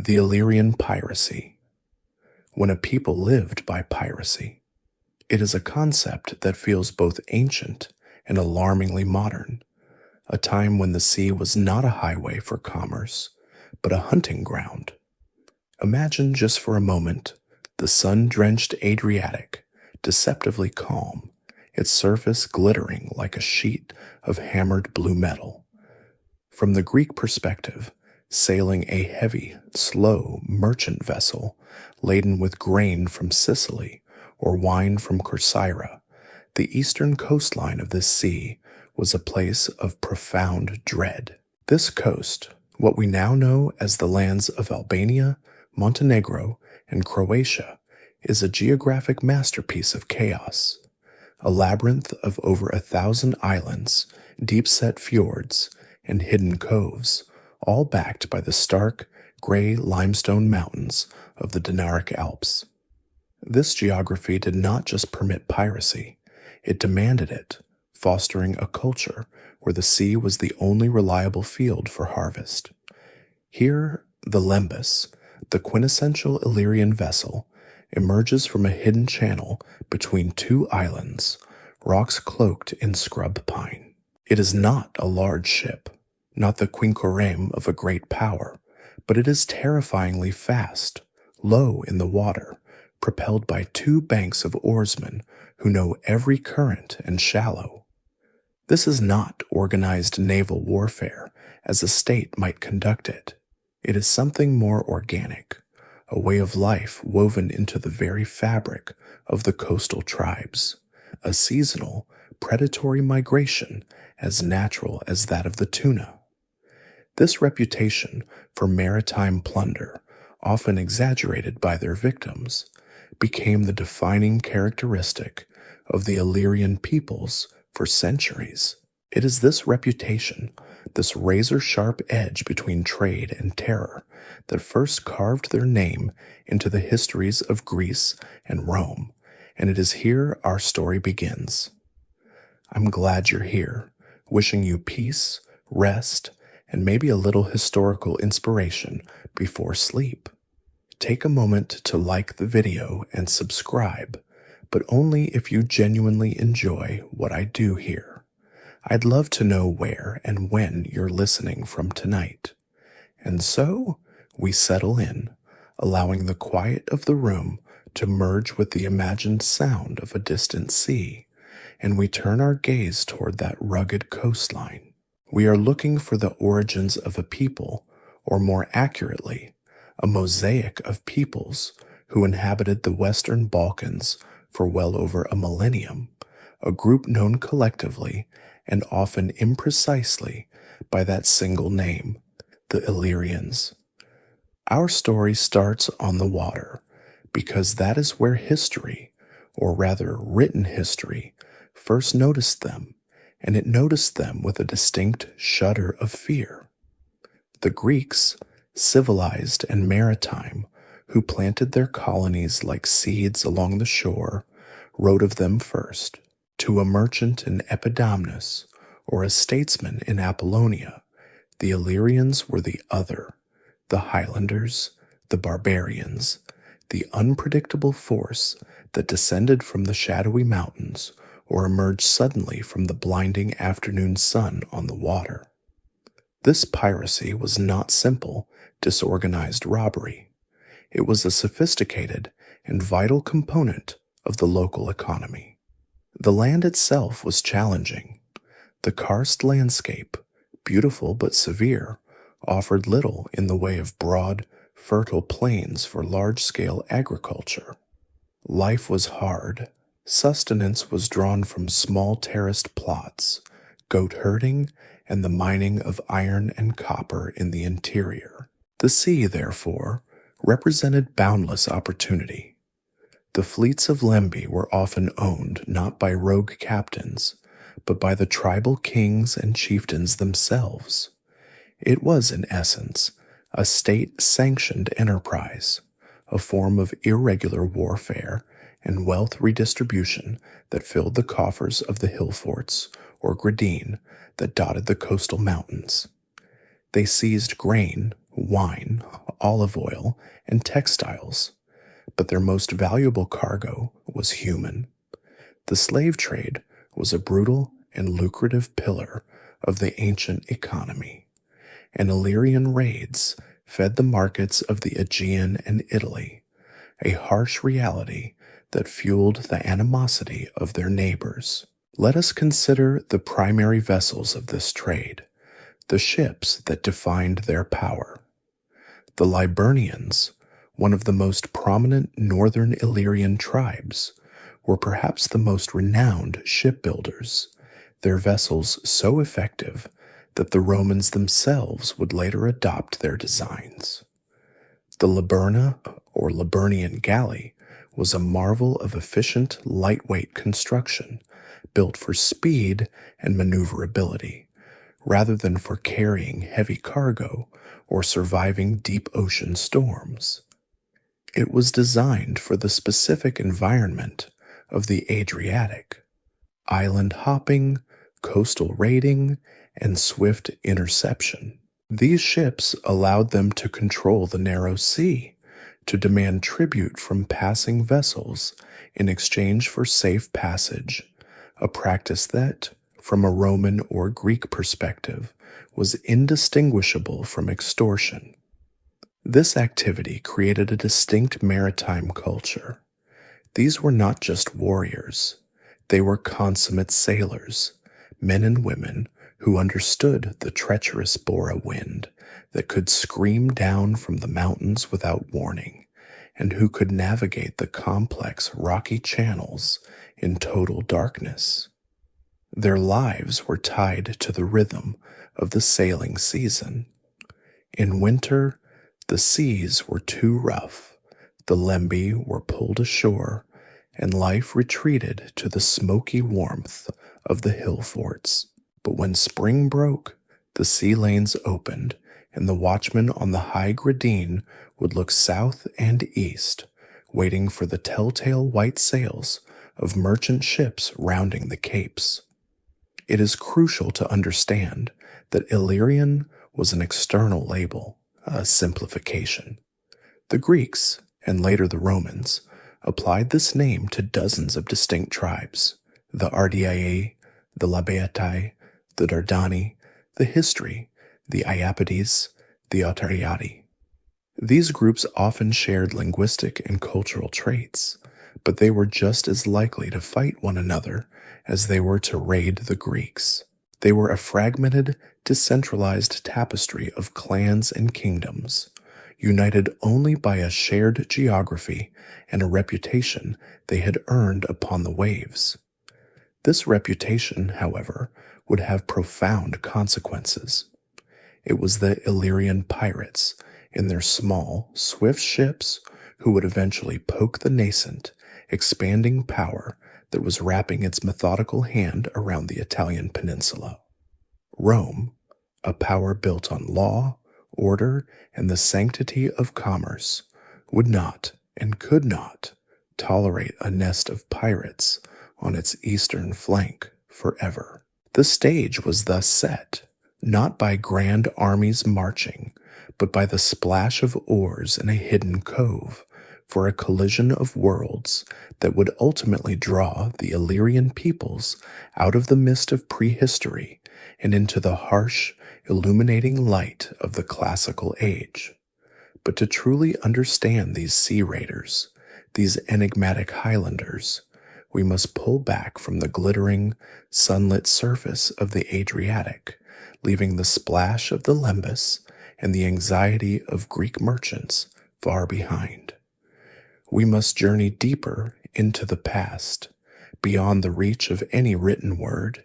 The Illyrian piracy. When a people lived by piracy. It is a concept that feels both ancient and alarmingly modern, a time when the sea was not a highway for commerce, but a hunting ground. Imagine just for a moment the sun-drenched Adriatic, deceptively calm, its surface glittering like a sheet of hammered blue metal. From the Greek perspective, sailing a heavy, slow merchant vessel laden with grain from Sicily or wine from Corcyra, the eastern coastline of this sea was a place of profound dread. This coast, what we now know as the lands of Albania, Montenegro, and Croatia, is a geographic masterpiece of chaos, a labyrinth of over 1,000 islands, deep-set fjords, and hidden coves, all backed by the stark, gray limestone mountains of the Dinaric Alps. This geography did not just permit piracy, it demanded it, fostering a culture where the sea was the only reliable field for harvest. Here, the Lembus, the quintessential Illyrian vessel, emerges from a hidden channel between two islands, rocks cloaked in scrub pine. It is not a large ship, not the quinquereme of a great power, but it is terrifyingly fast, low in the water, propelled by two banks of oarsmen who know every current and shallow. This is not organized naval warfare as a state might conduct it. It is something more organic, a way of life woven into the very fabric of the coastal tribes, a seasonal, predatory migration as natural as that of the tuna. This reputation for maritime plunder, often exaggerated by their victims, became the defining characteristic of the Illyrian peoples for centuries. It is this reputation, this razor-sharp edge between trade and terror, that first carved their name into the histories of Greece and Rome, and it is here our story begins. I'm glad you're here, wishing you peace, rest, and maybe a little historical inspiration before sleep. Take a moment to like the video and subscribe, but only if you genuinely enjoy what I do here. I'd love to know where and when you're listening from tonight. And so, we settle in, allowing the quiet of the room to merge with the imagined sound of a distant sea, and we turn our gaze toward that rugged coastline. We are looking for the origins of a people, or more accurately, a mosaic of peoples who inhabited the Western Balkans for well over a millennium, a group known collectively and often imprecisely by that single name, the Illyrians. Our story starts on the water because that is where history, or rather written history, first noticed them, and it noticed them with a distinct shudder of fear. The Greeks, civilized and maritime, who planted their colonies like seeds along the shore, wrote of them first. To a merchant in Epidamnus, or a statesman in Apollonia, the Illyrians were the other, the Highlanders, the barbarians, the unpredictable force that descended from the shadowy mountains or emerged suddenly from the blinding afternoon sun on the water. This piracy was not simple, disorganized robbery. It was a sophisticated and vital component of the local economy. The land itself was challenging. The karst landscape, beautiful but severe, offered little in the way of broad, fertile plains for large-scale agriculture. Life was hard. Sustenance was drawn from small terraced plots, goat herding, and the mining of iron and copper in the interior. The sea, therefore, represented boundless opportunity. The fleets of Lemby were often owned not by rogue captains, but by the tribal kings and chieftains themselves. It was, in essence, a state-sanctioned enterprise, a form of irregular warfare and wealth redistribution that filled the coffers of the hill forts or gradine that dotted the coastal mountains. They seized grain, wine, olive oil, and textiles, but their most valuable cargo was human. The slave trade was a brutal and lucrative pillar of the ancient economy, and Illyrian raids fed the markets of the Aegean and Italy, a harsh reality that fueled the animosity of their neighbors. Let us consider the primary vessels of this trade, the ships that defined their power. The Liburnians, one of the most prominent northern Illyrian tribes, were perhaps the most renowned shipbuilders, their vessels so effective that the Romans themselves would later adopt their designs. The Liburna, or Liburnian galley, was a marvel of efficient, lightweight construction, built for speed and maneuverability, rather than for carrying heavy cargo or surviving deep ocean storms. It was designed for the specific environment of the Adriatic: island hopping, coastal raiding, and swift interception. These ships allowed them to control the narrow sea, to demand tribute from passing vessels in exchange for safe passage, a practice that, from a Roman or Greek perspective, was indistinguishable from extortion. This activity created a distinct maritime culture. These were not just warriors, they were consummate sailors, men and women who understood the treacherous Bora wind that could scream down from the mountains without warning, and who could navigate the complex rocky channels in total darkness. Their lives were tied to the rhythm of the sailing season. In winter, the seas were too rough, the lembi were pulled ashore, and life retreated to the smoky warmth of the hill forts. But when spring broke, the sea lanes opened, and the watchmen on the high gradine would look south and east, waiting for the telltale white sails of merchant ships rounding the capes. It is crucial to understand that Illyrian was an external label, a simplification. The Greeks, and later the Romans, applied this name to dozens of distinct tribes: the Ardeaei, the Labaetai, the Dardani, the Histri, the Iapedes, the Otariadi. These groups often shared linguistic and cultural traits, but they were just as likely to fight one another as they were to raid the Greeks. They were a fragmented, decentralized tapestry of clans and kingdoms, united only by a shared geography and a reputation they had earned upon the waves. This reputation, however, would have profound consequences. It was the Illyrian pirates, in their small, swift ships, who would eventually poke the nascent, expanding power that was wrapping its methodical hand around the Italian peninsula. Rome, a power built on law, order, and the sanctity of commerce, would not and could not tolerate a nest of pirates on its eastern flank forever. The stage was thus set, not by grand armies marching, but by the splash of oars in a hidden cove, for a collision of worlds that would ultimately draw the Illyrian peoples out of the mist of prehistory and into the harsh, illuminating light of the classical age. But to truly understand these sea raiders, these enigmatic highlanders, we must pull back from the glittering, sunlit surface of the Adriatic, leaving the splash of the Lembus and the anxiety of Greek merchants far behind. We must journey deeper into the past, beyond the reach of any written word,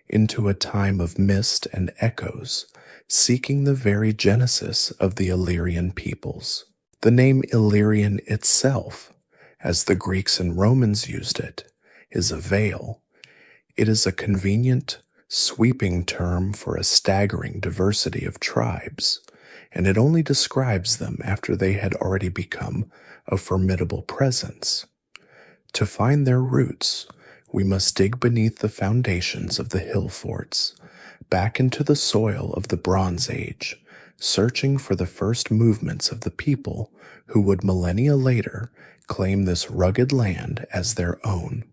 into a time of mist and echoes, seeking the very genesis of the Illyrian peoples. The name Illyrian itself, as the Greeks and Romans used it, is a veil. It is a convenient, sweeping term for a staggering diversity of tribes, and it only describes them after they had already become a formidable presence. To find their roots, we must dig beneath the foundations of the hill forts, back into the soil of the Bronze Age, searching for the first movements of the people who would millennia later claim this rugged land as their own.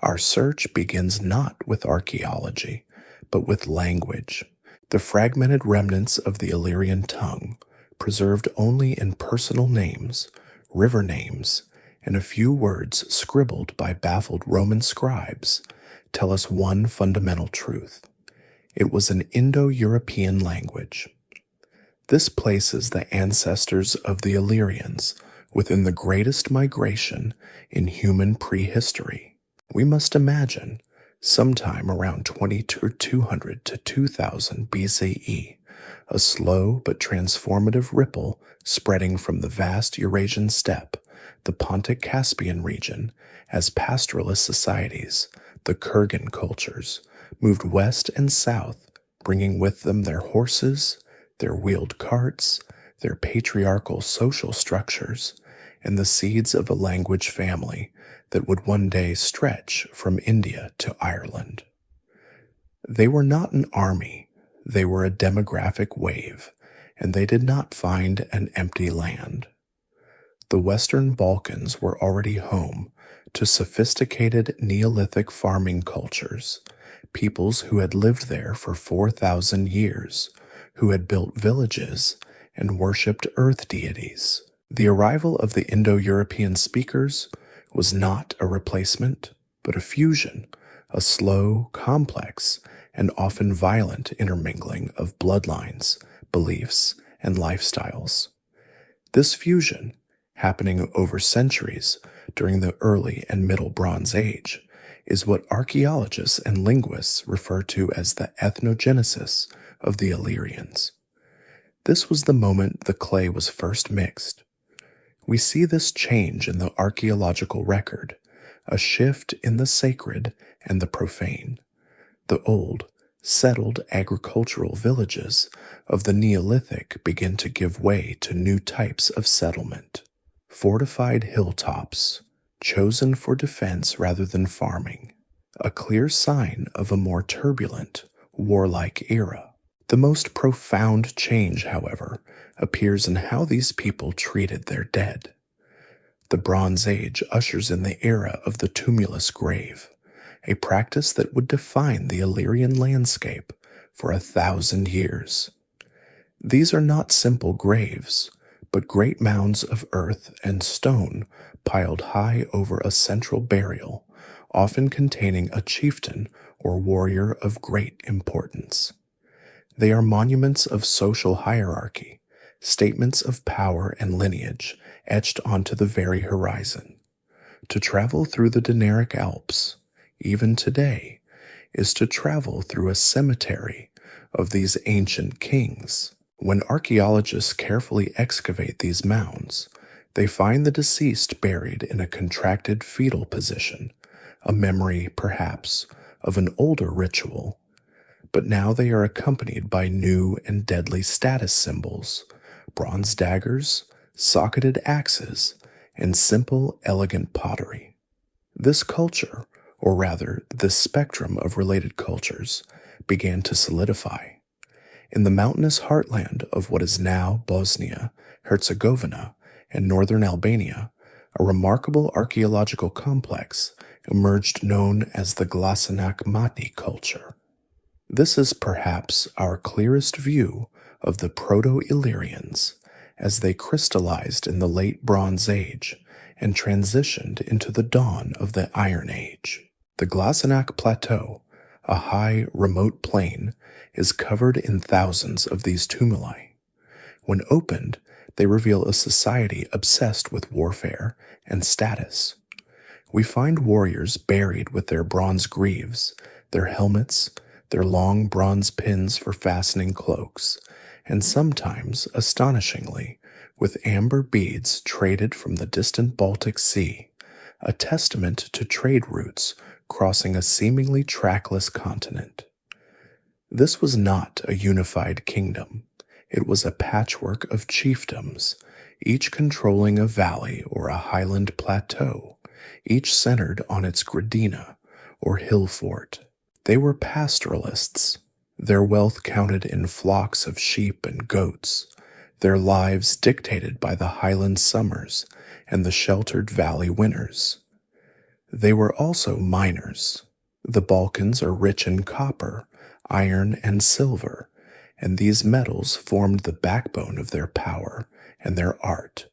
Our search begins not with archaeology, but with language, the fragmented remnants of the Illyrian tongue, preserved only in personal names, river names, and a few words scribbled by baffled Roman scribes, tell us one fundamental truth. It was an Indo-European language. This places the ancestors of the Illyrians within the greatest migration in human prehistory. We must imagine, sometime around 2200 to 2000 BCE, a slow but transformative ripple spreading from the vast Eurasian steppe, the Pontic-Caspian region, as pastoralist societies, the Kurgan cultures, moved west and south, bringing with them their horses, their wheeled carts, their patriarchal social structures, and the seeds of a language family that would one day stretch from India to Ireland. They were not an army, they were a demographic wave, and they did not find an empty land. The Western Balkans were already home to sophisticated Neolithic farming cultures, peoples who had lived there for 4,000 years, who had built villages and worshipped earth deities. The arrival of the Indo-European speakers was not a replacement, but a fusion, a slow, complex, and often violent intermingling of bloodlines, beliefs, and lifestyles. This fusion, happening over centuries during the early and middle Bronze Age, is what archaeologists and linguists refer to as the ethnogenesis of the Illyrians. This was the moment the clay was first mixed. We see this change in the archaeological record, a shift in the sacred and the profane. The old, settled agricultural villages of the Neolithic begin to give way to new types of settlement. Fortified hilltops, chosen for defense rather than farming, a clear sign of a more turbulent, warlike era. The most profound change, however, appears in how these people treated their dead. The Bronze Age ushers in the era of the tumulus grave, a practice that would define the Illyrian landscape for 1,000 years. These are not simple graves, but great mounds of earth and stone piled high over a central burial, often containing a chieftain or warrior of great importance. They are monuments of social hierarchy, statements of power and lineage etched onto the very horizon. To travel through the Dinaric Alps, even today, is to travel through a cemetery of these ancient kings. When archaeologists carefully excavate these mounds, they find the deceased buried in a contracted fetal position, a memory, perhaps, of an older ritual. But now they are accompanied by new and deadly status symbols, bronze daggers, socketed axes, and simple, elegant pottery. This culture, or rather this spectrum of related cultures, began to solidify. In the mountainous heartland of what is now Bosnia, Herzegovina, and northern Albania, a remarkable archaeological complex emerged known as the Glasenac Mati culture. This is perhaps our clearest view of the Proto-Illyrians as they crystallized in the late Bronze Age and transitioned into the dawn of the Iron Age. The Glasenac Plateau, a high, remote plain, is covered in thousands of these tumuli. When opened, they reveal a society obsessed with warfare and status. We find warriors buried with their bronze greaves, their helmets, their long bronze pins for fastening cloaks, and sometimes, astonishingly, with amber beads traded from the distant Baltic Sea, a testament to trade routes crossing a seemingly trackless continent. This was not a unified kingdom. It was a patchwork of chiefdoms, each controlling a valley or a highland plateau, each centered on its gradina or hill fort. They were pastoralists. their wealth counted in flocks of sheep and goats, their lives dictated by the highland summers and the sheltered valley winters. They were also miners. The Balkans are rich in copper, iron, and silver, and these metals formed the backbone of their power and their art.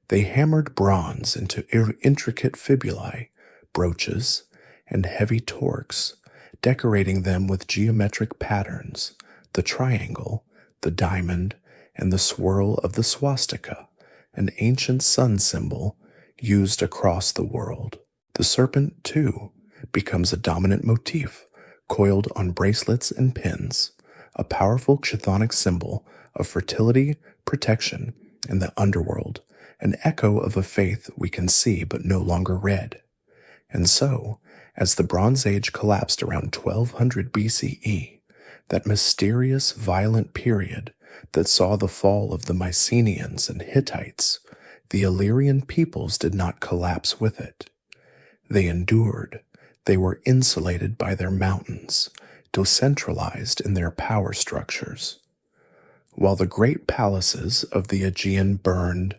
They hammered bronze into intricate fibulae, brooches, and heavy torques, decorating them with geometric patterns, the triangle, the diamond, and the swirl of the swastika, an ancient sun symbol used across the world. The serpent, too, becomes a dominant motif, coiled on bracelets and pins, a powerful chthonic symbol of fertility, protection, and the underworld, an echo of a faith we can see but no longer read. And so, as the Bronze Age collapsed around 1200 BCE, that mysterious, violent period that saw the fall of the Mycenaeans and Hittites, the Illyrian peoples did not collapse with it. They endured. They were insulated by their mountains, decentralized in their power structures. While the great palaces of the Aegean burned,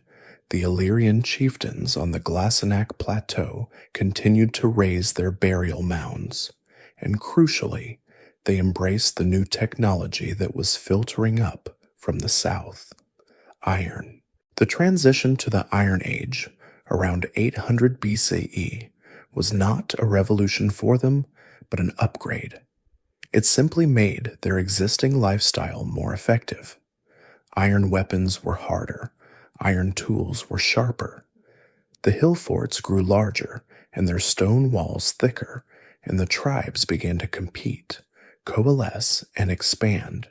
the Illyrian chieftains on the Glasenac Plateau continued to raise their burial mounds, and crucially, they embraced the new technology that was filtering up from the south: iron. The transition to the Iron Age, around 800 BCE, was not a revolution for them, but an upgrade. It simply made their existing lifestyle more effective. Iron weapons were harder, iron tools were sharper. The hill forts grew larger, and their stone walls thicker, and the tribes began to compete, coalesce, and expand.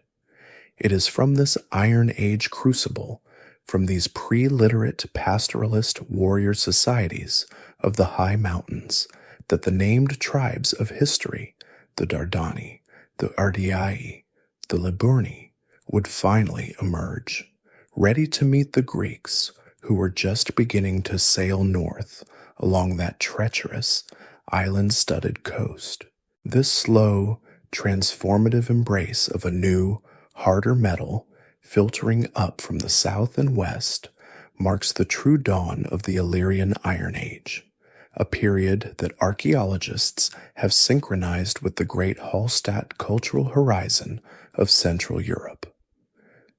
It is from this Iron Age crucible, from these pre-literate pastoralist warrior societies of the high mountains, that the named tribes of history, the Dardani, the Ardii, the Liburni, would finally emerge, ready to meet the Greeks who were just beginning to sail north along that treacherous, island-studded coast. This slow, transformative embrace of a new, harder metal filtering up from the south and west marks the true dawn of the Illyrian Iron Age, a period that archaeologists have synchronized with the great Hallstatt cultural horizon of Central Europe.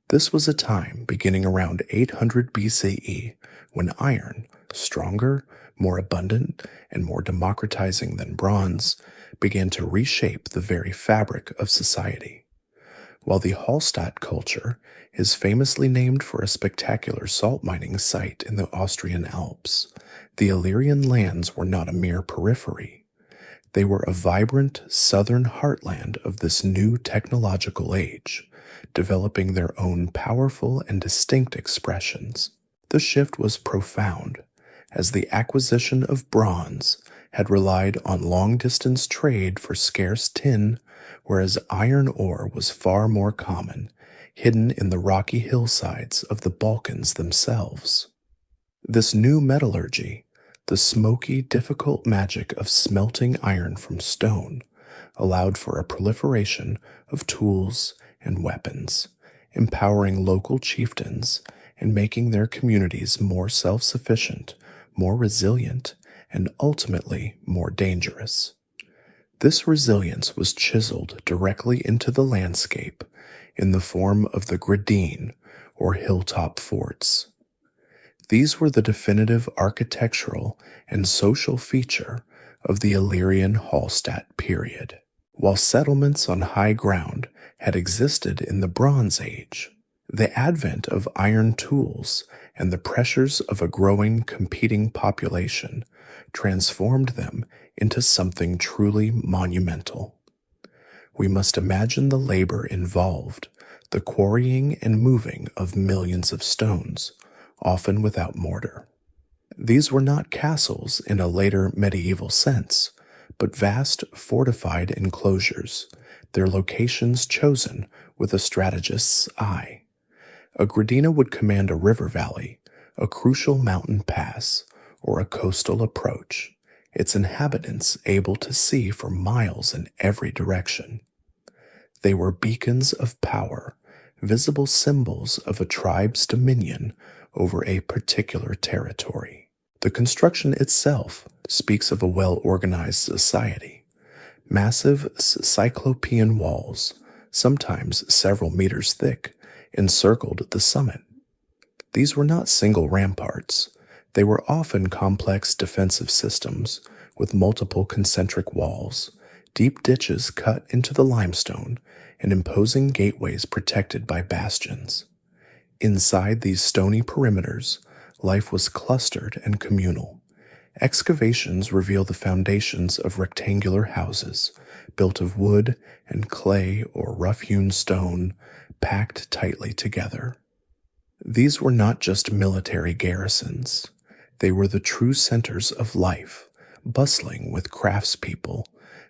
This was a time beginning around 800 BCE when iron, stronger, more abundant, and more democratizing than bronze, began to reshape the very fabric of society. While the Hallstatt culture is famously named for a spectacular salt mining site in the Austrian Alps, the Illyrian lands were not a mere periphery. They were a vibrant southern heartland of this new technological age, developing their own powerful and distinct expressions. The shift was profound, as the acquisition of bronze had relied on long-distance trade for scarce tin, whereas iron ore was far more common, hidden in the rocky hillsides of the Balkans themselves. This new metallurgy, the smoky, difficult magic of smelting iron from stone, allowed for a proliferation of tools and weapons, empowering local chieftains and making their communities more self-sufficient, more resilient, and ultimately more dangerous. This resilience was chiseled directly into the landscape in the form of the gradine, or hilltop forts. These were the definitive architectural and social feature of the Illyrian Hallstatt period. While settlements on high ground had existed in the Bronze Age, the advent of iron tools and the pressures of a growing, competing population transformed them into something truly monumental. We must imagine the labor involved, the quarrying and moving of millions of stones, often without mortar. These were not castles in a later medieval sense, but vast fortified enclosures, their locations chosen with a strategist's eye. A gradina would command a river valley, a crucial mountain pass, or a coastal approach, its inhabitants able to see for miles in every direction. They were beacons of power, visible symbols of a tribe's dominion over a particular territory. The construction itself speaks of a well-organized society. Massive cyclopean walls, sometimes several meters thick, encircled the summit. These were not single ramparts. They were often complex defensive systems with multiple concentric walls, deep ditches cut into the limestone, and imposing gateways protected by bastions. Inside these stony perimeters, life was clustered and communal. Excavations reveal the foundations of rectangular houses, built of wood and clay or rough-hewn stone, packed tightly together. These were not just military garrisons. They were the true centers of life, bustling with craftspeople,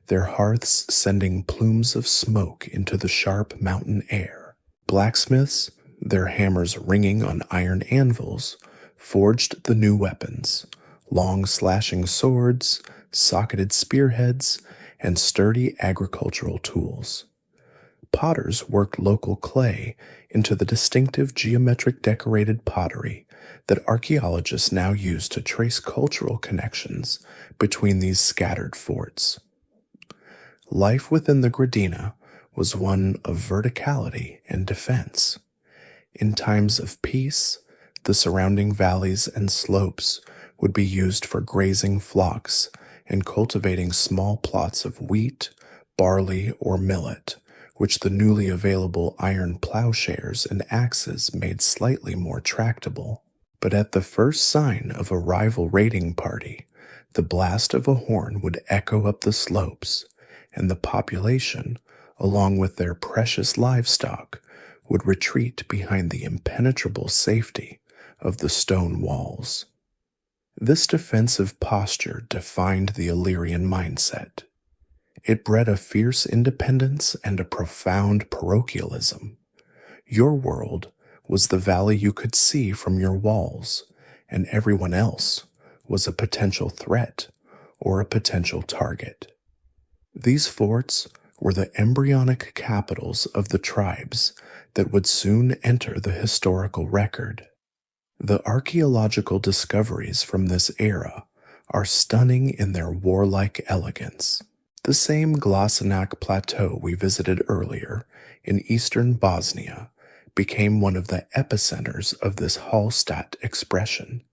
their hearths sending plumes of smoke into the sharp mountain air. Blacksmiths, their hammers ringing on iron anvils, forged the new weapons, long slashing swords, socketed spearheads, and sturdy agricultural tools. Potters worked local clay into the distinctive geometric decorated pottery that archaeologists now use to trace cultural connections between these scattered forts. Life within the Gradina was one of verticality and defense. In times of peace, the surrounding valleys and slopes would be used for grazing flocks and cultivating small plots of wheat, barley, or millet, which the newly available iron plowshares and axes made slightly more tractable. But at the first sign of a rival raiding party, the blast of a horn would echo up the slopes, and the population, along with their precious livestock, would retreat behind the impenetrable safety of the stone walls. This defensive posture defined the Illyrian mindset. It bred a fierce independence and a profound parochialism. Your world was the valley you could see from your walls, and everyone else was a potential threat or a potential target. These forts were the embryonic capitals of the tribes that would soon enter the historical record. The archaeological discoveries from this era are stunning in their warlike elegance. The same Glasenac plateau we visited earlier in eastern Bosnia became one of the epicenters of this Hallstatt expression.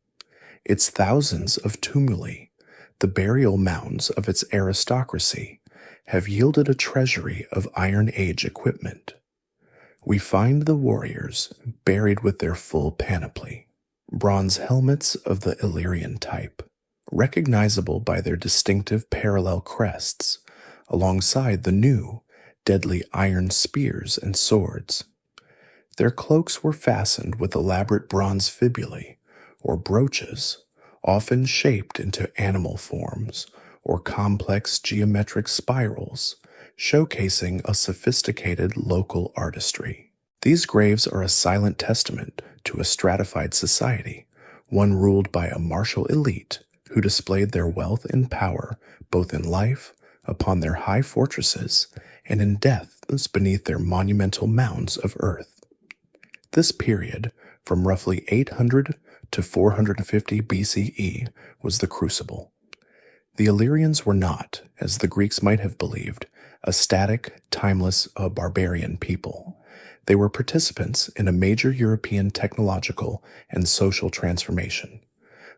Its thousands of tumuli, the burial mounds of its aristocracy, have yielded a treasury of Iron Age equipment. We find the warriors buried with their full panoply, bronze helmets of the Illyrian type, recognizable by their distinctive parallel crests, alongside the new, deadly iron spears and swords. Their cloaks were fastened with elaborate bronze fibulae, or brooches, often shaped into animal forms or complex geometric spirals, showcasing a sophisticated local artistry. These graves are a silent testament to a stratified society, one ruled by a martial elite who displayed their wealth and power both in life, upon their high fortresses, and in death beneath their monumental mounds of earth. This period, from roughly 800 to 450 BCE, was the crucible. The Illyrians were not, as the Greeks might have believed, a static, timeless, barbarian people. They were participants in a major European technological and social transformation.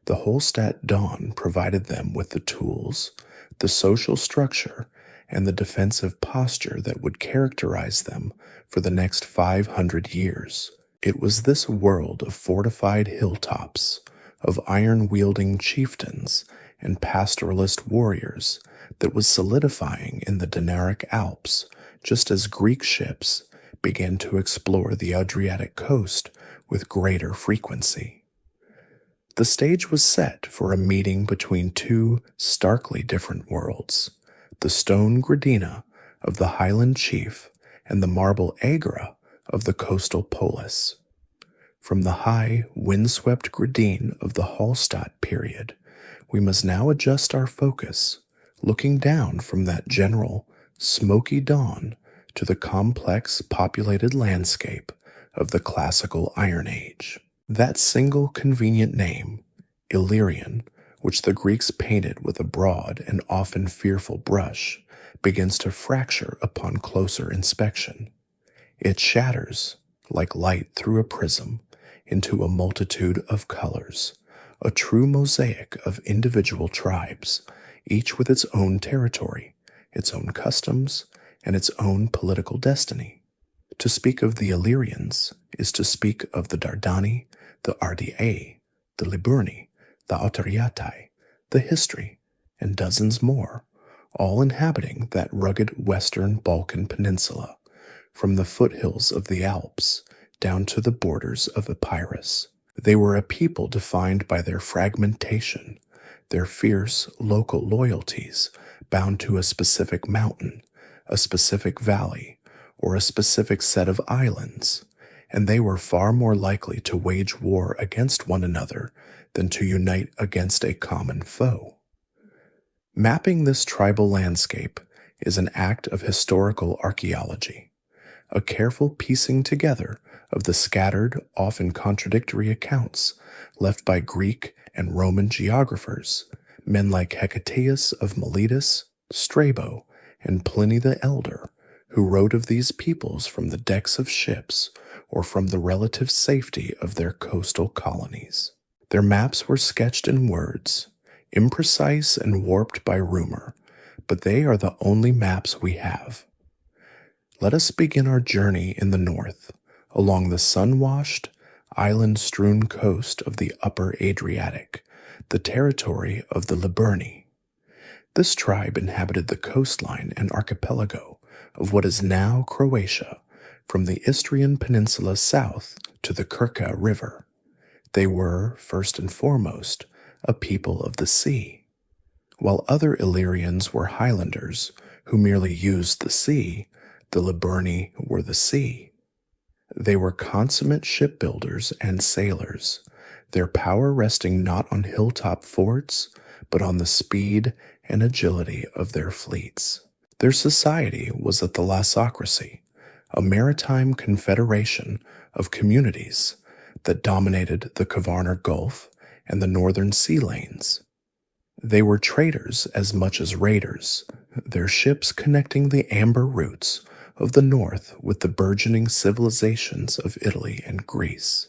The Hallstatt dawn provided them with the tools, the social structure, and the defensive posture that would characterize them for the next 500 years. It was this world of fortified hilltops, of iron-wielding chieftains and pastoralist warriors that was solidifying in the Dinaric Alps, just as Greek ships began to explore the Adriatic coast with greater frequency. The stage was set for a meeting between two starkly different worlds, the stone Gradina of the highland chief and the marble agora of the coastal polis. From the high, windswept Gradine of the Hallstatt period, we must now adjust our focus, looking down from that general, smoky dawn to the complex populated landscape of the classical Iron Age. That single convenient name, Illyrian, which the Greeks painted with a broad and often fearful brush, begins to fracture upon closer inspection. It shatters, like light through a prism, into a multitude of colors, a true mosaic of individual tribes, each with its own territory, its own customs, and its own political destiny. To speak of the Illyrians is to speak of the Dardani, the Ardii, the Liburni, the Autoriatai, the History, and dozens more, all inhabiting that rugged western Balkan peninsula, from the foothills of the Alps down to the borders of Epirus. They were a people defined by their fragmentation, their fierce local loyalties bound to a specific mountain, a specific valley, or a specific set of islands, and they were far more likely to wage war against one another than to unite against a common foe. Mapping this tribal landscape is an act of historical archaeology, a careful piecing together of the scattered, often contradictory accounts left by Greek and Roman geographers, men like Hecataeus of Miletus, Strabo, and Pliny the Elder, who wrote of these peoples from the decks of ships or from the relative safety of their coastal colonies. Their maps were sketched in words, imprecise and warped by rumor, but they are the only maps we have. Let us begin our journey in the north, along the sun-washed, island-strewn coast of the upper Adriatic, the territory of the Liburni. This tribe inhabited the coastline and archipelago of what is now Croatia, from the Istrian Peninsula south to the Krka River. They were, first and foremost, a people of the sea. While other Illyrians were highlanders who merely used the sea, the Liburni were the sea. They were consummate shipbuilders and sailors, their power resting not on hilltop forts, but on the speed and agility of their fleets. Their society was a thalassocracy, a maritime confederation of communities that dominated the Kavarner Gulf and the northern sea lanes. They were traders as much as raiders, their ships connecting the amber routes of the north with the burgeoning civilizations of Italy and Greece.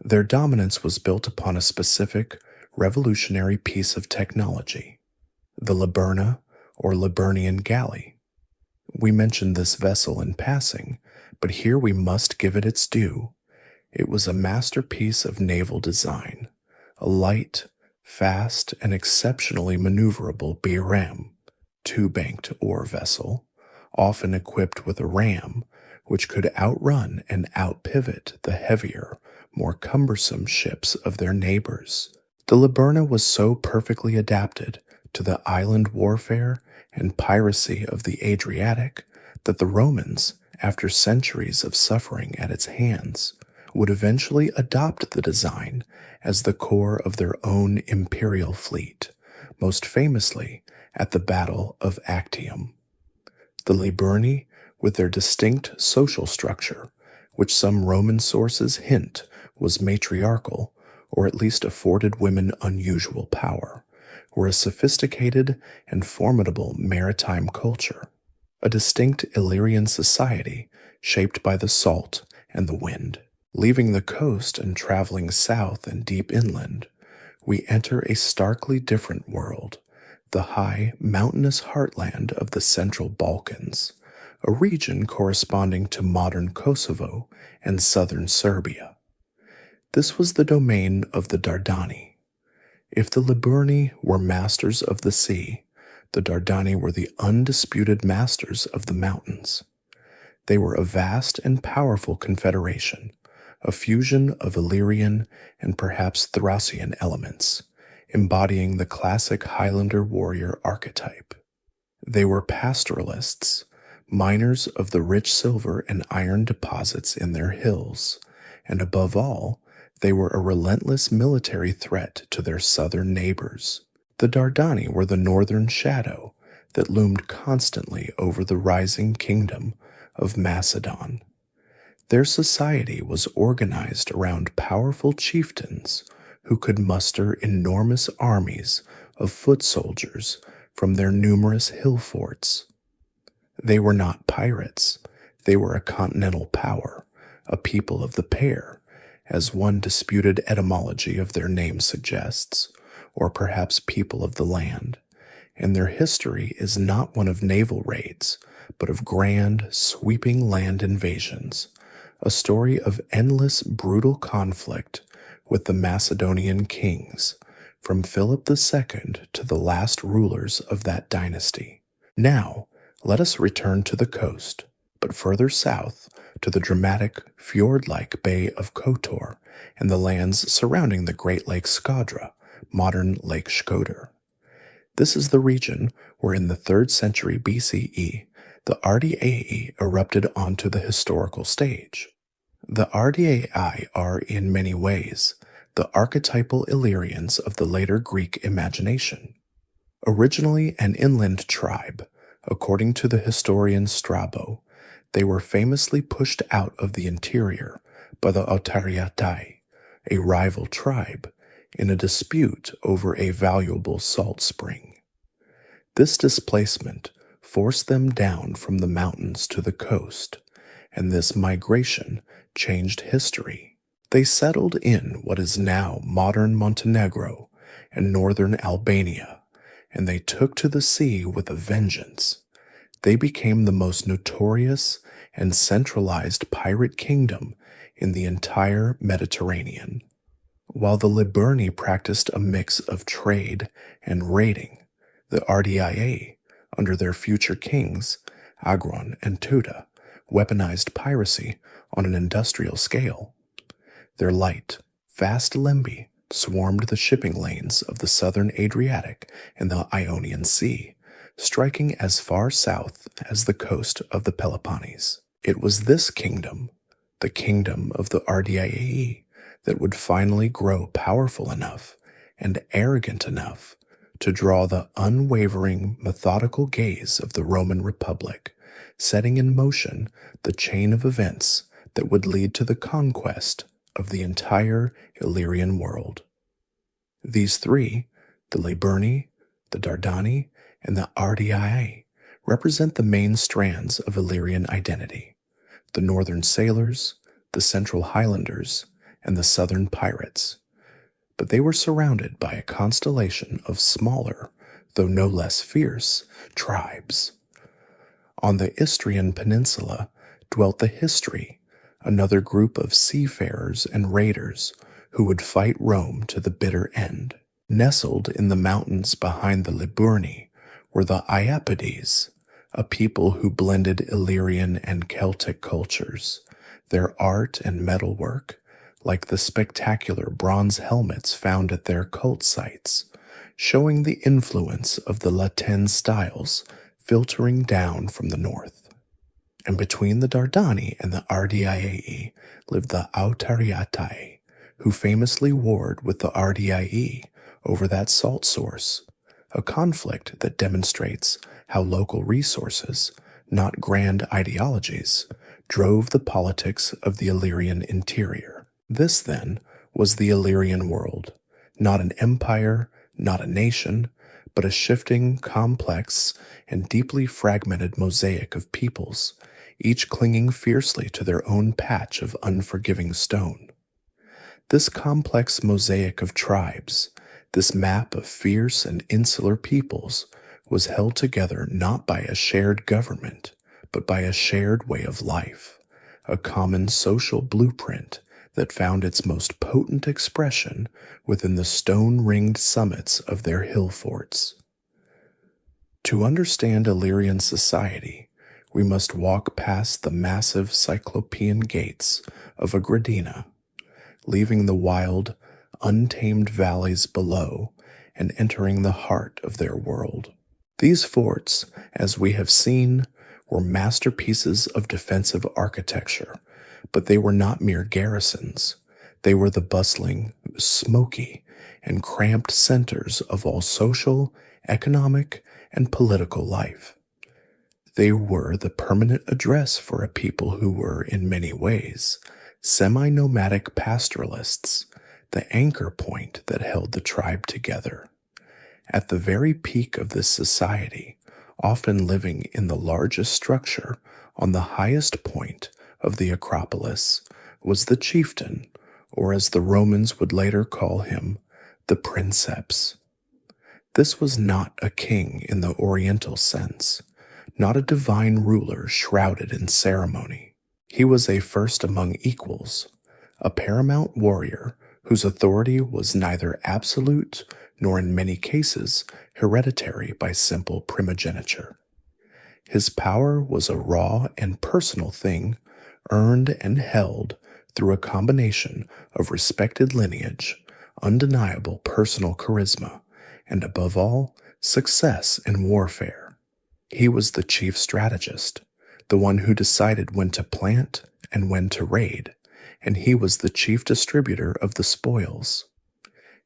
Their dominance was built upon a specific, revolutionary piece of technology, the Liburna or Liburnian galley. We mentioned this vessel in passing, but here we must give it its due. It was a masterpiece of naval design, a light, fast, and exceptionally maneuverable biram, two-banked oar vessel, often equipped with a ram, which could outrun and outpivot the heavier, more cumbersome ships of their neighbors. The Liburna was so perfectly adapted to the island warfare and piracy of the Adriatic that the Romans, after centuries of suffering at its hands, would eventually adopt the design as the core of their own imperial fleet, most famously at the Battle of Actium. The Liburni, with their distinct social structure, which some Roman sources hint was matriarchal, or at least afforded women unusual power, were a sophisticated and formidable maritime culture, a distinct Illyrian society shaped by the salt and the wind. Leaving the coast and traveling south and deep inland, we enter a starkly different world, the high, mountainous heartland of the central Balkans, a region corresponding to modern Kosovo and southern Serbia. This was the domain of the Dardani. If the Liburni were masters of the sea, the Dardani were the undisputed masters of the mountains. They were a vast and powerful confederation, a fusion of Illyrian and perhaps Thracian elements, embodying the classic Highlander warrior archetype. They were pastoralists, miners of the rich silver and iron deposits in their hills, and above all, they were a relentless military threat to their southern neighbors. The Dardani were the northern shadow that loomed constantly over the rising kingdom of Macedon. Their society was organized around powerful chieftains who could muster enormous armies of foot soldiers from their numerous hill forts. They were not pirates, they were a continental power, a people of the pair, as one disputed etymology of their name suggests, or perhaps people of the land, and their history is not one of naval raids, but of grand, sweeping land invasions, a story of endless, brutal conflict with the Macedonian kings, from Philip II to the last rulers of that dynasty. Now, let us return to the coast, but further south to the dramatic fjord-like Bay of Kotor and the lands surrounding the Great Lake Skadra, modern Lake Shkodër. This is the region where in the 3rd century BCE, the Ardeai erupted onto the historical stage. The Ardeai are, in many ways, the archetypal Illyrians of the later Greek imagination. Originally an inland tribe, according to the historian Strabo, they were famously pushed out of the interior by the Otariatai, a rival tribe, in a dispute over a valuable salt spring. This displacement forced them down from the mountains to the coast, and this migration changed history. They settled in what is now modern Montenegro and northern Albania, and they took to the sea with a vengeance. They became the most notorious and centralized pirate kingdom in the entire Mediterranean. While the Liburni practiced a mix of trade and raiding, the Ardeai, under their future kings, Agron and Tuda, weaponized piracy on an industrial scale. Their light, fast lembi swarmed the shipping lanes of the southern Adriatic and the Ionian Sea, striking as far south as the coast of the Peloponnese. It was this kingdom, the kingdom of the Ardeai, that would finally grow powerful enough and arrogant enough to draw the unwavering, methodical gaze of the Roman Republic, setting in motion the chain of events that would lead to the conquest of the entire Illyrian world. These three, the Liburni, the Dardani, and the Ardeai, represent the main strands of Illyrian identity: the northern sailors, the central highlanders, and the southern pirates. But they were surrounded by a constellation of smaller, though no less fierce, tribes. On the Istrian peninsula dwelt the Histri, another group of seafarers and raiders who would fight Rome to the bitter end. Nestled in the mountains behind the Liburni were the Iapedes, a people who blended Illyrian and Celtic cultures. Their art and metalwork, like the spectacular bronze helmets found at their cult sites, showing the influence of the Latin styles filtering down from the north. And between the Dardani and the Ardeai lived the Autariatai, who famously warred with the Ardeai over that salt source, a conflict that demonstrates how local resources, not grand ideologies, drove the politics of the Illyrian interior. This, then, was the Illyrian world, not an empire, not a nation, but a shifting, complex, and deeply fragmented mosaic of peoples, each clinging fiercely to their own patch of unforgiving stone. This complex mosaic of tribes, this map of fierce and insular peoples, was held together not by a shared government, but by a shared way of life, a common social blueprint that found its most potent expression within the stone-ringed summits of their hill forts. To understand Illyrian society, we must walk past the massive cyclopean gates of Agradina, leaving the wild, untamed valleys below and entering the heart of their world. These forts, as we have seen, were masterpieces of defensive architecture, but they were not mere garrisons. They were the bustling, smoky, and cramped centers of all social, economic, and political life. They were the permanent address for a people who were, in many ways, semi-nomadic pastoralists, the anchor point that held the tribe together. At the very peak of this society, often living in the largest structure on the highest point of the Acropolis, was the chieftain, or as the Romans would later call him, the princeps. This was not a king in the Oriental sense, not a divine ruler shrouded in ceremony. He was a first among equals, a paramount warrior whose authority was neither absolute nor in many cases hereditary by simple primogeniture. His power was a raw and personal thing, earned and held through a combination of respected lineage, undeniable personal charisma, and above all, success in warfare. He was the chief strategist, the one who decided when to plant and when to raid, and he was the chief distributor of the spoils.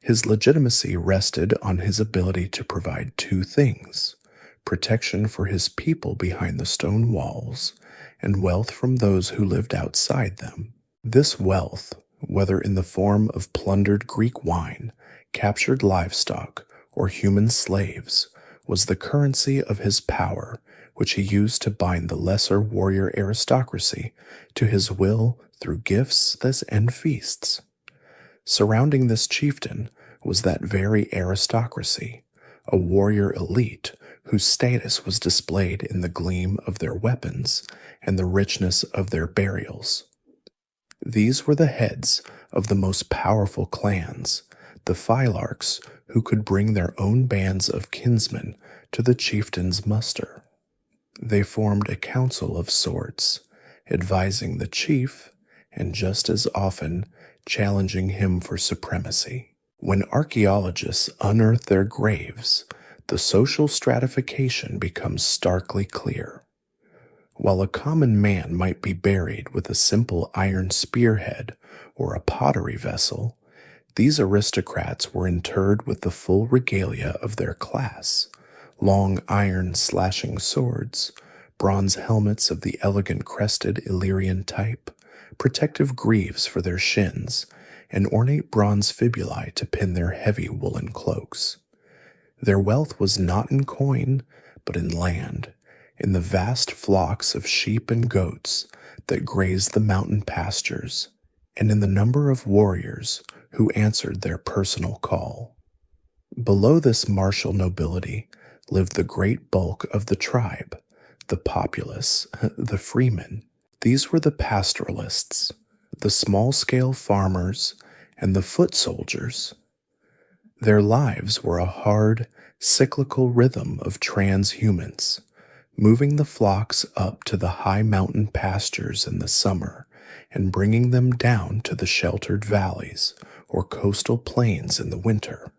His legitimacy rested on his ability to provide two things: protection for his people behind the stone walls, and wealth from those who lived outside them. This wealth, whether in the form of plundered Greek wine, captured livestock, or human slaves, was the currency of his power, which he used to bind the lesser warrior aristocracy to his will through gifts and feasts. Surrounding this chieftain was that very aristocracy, a warrior elite whose status was displayed in the gleam of their weapons and the richness of their burials. These were the heads of the most powerful clans, the phylarchs who could bring their own bands of kinsmen to the chieftain's muster. They formed a council of sorts, advising the chief, and just as often challenging him for supremacy. When archaeologists unearth their graves, the social stratification becomes starkly clear. While a common man might be buried with a simple iron spearhead or a pottery vessel, these aristocrats were interred with the full regalia of their class: long iron slashing swords, bronze helmets of the elegant crested Illyrian type, protective greaves for their shins, and ornate bronze fibulae to pin their heavy woolen cloaks. Their wealth was not in coin, but in land, in the vast flocks of sheep and goats that grazed the mountain pastures, and in the number of warriors who answered their personal call. Below this martial nobility lived the great bulk of the tribe, the populace, the freemen. These were the pastoralists, the small-scale farmers, and the foot soldiers. Their lives were a hard, cyclical rhythm of transhumance, moving the flocks up to the high mountain pastures in the summer and bringing them down to the sheltered valleys or coastal plains in the winter.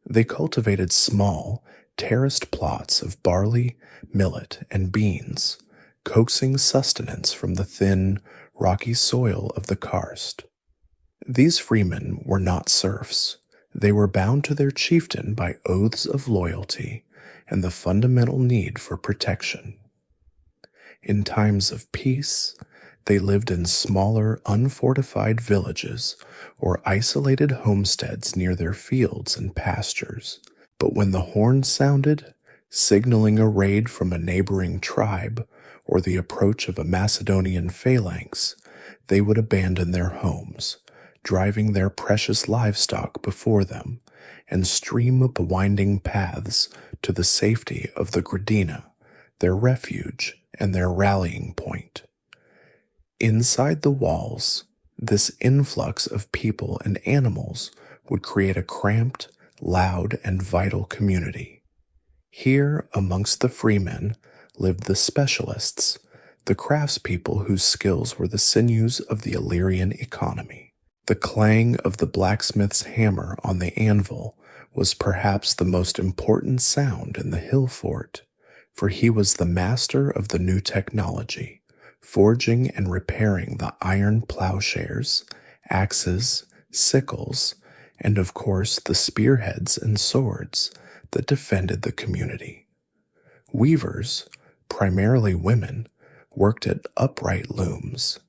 They cultivated small, terraced plots of barley, millet, and beans, coaxing sustenance from the thin, rocky soil of the karst. These freemen were not serfs. They were bound to their chieftain by oaths of loyalty and the fundamental need for protection. In times of peace, they lived in smaller, unfortified villages or isolated homesteads near their fields and pastures. But when the horn sounded, signaling a raid from a neighboring tribe or the approach of a Macedonian phalanx, they would abandon their homes, driving their precious livestock before them, and stream up winding paths to the safety of the Gradina, their refuge and their rallying point. Inside the walls, this influx of people and animals would create a cramped, loud, and vital community. Here, amongst the freemen, lived the specialists, the craftspeople whose skills were the sinews of the Illyrian economy. The clang of the blacksmith's hammer on the anvil was perhaps the most important sound in the hill fort, for he was the master of the new technology, forging and repairing the iron plowshares, axes, sickles, and of course the spearheads and swords that defended the community. Weavers, primarily women, worked at upright looms,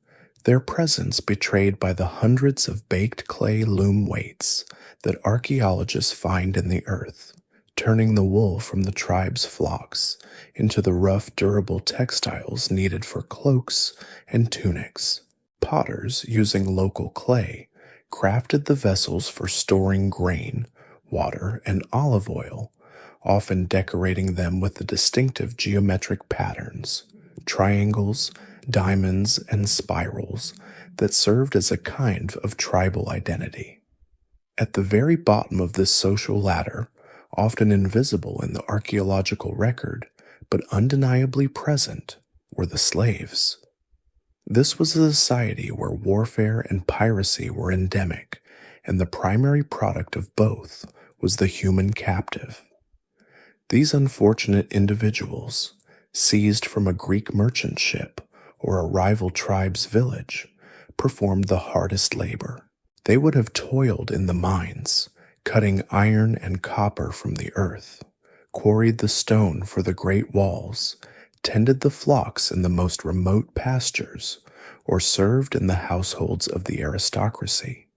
their presence betrayed by the hundreds of baked clay loom weights that archaeologists find in the earth, turning the wool from the tribe's flocks into the rough, durable textiles needed for cloaks and tunics. Potters, using local clay, crafted the vessels for storing grain, water, and olive oil, often decorating them with the distinctive geometric patterns, triangles, diamonds, and spirals that served as a kind of tribal identity. At the very bottom of this social ladder, often invisible in the archaeological record, but undeniably present, were the slaves. This was a society where warfare and piracy were endemic, and the primary product of both was the human captive. These unfortunate individuals, seized from a Greek merchant ship or a rival tribe's village, performed the hardest labor. They would have toiled in the mines, cutting iron and copper from the earth, quarried the stone for the great walls, tended the flocks in the most remote pastures, or served in the households of the aristocracy.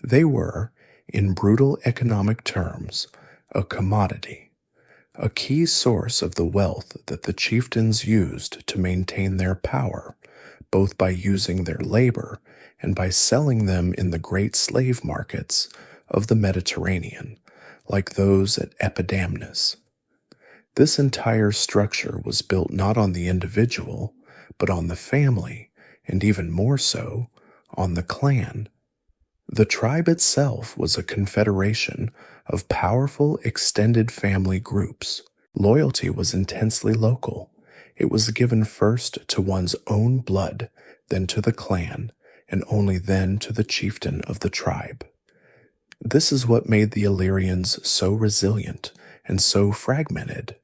They were, in brutal economic terms, a commodity, a key source of the wealth that the chieftains used to maintain their power, both by using their labor and by selling them in the great slave markets of the Mediterranean, like those at Epidamnus. This entire structure was built not on the individual, but on the family, and even more so, on the clan. The tribe itself was a confederation of powerful extended family groups. Loyalty was intensely local. It was given first to one's own blood, then to the clan, and only then to the chieftain of the tribe. This is what made the Illyrians so resilient and so fragmented.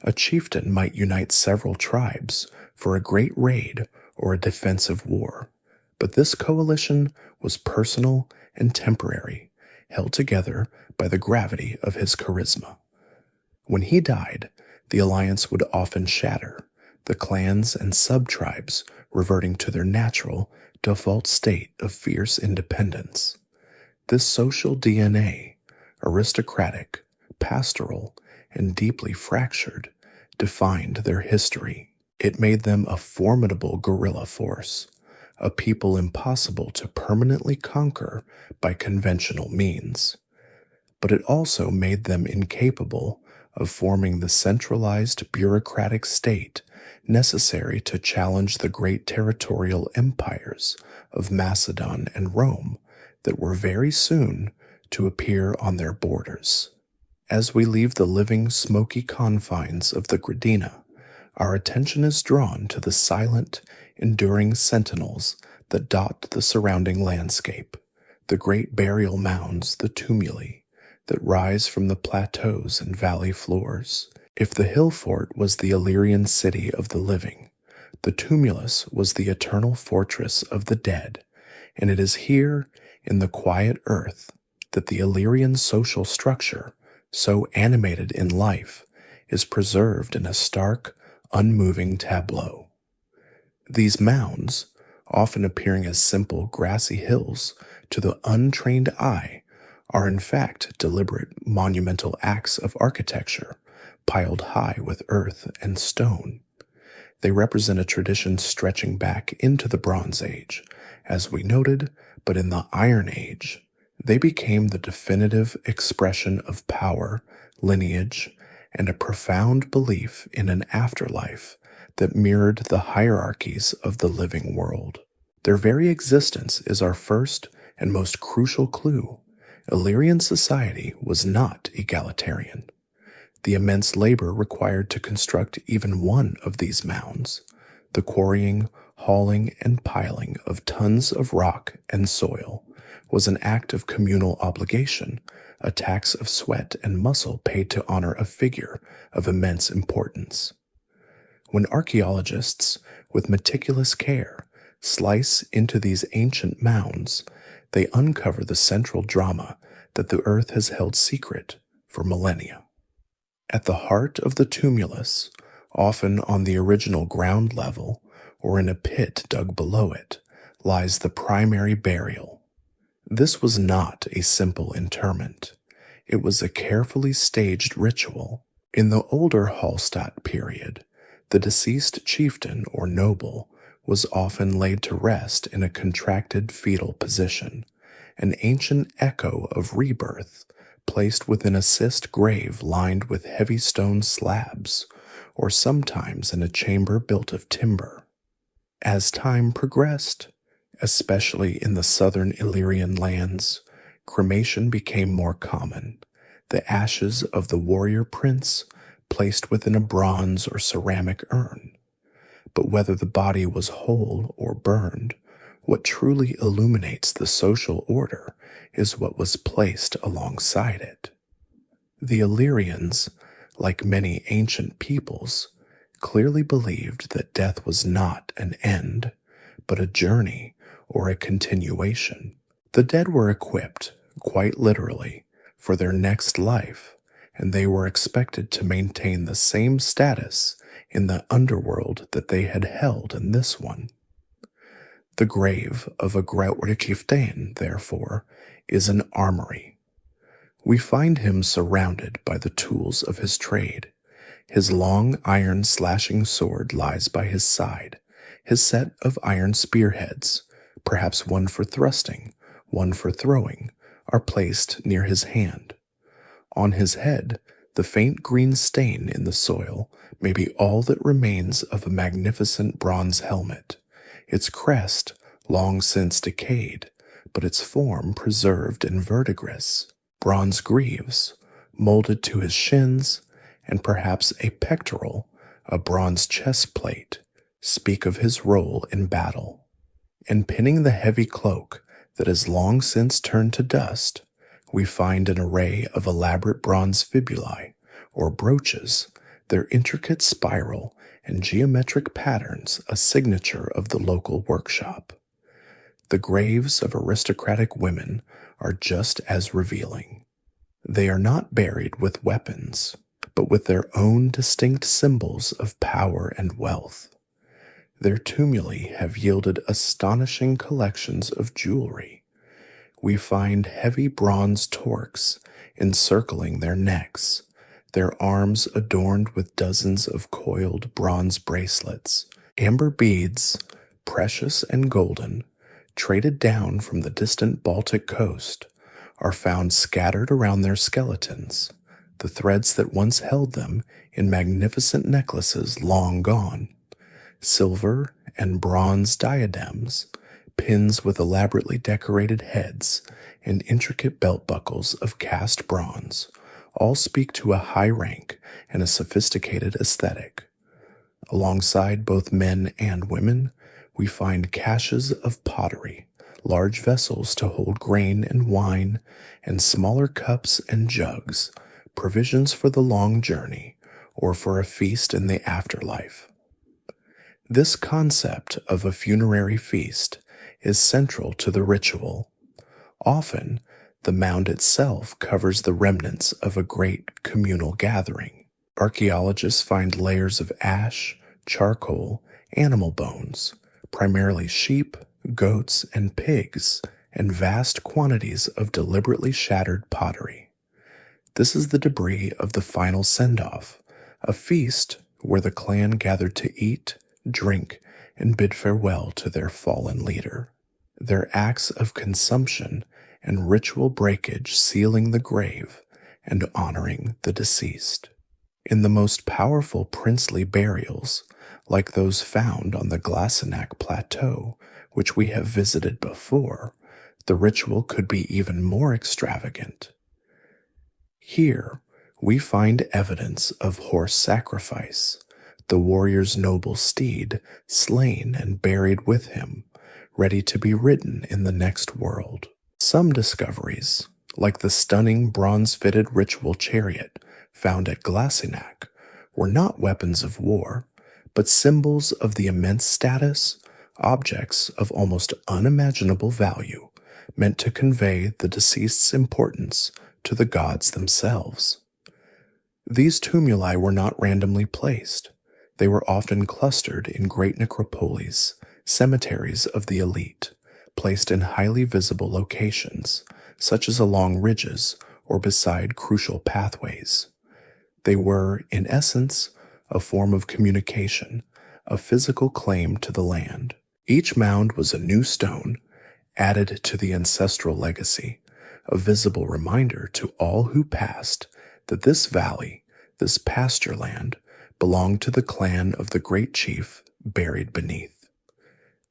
A chieftain might unite several tribes for a great raid or a defensive war, but this coalition was personal and temporary, held together by the gravity of his charisma. When he died, the alliance would often shatter, the clans and sub-tribes reverting to their natural, default state of fierce independence. This social DNA, aristocratic, pastoral, and deeply fractured, defined their history. It made them a formidable guerrilla force, a people impossible to permanently conquer by conventional means. But it also made them incapable of forming the centralized bureaucratic state necessary to challenge the great territorial empires of Macedon and Rome that were very soon to appear on their borders. As we leave the living, smoky confines of the Gradina, our attention is drawn to the silent, enduring sentinels that dot the surrounding landscape, the great burial mounds, the tumuli, that rise from the plateaus and valley floors. If the hill fort was the Illyrian city of the living, the tumulus was the eternal fortress of the dead, and it is here, in the quiet earth, that the Illyrian social structure, so animated in life, is preserved in a stark, unmoving tableau. These mounds, often appearing as simple grassy hills to the untrained eye, are in fact deliberate monumental acts of architecture piled high with earth and stone. They represent a tradition stretching back into the Bronze Age, as we noted, but in the Iron Age, they became the definitive expression of power, lineage, and a profound belief in an afterlife that mirrored the hierarchies of the living world. Their very existence is our first and most crucial clue. Illyrian society was not egalitarian. The immense labor required to construct even one of these mounds, the quarrying, hauling, and piling of tons of rock and soil, was an act of communal obligation, a tax of sweat and muscle paid to honor a figure of immense importance. When archaeologists, with meticulous care, slice into these ancient mounds, they uncover the central drama that the earth has held secret for millennia. At the heart of the tumulus, Often on the original ground level or in a pit dug below it lies the primary burial. This was not a simple interment. It was a carefully staged ritual. In the older Hallstatt period, the deceased chieftain or noble was often laid to rest in a contracted fetal position, an ancient echo of rebirth, placed within a cist grave lined with heavy stone slabs, or sometimes in a chamber built of timber. As time progressed, especially in the southern Illyrian lands, cremation became more common. The ashes of the warrior prince placed within a bronze or ceramic urn. But whether the body was whole or burned, what truly illuminates the social order is what was placed alongside it. The Illyrians, like many ancient peoples, clearly believed that death was not an end, but a journey or a continuation. The dead were equipped, quite literally, for their next life, and they were expected to maintain the same status in the underworld that they had held in this one. The grave of a Groutwerde chieftain, therefore, is an armory. We find him surrounded by the tools of his trade. His long iron slashing sword lies by his side. His set of iron spearheads, perhaps one for thrusting, one for throwing, are placed near his hand. On his head, the faint green stain in the soil may be all that remains of a magnificent bronze helmet, its crest long since decayed, but its form preserved in verdigris. Bronze greaves, molded to his shins, and perhaps a pectoral, a bronze chest plate, speak of his role in battle. And pinning the heavy cloak that has long since turned to dust, we find an array of elaborate bronze fibulae, or brooches, their intricate spiral and geometric patterns a signature of the local workshop. The graves of aristocratic women are just as revealing. They are not buried with weapons, but with their own distinct symbols of power and wealth. Their tumuli have yielded astonishing collections of jewelry. We find heavy bronze torques encircling their necks, their arms adorned with dozens of coiled bronze bracelets. Amber beads, precious and golden, traded down from the distant Baltic coast, are found scattered around their skeletons, the threads that once held them in magnificent necklaces long gone. Silver and bronze diadems, pins with elaborately decorated heads, and intricate belt buckles of cast bronze all speak to a high rank and a sophisticated aesthetic. Alongside both men and women, we find caches of pottery, large vessels to hold grain and wine, and smaller cups and jugs, provisions for the long journey or for a feast in the afterlife. This concept of a funerary feast is central to the ritual. Often, the mound itself covers the remnants of a great communal gathering. Archaeologists find layers of ash, charcoal, animal bones, primarily sheep, goats, and pigs, and vast quantities of deliberately shattered pottery. This is the debris of the final send-off, a feast where the clan gathered to eat, drink, and bid farewell to their fallen leader. Their acts of consumption and ritual breakage sealing the grave and honoring the deceased. In the most powerful princely burials, like those found on the Glasenac Plateau, which we have visited before, the ritual could be even more extravagant. Here, we find evidence of horse sacrifice, the warrior's noble steed slain and buried with him, ready to be ridden in the next world. Some discoveries, like the stunning bronze-fitted ritual chariot found at Glasenac, were not weapons of war, but symbols of the immense status, objects of almost unimaginable value, meant to convey the deceased's importance to the gods themselves. These tumuli were not randomly placed. They were often clustered in great necropolies, cemeteries of the elite, placed in highly visible locations, such as along ridges or beside crucial pathways. They were, in essence, a form of communication, a physical claim to the land. Each mound was a new stone added to the ancestral legacy, a visible reminder to all who passed that this valley, this pasture land, belonged to the clan of the great chief buried beneath.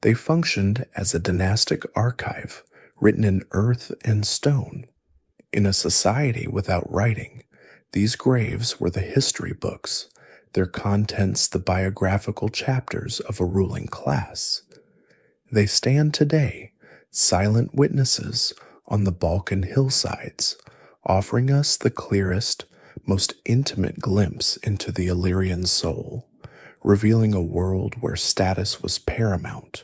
They functioned as a dynastic archive written in earth and stone. In a society without writing, these graves were the history books, their contents the biographical chapters of a ruling class. They stand today, silent witnesses on the Balkan hillsides, offering us the clearest, most intimate glimpse into the Illyrian soul, revealing a world where status was paramount,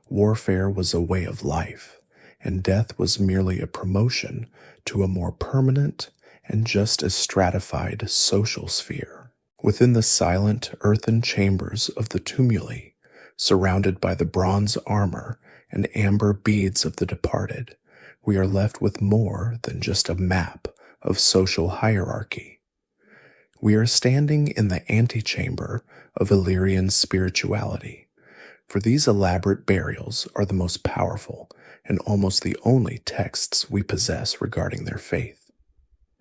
warfare was a way of life, and death was merely a promotion to a more permanent and just as stratified social sphere. Within the silent earthen chambers of the tumuli, surrounded by the bronze armor and amber beads of the departed, we are left with more than just a map of social hierarchy. We are standing in the antechamber of Illyrian spirituality, for these elaborate burials are the most powerful and almost the only texts we possess regarding their faith.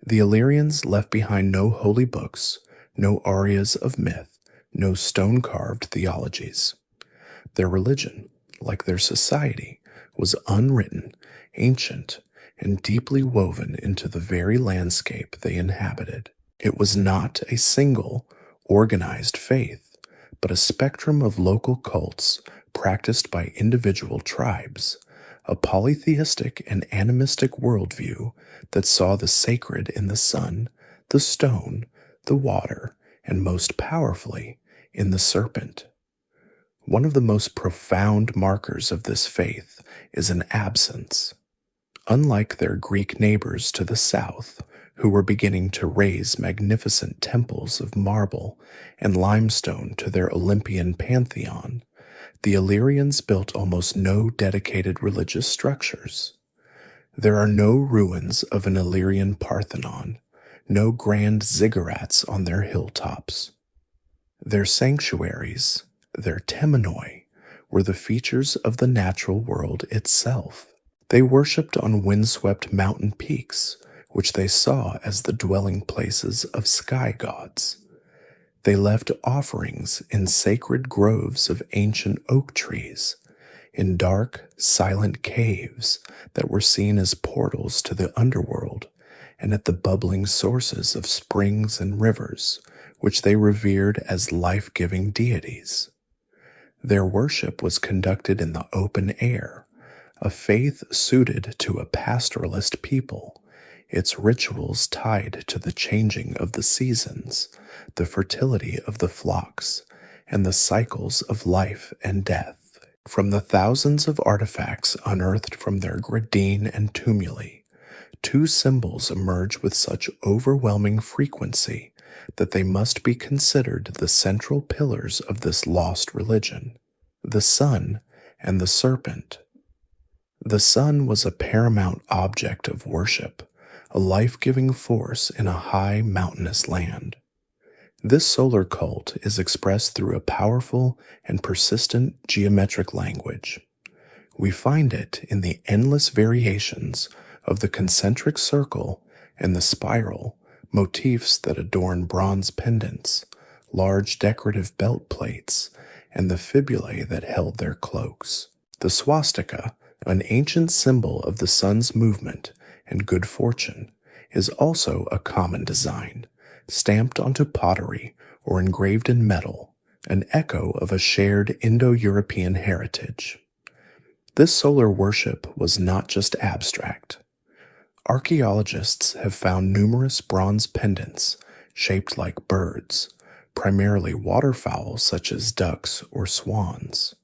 The Illyrians left behind no holy books, no arias of myth, no stone-carved theologies. Their religion, like their society, was unwritten, ancient, and deeply woven into the very landscape they inhabited. It was not a single, organized faith, but a spectrum of local cults practiced by individual tribes, a polytheistic and animistic worldview that saw the sacred in the sun, the stone, the water, and most powerfully, in the serpent. One of the most profound markers of this faith is an absence. Unlike their Greek neighbors to the south, who were beginning to raise magnificent temples of marble and limestone to their Olympian pantheon, the Illyrians built almost no dedicated religious structures. There are no ruins of an Illyrian Parthenon, no grand ziggurats on their hilltops. Their sanctuaries, their temenoi, were the features of the natural world itself. They worshipped on windswept mountain peaks, which they saw as the dwelling places of sky gods. They left offerings in sacred groves of ancient oak trees, in dark, silent caves that were seen as portals to the underworld, and at the bubbling sources of springs and rivers, which they revered as life-giving deities. Their worship was conducted in the open air, a faith suited to a pastoralist people, its rituals tied to the changing of the seasons, the fertility of the flocks, and the cycles of life and death. From the thousands of artifacts unearthed from their gradine and tumuli, two symbols emerge with such overwhelming frequency that they must be considered the central pillars of this lost religion: the sun and the serpent. The sun was a paramount object of worship, a life-giving force in a high mountainous land. This solar cult is expressed through a powerful and persistent geometric language. We find it in the endless variations of the concentric circle and the spiral, motifs that adorn bronze pendants, large decorative belt plates, and the fibulae that held their cloaks. The swastika, an ancient symbol of the sun's movement and good fortune, is also a common design, stamped onto pottery or engraved in metal, an echo of a shared Indo-European heritage. This solar worship was not just abstract. Archaeologists have found numerous bronze pendants shaped like birds, primarily waterfowl such as ducks or swans.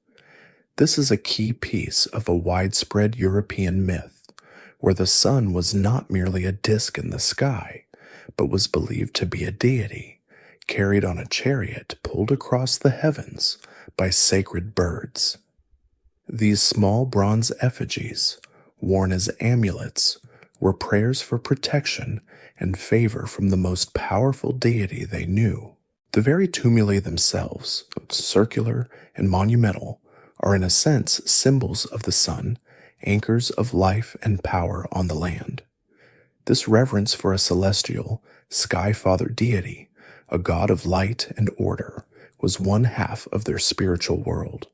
This is a key piece of a widespread European myth, where the sun was not merely a disk in the sky, but was believed to be a deity, carried on a chariot pulled across the heavens by sacred birds. These small bronze effigies, worn as amulets, were prayers for protection and favor from the most powerful deity they knew. The very tumuli themselves, circular and monumental, are in a sense symbols of the sun, anchors of life and power on the land. This reverence for a celestial, sky-father deity, a god of light and order, was one half of their spiritual world.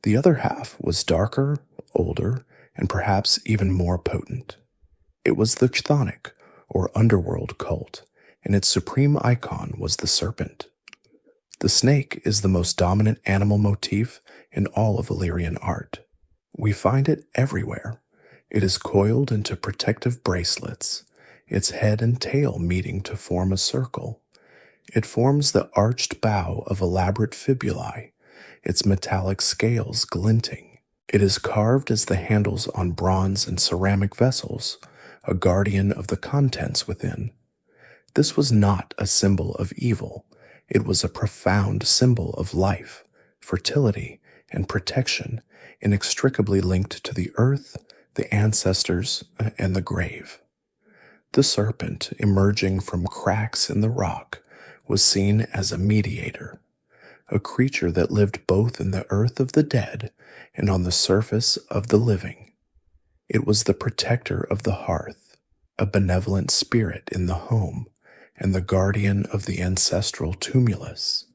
The other half was darker, older, and perhaps even more potent. It was the chthonic, or underworld cult, and its supreme icon was the serpent. The snake is the most dominant animal motif in all of Illyrian art. We find it everywhere. It is coiled into protective bracelets, its head and tail meeting to form a circle. It forms the arched bow of elaborate fibulae, its metallic scales glinting. It is carved as the handles on bronze and ceramic vessels, a guardian of the contents within. This was not a symbol of evil. It was a profound symbol of life, fertility, and protection, inextricably linked to the earth, the ancestors, and the grave. The serpent, emerging from cracks in the rock, was seen as a mediator, a creature that lived both in the earth of the dead and on the surface of the living. It was the protector of the hearth, a benevolent spirit in the home, and the guardian of the ancestral tumulus.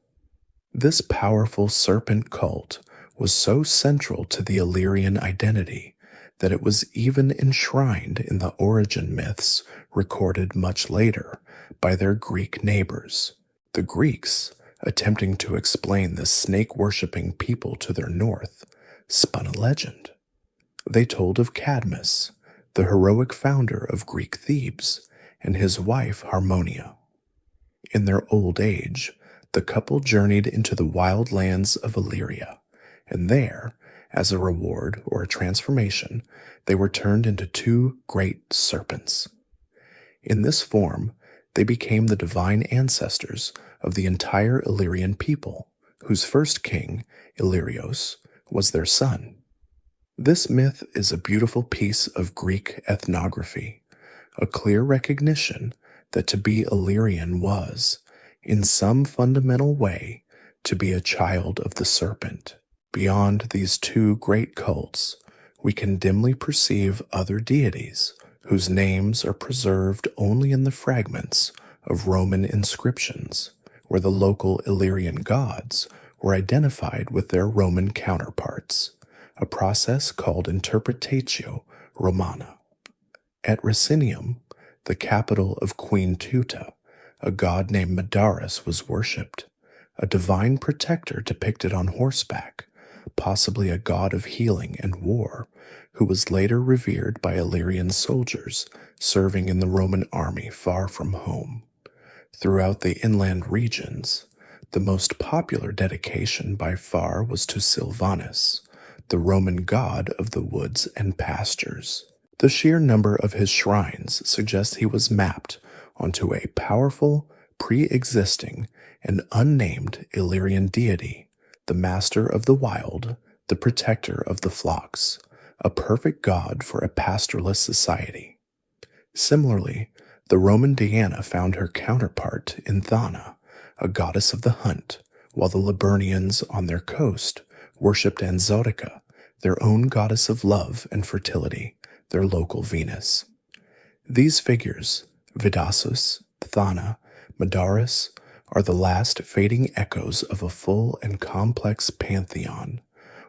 This powerful serpent cult was so central to the Illyrian identity that it was even enshrined in the origin myths recorded much later by their Greek neighbors. The Greeks, attempting to explain the snake-worshipping people to their north, spun a legend. They told of Cadmus, the heroic founder of Greek Thebes, and his wife Harmonia. In their old age, the couple journeyed into the wild lands of Illyria, and there, as a reward or a transformation, they were turned into two great serpents. In this form, they became the divine ancestors of the entire Illyrian people, whose first king, Illyrios, was their son. This myth is a beautiful piece of Greek ethnography, a clear recognition that to be Illyrian was, in some fundamental way, to be a child of the serpent. Beyond these two great cults, we can dimly perceive other deities whose names are preserved only in the fragments of Roman inscriptions, where the local Illyrian gods were identified with their Roman counterparts, a process called interpretatio Romana. At Racinium, the capital of Queen Tuta, a god named Madaris was worshipped, a divine protector depicted on horseback, possibly a god of healing and war, who was later revered by Illyrian soldiers serving in the Roman army far from home. Throughout the inland regions, the most popular dedication by far was to Silvanus, the Roman god of the woods and pastures. The sheer number of his shrines suggests he was mapped onto a powerful, pre-existing, and unnamed Illyrian deity, the master of the wild, the protector of the flocks, a perfect god for a pastoralist society. Similarly, the Roman Diana found her counterpart in Thana, a goddess of the hunt, while the Liburnians on their coast worshipped Anzotica, their own goddess of love and fertility, their local Venus. These figures, Vidasus, Thana, Madaris, are the last fading echoes of a full and complex pantheon,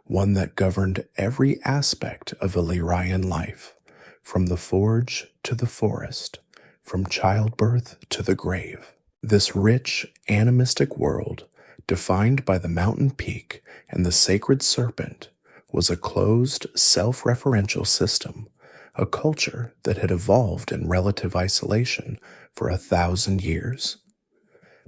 one that governed every aspect of Illyrian life, from the forge to the forest, from childbirth to the grave. This rich, animistic world, defined by the mountain peak and the sacred serpent, was a closed, self-referential system, a culture that had evolved in relative isolation for 1,000 years.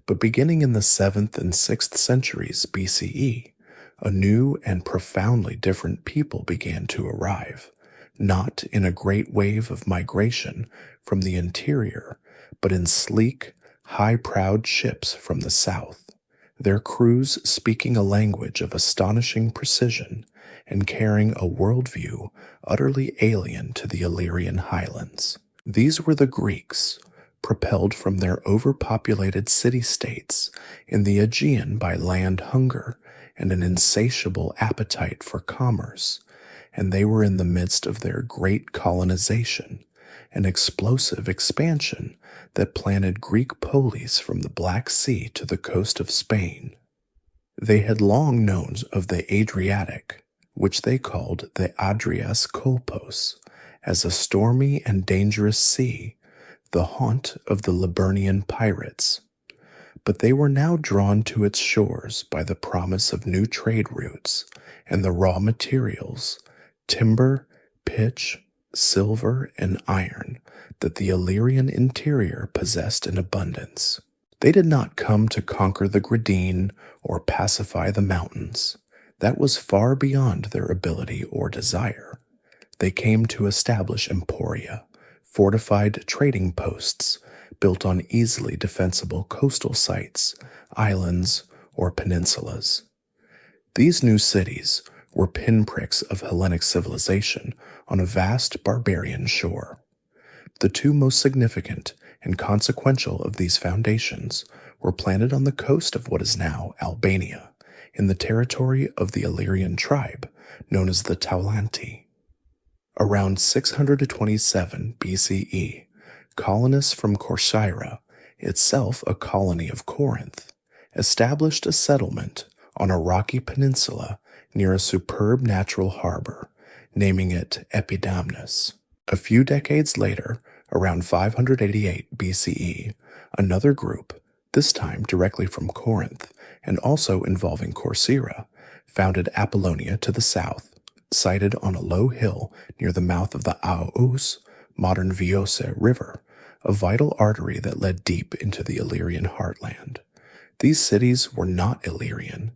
But beginning in the 7th and 6th centuries BCE, a new and profoundly different people began to arrive, not in a great wave of migration from the interior, but in sleek, high-prowed ships from the south, their crews speaking a language of astonishing precision and carrying a worldview utterly alien to the Illyrian highlands. These were the Greeks, propelled from their overpopulated city-states in the Aegean by land hunger and an insatiable appetite for commerce, and they were in the midst of their great colonization, an explosive expansion that planted Greek polis from the Black Sea to the coast of Spain. They had long known of the Adriatic, which they called the Adrias Kolpos, as a stormy and dangerous sea, the haunt of the Liburnian pirates. But they were now drawn to its shores by the promise of new trade routes and the raw materials, timber, pitch, silver, and iron that the Illyrian interior possessed in abundance. They did not come to conquer the Gradine or pacify the mountains. That was far beyond their ability or desire. They came to establish emporia, fortified trading posts built on easily defensible coastal sites, islands, or peninsulas. These new cities were pinpricks of Hellenic civilization on a vast barbarian shore. The two most significant and consequential of these foundations were planted on the coast of what is now Albania, in the territory of the Illyrian tribe known as the Taulanti. Around 627 BCE, colonists from Corcyra, itself a colony of Corinth, established a settlement on a rocky peninsula near a superb natural harbor, naming it Epidamnus. A few decades later, around 588 BCE, another group, this time directly from Corinth and also involving Corcyra, founded Apollonia to the south, sited on a low hill near the mouth of the Aous, modern Vjosa River, a vital artery that led deep into the Illyrian heartland. These cities were not Illyrian.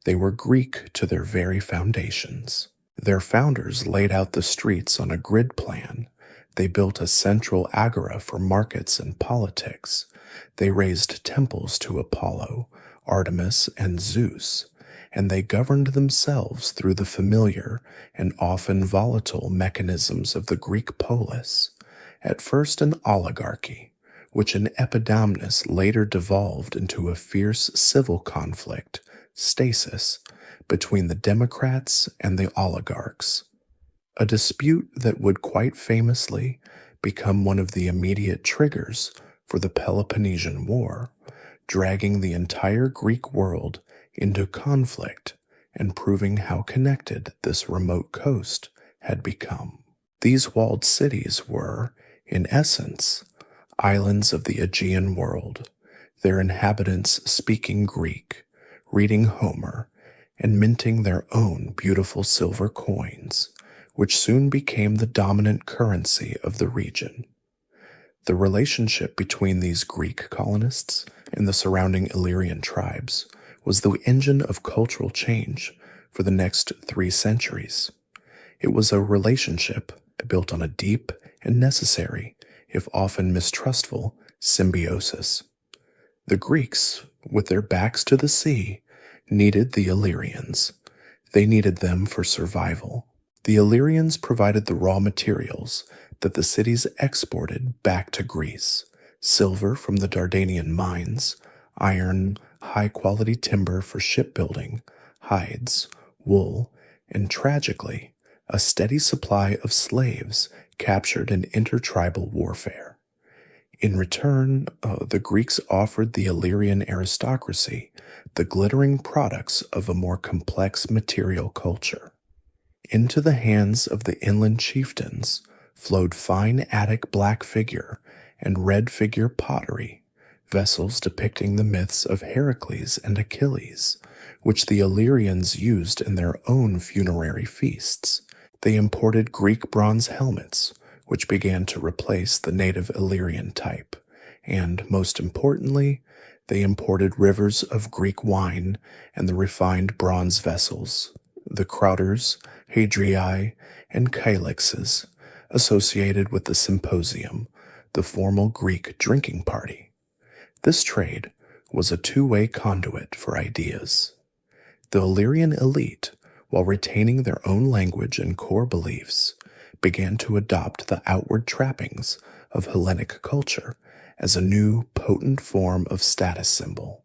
They were Greek to their very foundations. Their founders laid out the streets on a grid plan. They built a central agora for markets and politics. They raised temples to Apollo, Artemis, and Zeus, and they governed themselves through the familiar and often volatile mechanisms of the Greek polis, at first an oligarchy, which in Epidamnus later devolved into a fierce civil conflict, stasis, between the democrats and the oligarchs, a dispute that would quite famously become one of the immediate triggers for the Peloponnesian War, dragging the entire Greek world into conflict and proving how connected this remote coast had become. These walled cities were, in essence, islands of the Aegean world, their inhabitants speaking Greek, reading Homer, and minting their own beautiful silver coins, which soon became the dominant currency of the region. The relationship between these Greek colonists and the surrounding Illyrian tribes was the engine of cultural change for the next 3 centuries. It was a relationship built on a deep and necessary, if often mistrustful, symbiosis. The Greeks, with their backs to the sea, needed the Illyrians. They needed them for survival. The Illyrians provided the raw materials that the cities exported back to Greece: silver from the Dardanian mines, iron, high-quality timber for shipbuilding, hides, wool, and tragically, a steady supply of slaves captured in intertribal warfare. In return, the Greeks offered the Illyrian aristocracy the glittering products of a more complex material culture. Into the hands of the inland chieftains flowed fine Attic black figure and red figure pottery, vessels depicting the myths of Heracles and Achilles, which the Illyrians used in their own funerary feasts. They imported Greek bronze helmets, which began to replace the native Illyrian type, and, most importantly, they imported rivers of Greek wine and the refined bronze vessels, the crouters, hadrii, and kylixes, associated with the symposium, the formal Greek drinking party. This trade was a two-way conduit for ideas. The Illyrian elite, while retaining their own language and core beliefs, began to adopt the outward trappings of Hellenic culture as a new, potent form of status symbol.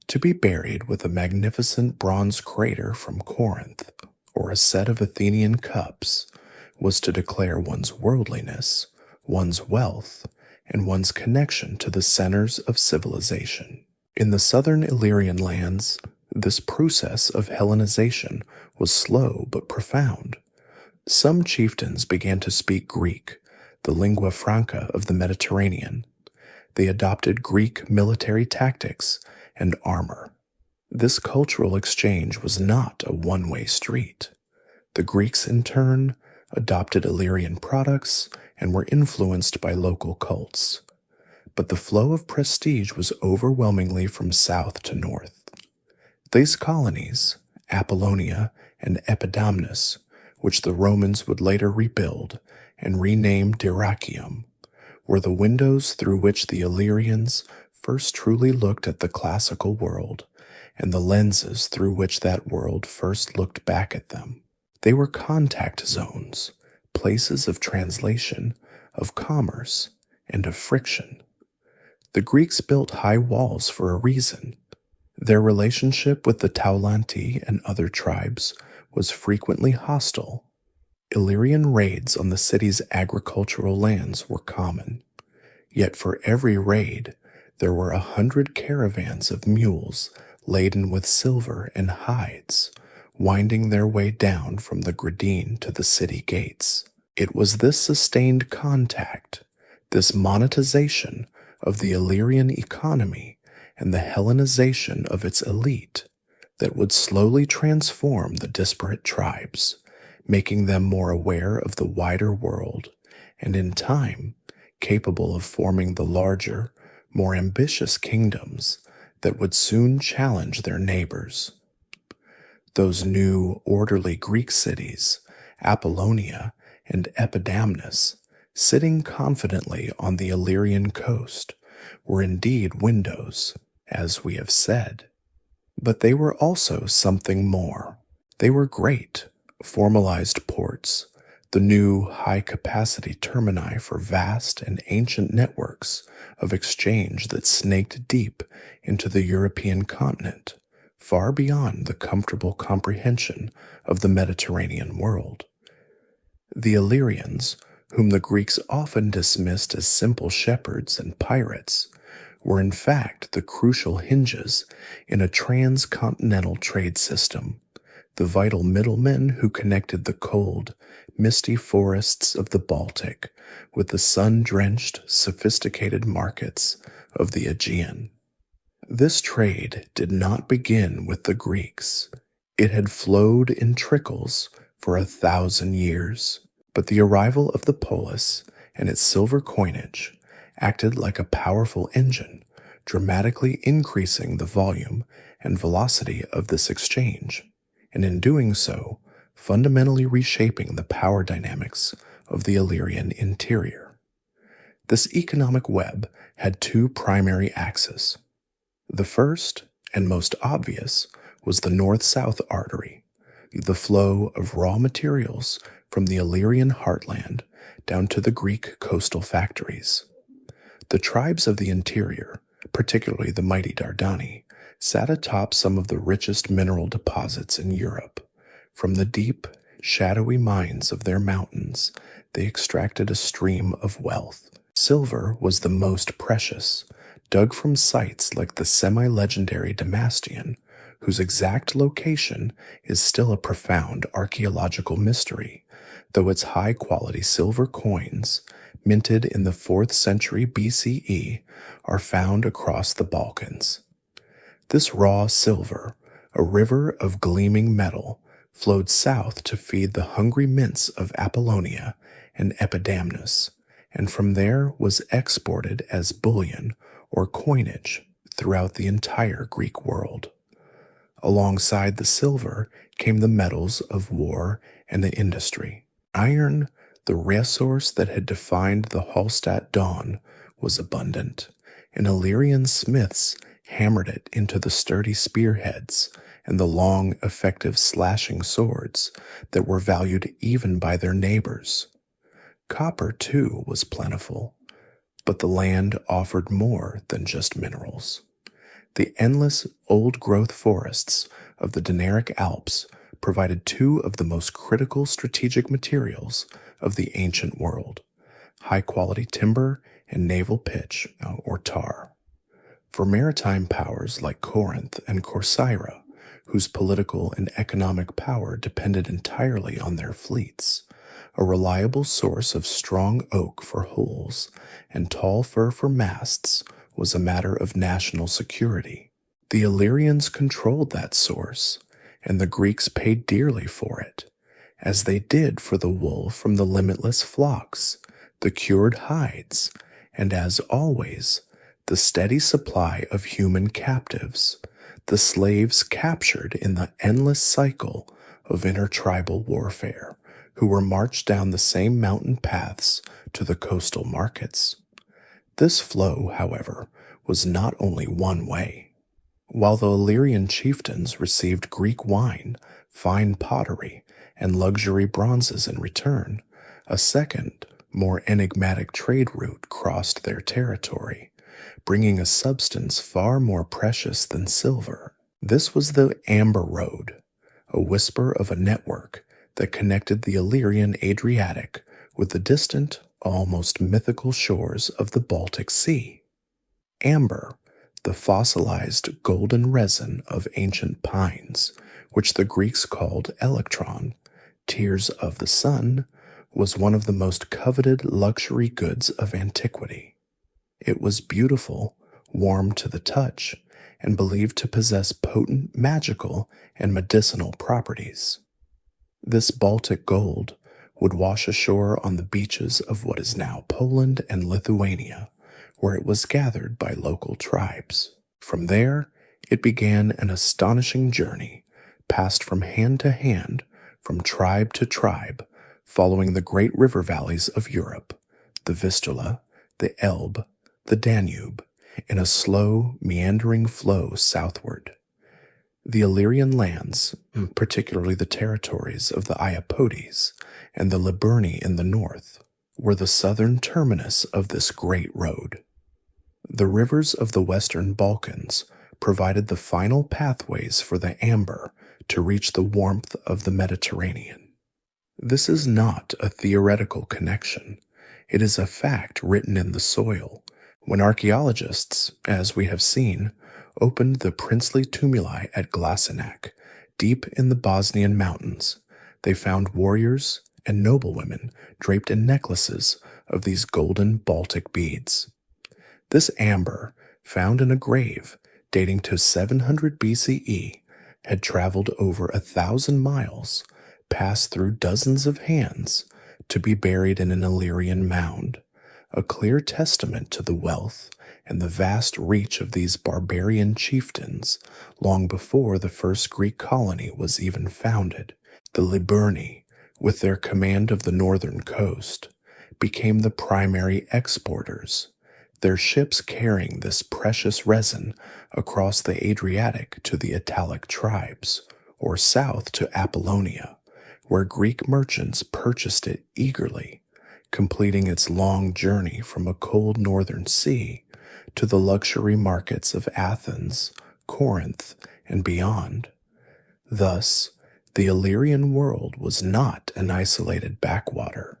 To be buried with a magnificent bronze crater from Corinth or a set of Athenian cups was to declare one's worldliness, one's wealth, and one's connection to the centers of civilization. In the southern Illyrian lands, this process of Hellenization was slow but profound. Some chieftains began to speak Greek, the lingua franca of the Mediterranean. They adopted Greek military tactics and armor. This cultural exchange was not a one-way street. The Greeks, in turn, adopted Illyrian products and were influenced by local cults. But the flow of prestige was overwhelmingly from south to north. These colonies, Apollonia and Epidamnus, which the Romans would later rebuild and rename Dyrrachium, were the windows through which the Illyrians first truly looked at the classical world and the lenses through which that world first looked back at them. They were contact zones, places of translation, of commerce, and of friction. The Greeks built high walls for a reason. Their relationship with the Taulanti and other tribes was frequently hostile. Illyrian raids on the city's agricultural lands were common. Yet for every raid, there were 100 caravans of mules laden with silver and hides, winding their way down from the Gradine to the city gates. It was this sustained contact, this monetization of the Illyrian economy and the Hellenization of its elite that would slowly transform the disparate tribes, making them more aware of the wider world and, in time, capable of forming the larger, more ambitious kingdoms that would soon challenge their neighbors. Those new, orderly Greek cities, Apollonia and Epidamnus, sitting confidently on the Illyrian coast, were indeed windows, as we have said. But they were also something more. They were great, formalized ports, the new high-capacity termini for vast and ancient networks of exchange that snaked deep into the European continent, far beyond the comfortable comprehension of the Mediterranean world. The Illyrians, whom the Greeks often dismissed as simple shepherds and pirates, were in fact the crucial hinges in a transcontinental trade system, the vital middlemen who connected the cold, misty forests of the Baltic with the sun-drenched, sophisticated markets of the Aegean. This trade did not begin with the Greeks. It had flowed in trickles for 1,000 years, but the arrival of the polis and its silver coinage acted like a powerful engine, dramatically increasing the volume and velocity of this exchange, and in doing so, fundamentally reshaping the power dynamics of the Illyrian interior. This economic web had two primary axes. The first, and most obvious, was the north-south artery, the flow of raw materials from the Illyrian heartland down to the Greek coastal factories. The tribes of the interior, particularly the mighty Dardani, sat atop some of the richest mineral deposits in Europe. From the deep, shadowy mines of their mountains, they extracted a stream of wealth. Silver was the most precious, dug from sites like the semi-legendary Damastion, whose exact location is still a profound archaeological mystery, though its high-quality silver coins, minted in the 4th century BCE, are found across the Balkans. This raw silver, a river of gleaming metal, flowed south to feed the hungry mints of Apollonia and Epidamnus, and from there was exported as bullion or coinage throughout the entire Greek world. Alongside the silver came the metals of war and the industry. Iron, the resource that had defined the Hallstatt dawn, was abundant, and Illyrian smiths hammered it into the sturdy spearheads and the long, effective slashing swords that were valued even by their neighbors. Copper, too, was plentiful, but the land offered more than just minerals. The endless old-growth forests of the Dinaric Alps provided two of the most critical strategic materials of the ancient world: high-quality timber and naval pitch, or tar. For maritime powers like Corinth and Corcyra, whose political and economic power depended entirely on their fleets, a reliable source of strong oak for hulls and tall fir for masts was a matter of national security. The Illyrians controlled that source, and the Greeks paid dearly for it, as they did for the wool from the limitless flocks, the cured hides, and as always, the steady supply of human captives, the slaves captured in the endless cycle of intertribal warfare, who were marched down the same mountain paths to the coastal markets. This flow, however, was not only one way. While the Illyrian chieftains received Greek wine, fine pottery, and luxury bronzes in return, a second, more enigmatic trade route crossed their territory, bringing a substance far more precious than silver. This was the Amber Road, a whisper of a network that connected the Illyrian Adriatic with the distant, almost mythical shores of the Baltic Sea. Amber, the fossilized golden resin of ancient pines, which the Greeks called electron, tears of the sun, was one of the most coveted luxury goods of antiquity. It was beautiful, warm to the touch, and believed to possess potent magical and medicinal properties. This Baltic gold would wash ashore on the beaches of what is now Poland and Lithuania, where it was gathered by local tribes. From there, it began an astonishing journey, passed from hand to hand, from tribe to tribe, following the great river valleys of Europe, the Vistula, the Elbe, the Danube, in a slow, meandering flow southward. The Illyrian lands, particularly the territories of the Iapodes and the Liburni in the north, were the southern terminus of this great road. The rivers of the western Balkans provided the final pathways for the amber to reach the warmth of the Mediterranean. This is not a theoretical connection. It is a fact written in the soil. When archaeologists, as we have seen, opened the princely tumuli at Glasenac, deep in the Bosnian mountains, they found warriors and noblewomen draped in necklaces of these golden Baltic beads. This amber, found in a grave dating to 700 BCE, had traveled over 1,000 miles, passed through dozens of hands, to be buried in an Illyrian mound, a clear testament to the wealth and the vast reach of these barbarian chieftains long before the first Greek colony was even founded. The Liburni, with their command of the northern coast, became the primary exporters, their ships carrying this precious resin across the Adriatic to the Italic tribes, or south to Apollonia, where Greek merchants purchased it eagerly, completing its long journey from a cold northern sea to the luxury markets of Athens, Corinth, and beyond. Thus, the Illyrian world was not an isolated backwater.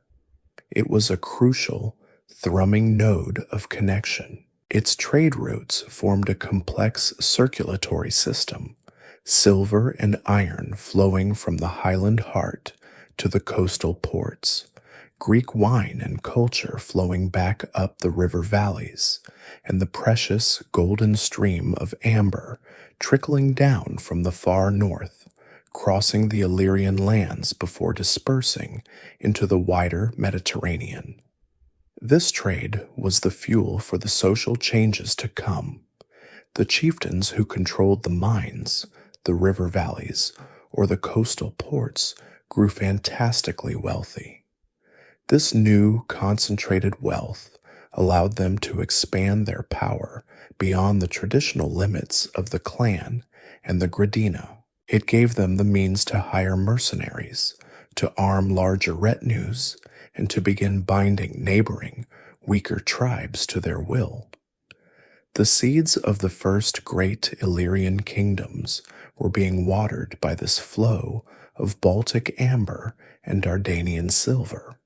It was a crucial, thrumming node of connection. Its trade routes formed a complex circulatory system, silver and iron flowing from the highland heart to the coastal ports, Greek wine and culture flowing back up the river valleys, and the precious golden stream of amber trickling down from the far north, crossing the Illyrian lands before dispersing into the wider Mediterranean. This trade was the fuel for the social changes to come. The chieftains who controlled the mines, the river valleys, or the coastal ports grew fantastically wealthy. This new concentrated wealth allowed them to expand their power beyond the traditional limits of the clan and the gradina. It gave them the means to hire mercenaries, to arm larger retinues, and to begin binding neighboring, weaker tribes to their will. The seeds of the first great Illyrian kingdoms were being watered by this flow of Baltic amber and Dardanian silver.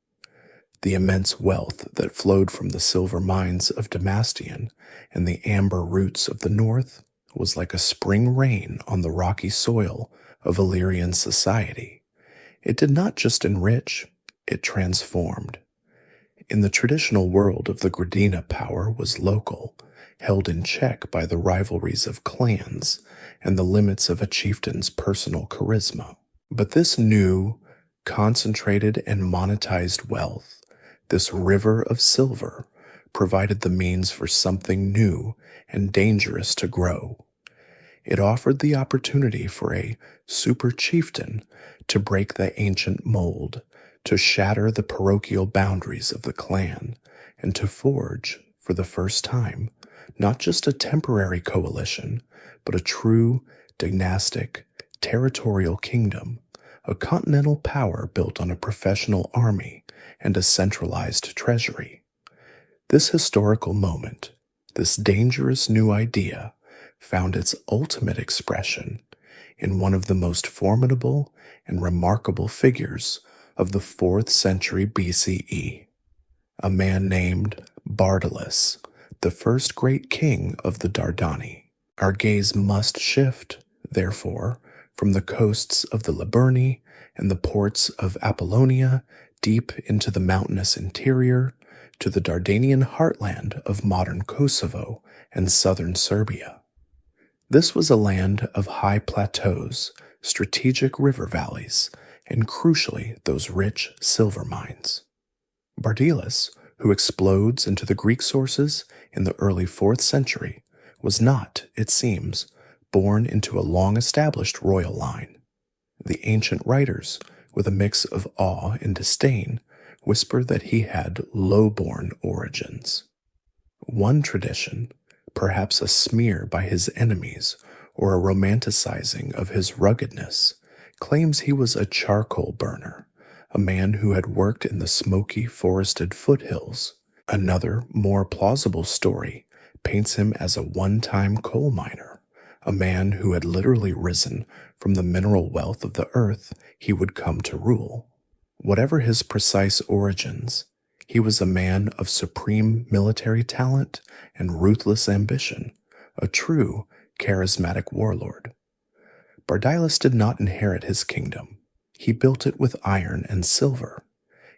The immense wealth that flowed from the silver mines of Damastian and the amber roots of the north was like a spring rain on the rocky soil of Illyrian society. It did not just enrich, it transformed. In the traditional world of the Gradina, power was local, held in check by the rivalries of clans and the limits of a chieftain's personal charisma. But this new, concentrated and monetized wealth, this river of silver, provided the means for something new and dangerous to grow. It offered the opportunity for a super chieftain to break the ancient mold, to shatter the parochial boundaries of the clan, and to forge, for the first time, not just a temporary coalition, but a true, dynastic, territorial kingdom, a continental power built on a professional army and a centralized treasury. This historical moment, this dangerous new idea, found its ultimate expression in one of the most formidable and remarkable figures of the 4th century BCE, a man named Bardalus, the first great king of the Dardani. Our gaze must shift, therefore, from the coasts of the Liburni and the ports of Apollonia deep into the mountainous interior to the Dardanian heartland of modern Kosovo and southern Serbia. This was a land of high plateaus, strategic river valleys, and crucially, those rich silver mines. Bardalus, who explodes into the Greek sources in the early 4th century, was not, it seems, born into a long-established royal line. The ancient writers, with a mix of awe and disdain, whisper that he had low-born origins. One tradition, perhaps a smear by his enemies or a romanticizing of his ruggedness, claims he was a charcoal burner, a man who had worked in the smoky forested foothills. Another, more plausible story paints him as a one-time coal miner, a man who had literally risen from the mineral wealth of the earth he would come to rule. Whatever his precise origins, he was a man of supreme military talent and ruthless ambition, a true charismatic warlord. Bardalus did not inherit his kingdom. He built it with iron and silver.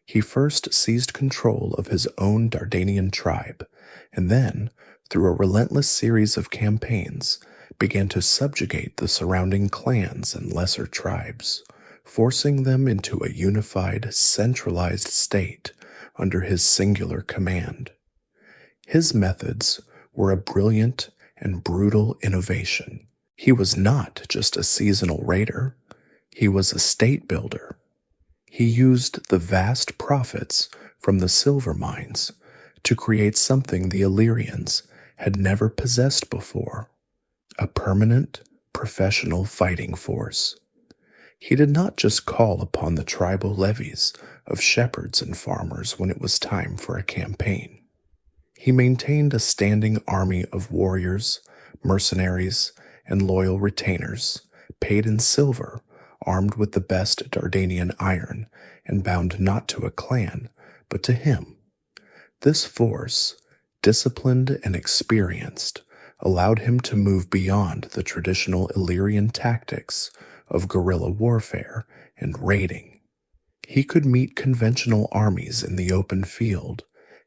He first seized control of his own Dardanian tribe, and then, through a relentless series of campaigns, began to subjugate the surrounding clans and lesser tribes, forcing them into a unified, centralized state under his singular command. His methods were a brilliant and brutal innovation. He was not just a seasonal raider, he was a state builder. He used the vast profits from the silver mines to create something the Illyrians had never possessed before, a permanent, professional fighting force. He did not just call upon the tribal levies of shepherds and farmers when it was time for a campaign. He maintained a standing army of warriors, mercenaries, and loyal retainers, paid in silver, armed with the best Dardanian iron, and bound not to a clan, but to him. This force, disciplined and experienced, allowed him to move beyond the traditional Illyrian tactics of guerrilla warfare and raiding. He could meet conventional armies in the open field,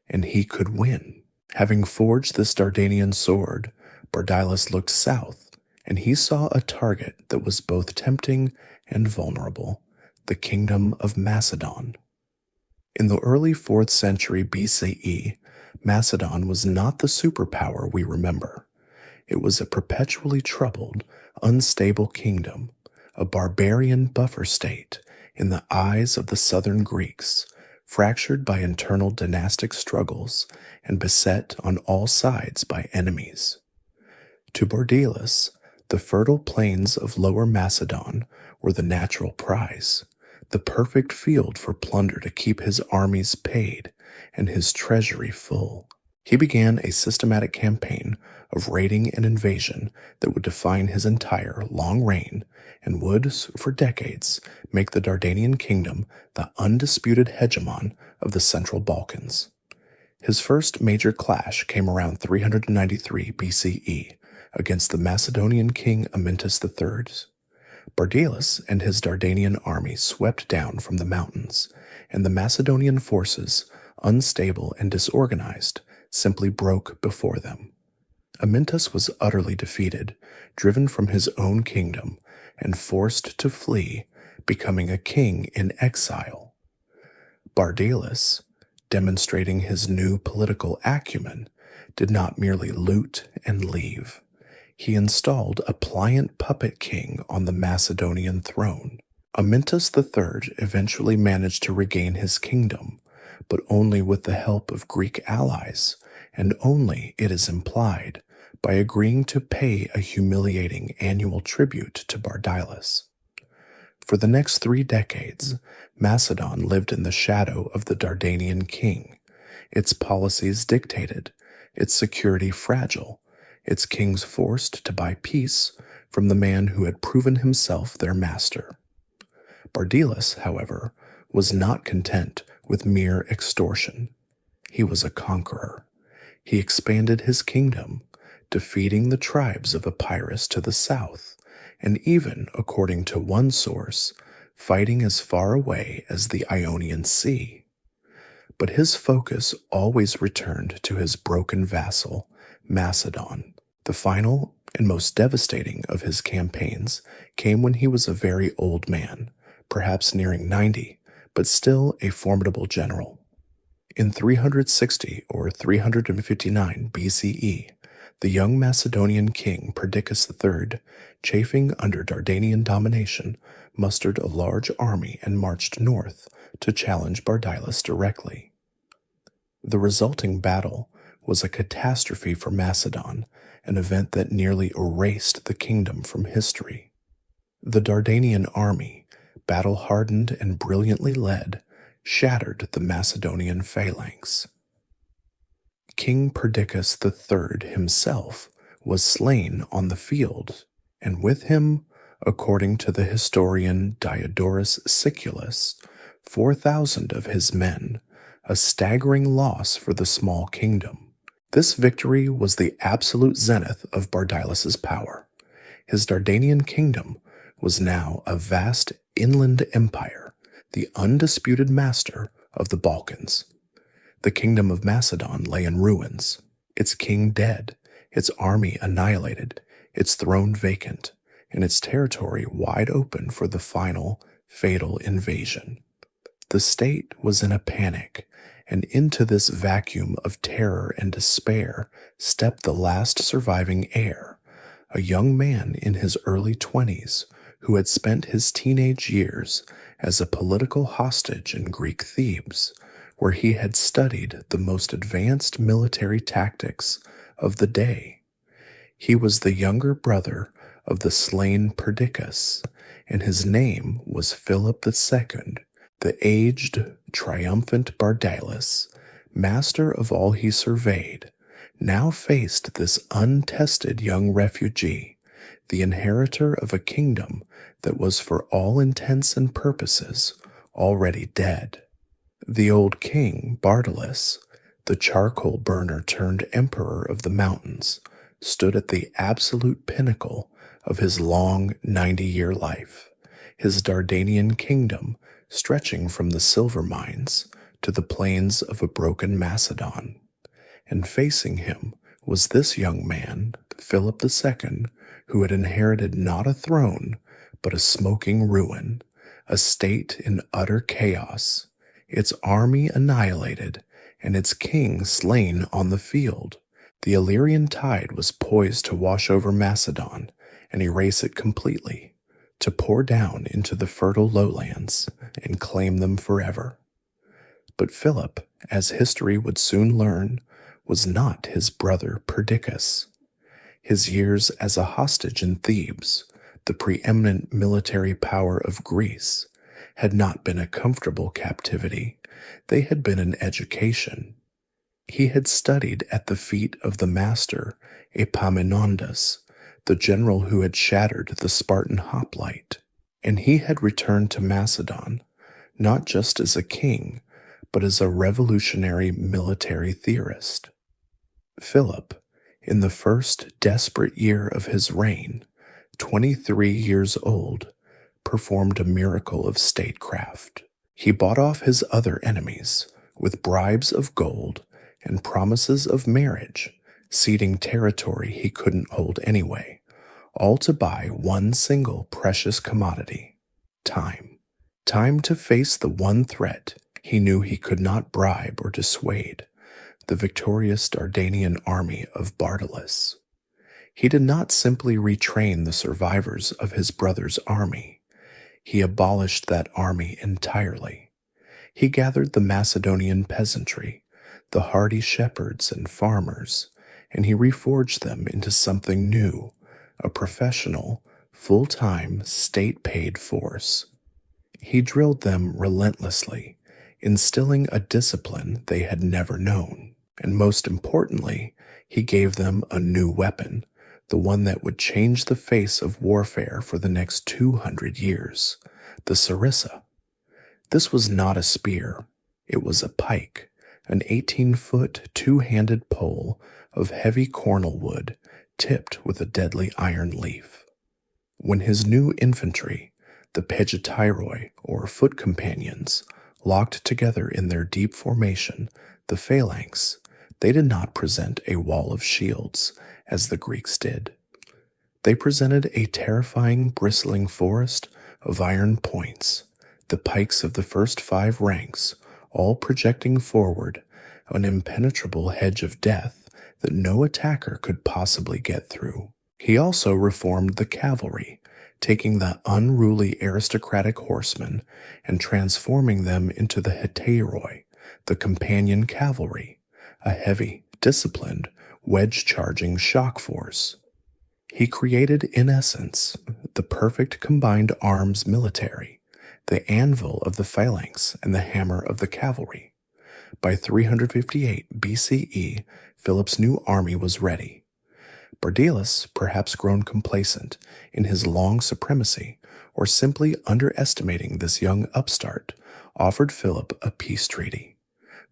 and he could win. Having forged this Dardanian sword, Bardalus looked south, and he saw a target that was both tempting and vulnerable, the kingdom of Macedon. In the early 4th century BCE, Macedon was not the superpower we remember. It was a perpetually troubled, unstable kingdom, a barbarian buffer state in the eyes of the southern Greeks, fractured by internal dynastic struggles and beset on all sides by enemies. To Bardilas, the fertile plains of Lower Macedon were the natural prize, the perfect field for plunder to keep his armies paid and his treasury full. He began a systematic campaign of raiding and invasion that would define his entire long reign and would, for decades, make the Dardanian kingdom the undisputed hegemon of the Central Balkans. His first major clash came around 393 BCE against the Macedonian king Amyntas III. Bardilas and his Dardanian army swept down from the mountains, and the Macedonian forces, unstable and disorganized, simply broke before them. Amyntas was utterly defeated, driven from his own kingdom, and forced to flee, becoming a king in exile. Bardilas, demonstrating his new political acumen, did not merely loot and leave. He installed a pliant puppet king on the Macedonian throne. Amyntas III eventually managed to regain his kingdom, but only with the help of Greek allies, and only, it is implied, by agreeing to pay a humiliating annual tribute to Bardilas. For the next 3 decades, Macedon lived in the shadow of the Dardanian king, its policies dictated, its security fragile, its kings forced to buy peace from the man who had proven himself their master. Bardilas, however, was not content with mere extortion. He was a conqueror. He expanded his kingdom, defeating the tribes of Epirus to the south, and even, according to one source, fighting as far away as the Ionian Sea. But his focus always returned to his broken vassal, Macedon. The final and most devastating of his campaigns came when he was a very old man, perhaps nearing 90, but still a formidable general. In 360 or 359 BCE, the young Macedonian king Perdiccas III, chafing under Dardanian domination, mustered a large army and marched north to challenge Bardilas directly. The resulting battle was a catastrophe for Macedon, an event that nearly erased the kingdom from history. The Dardanian army, battle-hardened and brilliantly led, shattered the Macedonian phalanx. King Perdiccas III himself was slain on the field, and with him, according to the historian Diodorus Siculus, 4,000 of his men, a staggering loss for the small kingdom. This victory was the absolute zenith of Bardilas's power. His Dardanian kingdom was now a vast inland empire, the undisputed master of the Balkans. The kingdom of Macedon lay in ruins, its king dead, its army annihilated, its throne vacant, and its territory wide open for the final, fatal invasion. The state was in a panic, and into this vacuum of terror and despair stepped the last surviving heir, a young man in his early 20s who had spent his teenage years as a political hostage in Greek Thebes, where he had studied the most advanced military tactics of the day. He was the younger brother of the slain Perdiccas, and his name was Philip II, the aged, triumphant Bardilas, master of all he surveyed, now faced this untested young refugee, the inheritor of a kingdom that was for all intents and purposes already dead. The old king, Bardilas, the charcoal burner turned emperor of the mountains, stood at the absolute pinnacle of his long 90-year life, his Dardanian kingdom stretching from the silver mines to the plains of a broken Macedon. And facing him was this young man, Philip II, who had inherited not a throne, but a smoking ruin, a state in utter chaos, its army annihilated, and its king slain on the field. The Illyrian tide was poised to wash over Macedon and erase it completely, to pour down into the fertile lowlands and claim them forever. But Philip, as history would soon learn, was not his brother Perdiccas. His years as a hostage in Thebes, the preeminent military power of Greece, had not been a comfortable captivity. They had been an education. He had studied at the feet of the master Epaminondas, the general who had shattered the Spartan hoplite, and he had returned to Macedon, not just as a king, but as a revolutionary military theorist. Philip, in the first desperate year of his reign, 23 years old, performed a miracle of statecraft. He bought off his other enemies with bribes of gold and promises of marriage, ceding territory he couldn't hold anyway, all to buy one single precious commodity: time. Time to face the one threat he knew he could not bribe or dissuade: the victorious Dardanian army of Bardalus. He did not simply retrain the survivors of his brother's army. He abolished that army entirely. He gathered the Macedonian peasantry, the hardy shepherds and farmers, and he reforged them into something new, a professional, full-time, state-paid force. He drilled them relentlessly, instilling a discipline they had never known. And most importantly, he gave them a new weapon, the one that would change the face of warfare for the next 200 years, the sarissa. This was not a spear, it was a pike, an 18-foot, two-handed pole of heavy cornel wood tipped with a deadly iron leaf. When his new infantry, the pegityroi, or foot companions, locked together in their deep formation, the phalanx, they did not present a wall of shields, as the Greeks did. They presented a terrifying, bristling forest of iron points, the pikes of the first 5 ranks, all projecting forward, an impenetrable hedge of death that no attacker could possibly get through. He also reformed the cavalry, taking the unruly aristocratic horsemen and transforming them into the hetairoi, the companion cavalry, a heavy, disciplined, wedge-charging shock force. He created, in essence, the perfect combined arms military, the anvil of the phalanx and the hammer of the cavalry. By 358 BCE, Philip's new army was ready. Bardalus, perhaps grown complacent in his long supremacy, or simply underestimating this young upstart, offered Philip a peace treaty.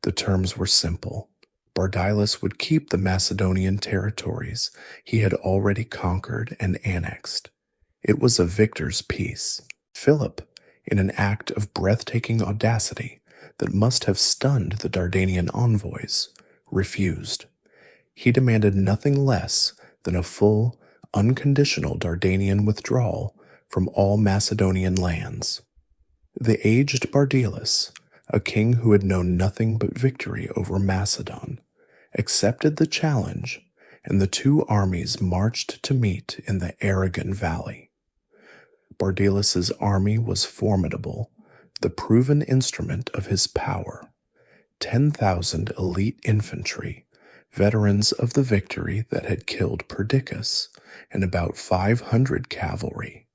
The terms were simple. Bardalus would keep the Macedonian territories he had already conquered and annexed. It was a victor's peace. Philip, in an act of breathtaking audacity that must have stunned the Dardanian envoys, refused. He demanded nothing less than a full, unconditional Dardanian withdrawal from all Macedonian lands. The aged Bardalus, a king who had known nothing but victory over Macedon, accepted the challenge, and the two armies marched to meet in the Aragon Valley. Bardalus's army was formidable, the proven instrument of his power. 10,000 elite infantry, veterans of the victory that had killed Perdiccas, and about 500 cavalry.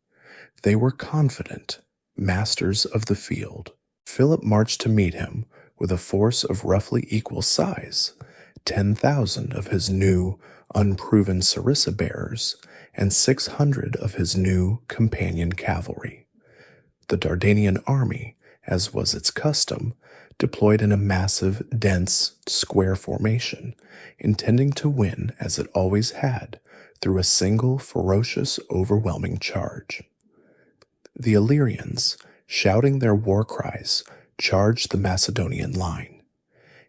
They were confident, masters of the field. Philip marched to meet him with a force of roughly equal size, 10,000 of his new, unproven sarissa bearers, and 600 of his new companion cavalry. The Dardanian army, as was its custom, deployed in a massive, dense, square formation, intending to win, as it always had, through a single, ferocious, overwhelming charge. The Illyrians, shouting their war cries, charged the Macedonian line.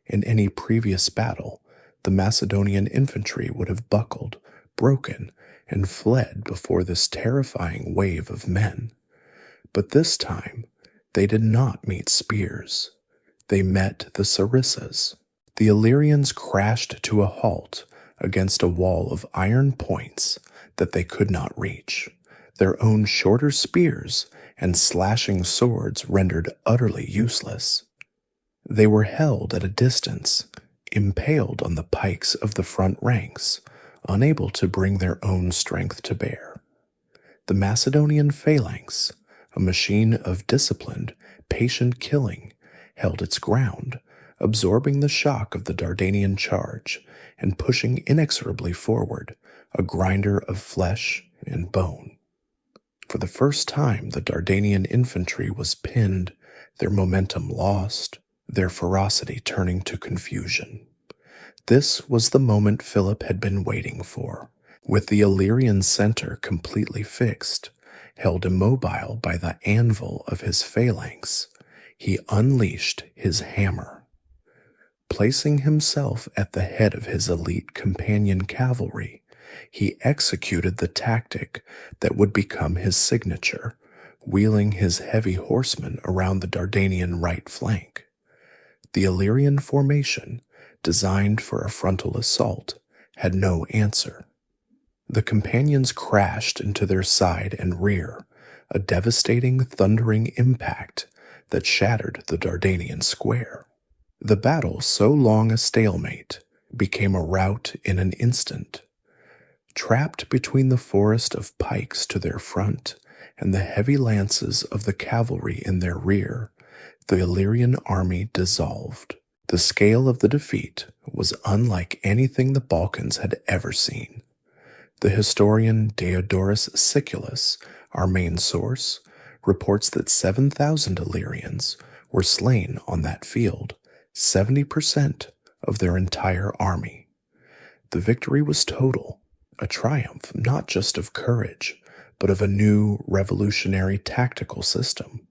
In any previous battle, the Macedonian infantry would have buckled, broken, and fled before this terrifying wave of men. But this time, they did not meet spears. They met the sarissas. The Illyrians crashed to a halt against a wall of iron points that they could not reach. Their own shorter spears and slashing swords rendered utterly useless. They were held at a distance, impaled on the pikes of the front ranks, unable to bring their own strength to bear. The Macedonian phalanx, a machine of disciplined, patient killing, held its ground, absorbing the shock of the Dardanian charge and pushing inexorably forward, a grinder of flesh and bone. For the first time, the Dardanian infantry was pinned, their momentum lost, their ferocity turning to confusion. This was the moment Philip had been waiting for. With the Illyrian center completely fixed, held immobile by the anvil of his phalanx, he unleashed his hammer. Placing himself at the head of his elite companion cavalry, he executed the tactic that would become his signature, wheeling his heavy horsemen around the Dardanian right flank. The Illyrian formation, designed for a frontal assault, had no answer. The companions crashed into their side and rear, a devastating, thundering impact that shattered the Dardanian square. The battle, so long a stalemate, became a rout in an instant. Trapped between the forest of pikes to their front and the heavy lances of the cavalry in their rear, the Illyrian army dissolved. The scale of the defeat was unlike anything the Balkans had ever seen. The historian Diodorus Siculus, our main source, reports that 7,000 Illyrians were slain on that field, 70% of their entire army. The victory was total, a triumph not just of courage, but of a new revolutionary tactical system.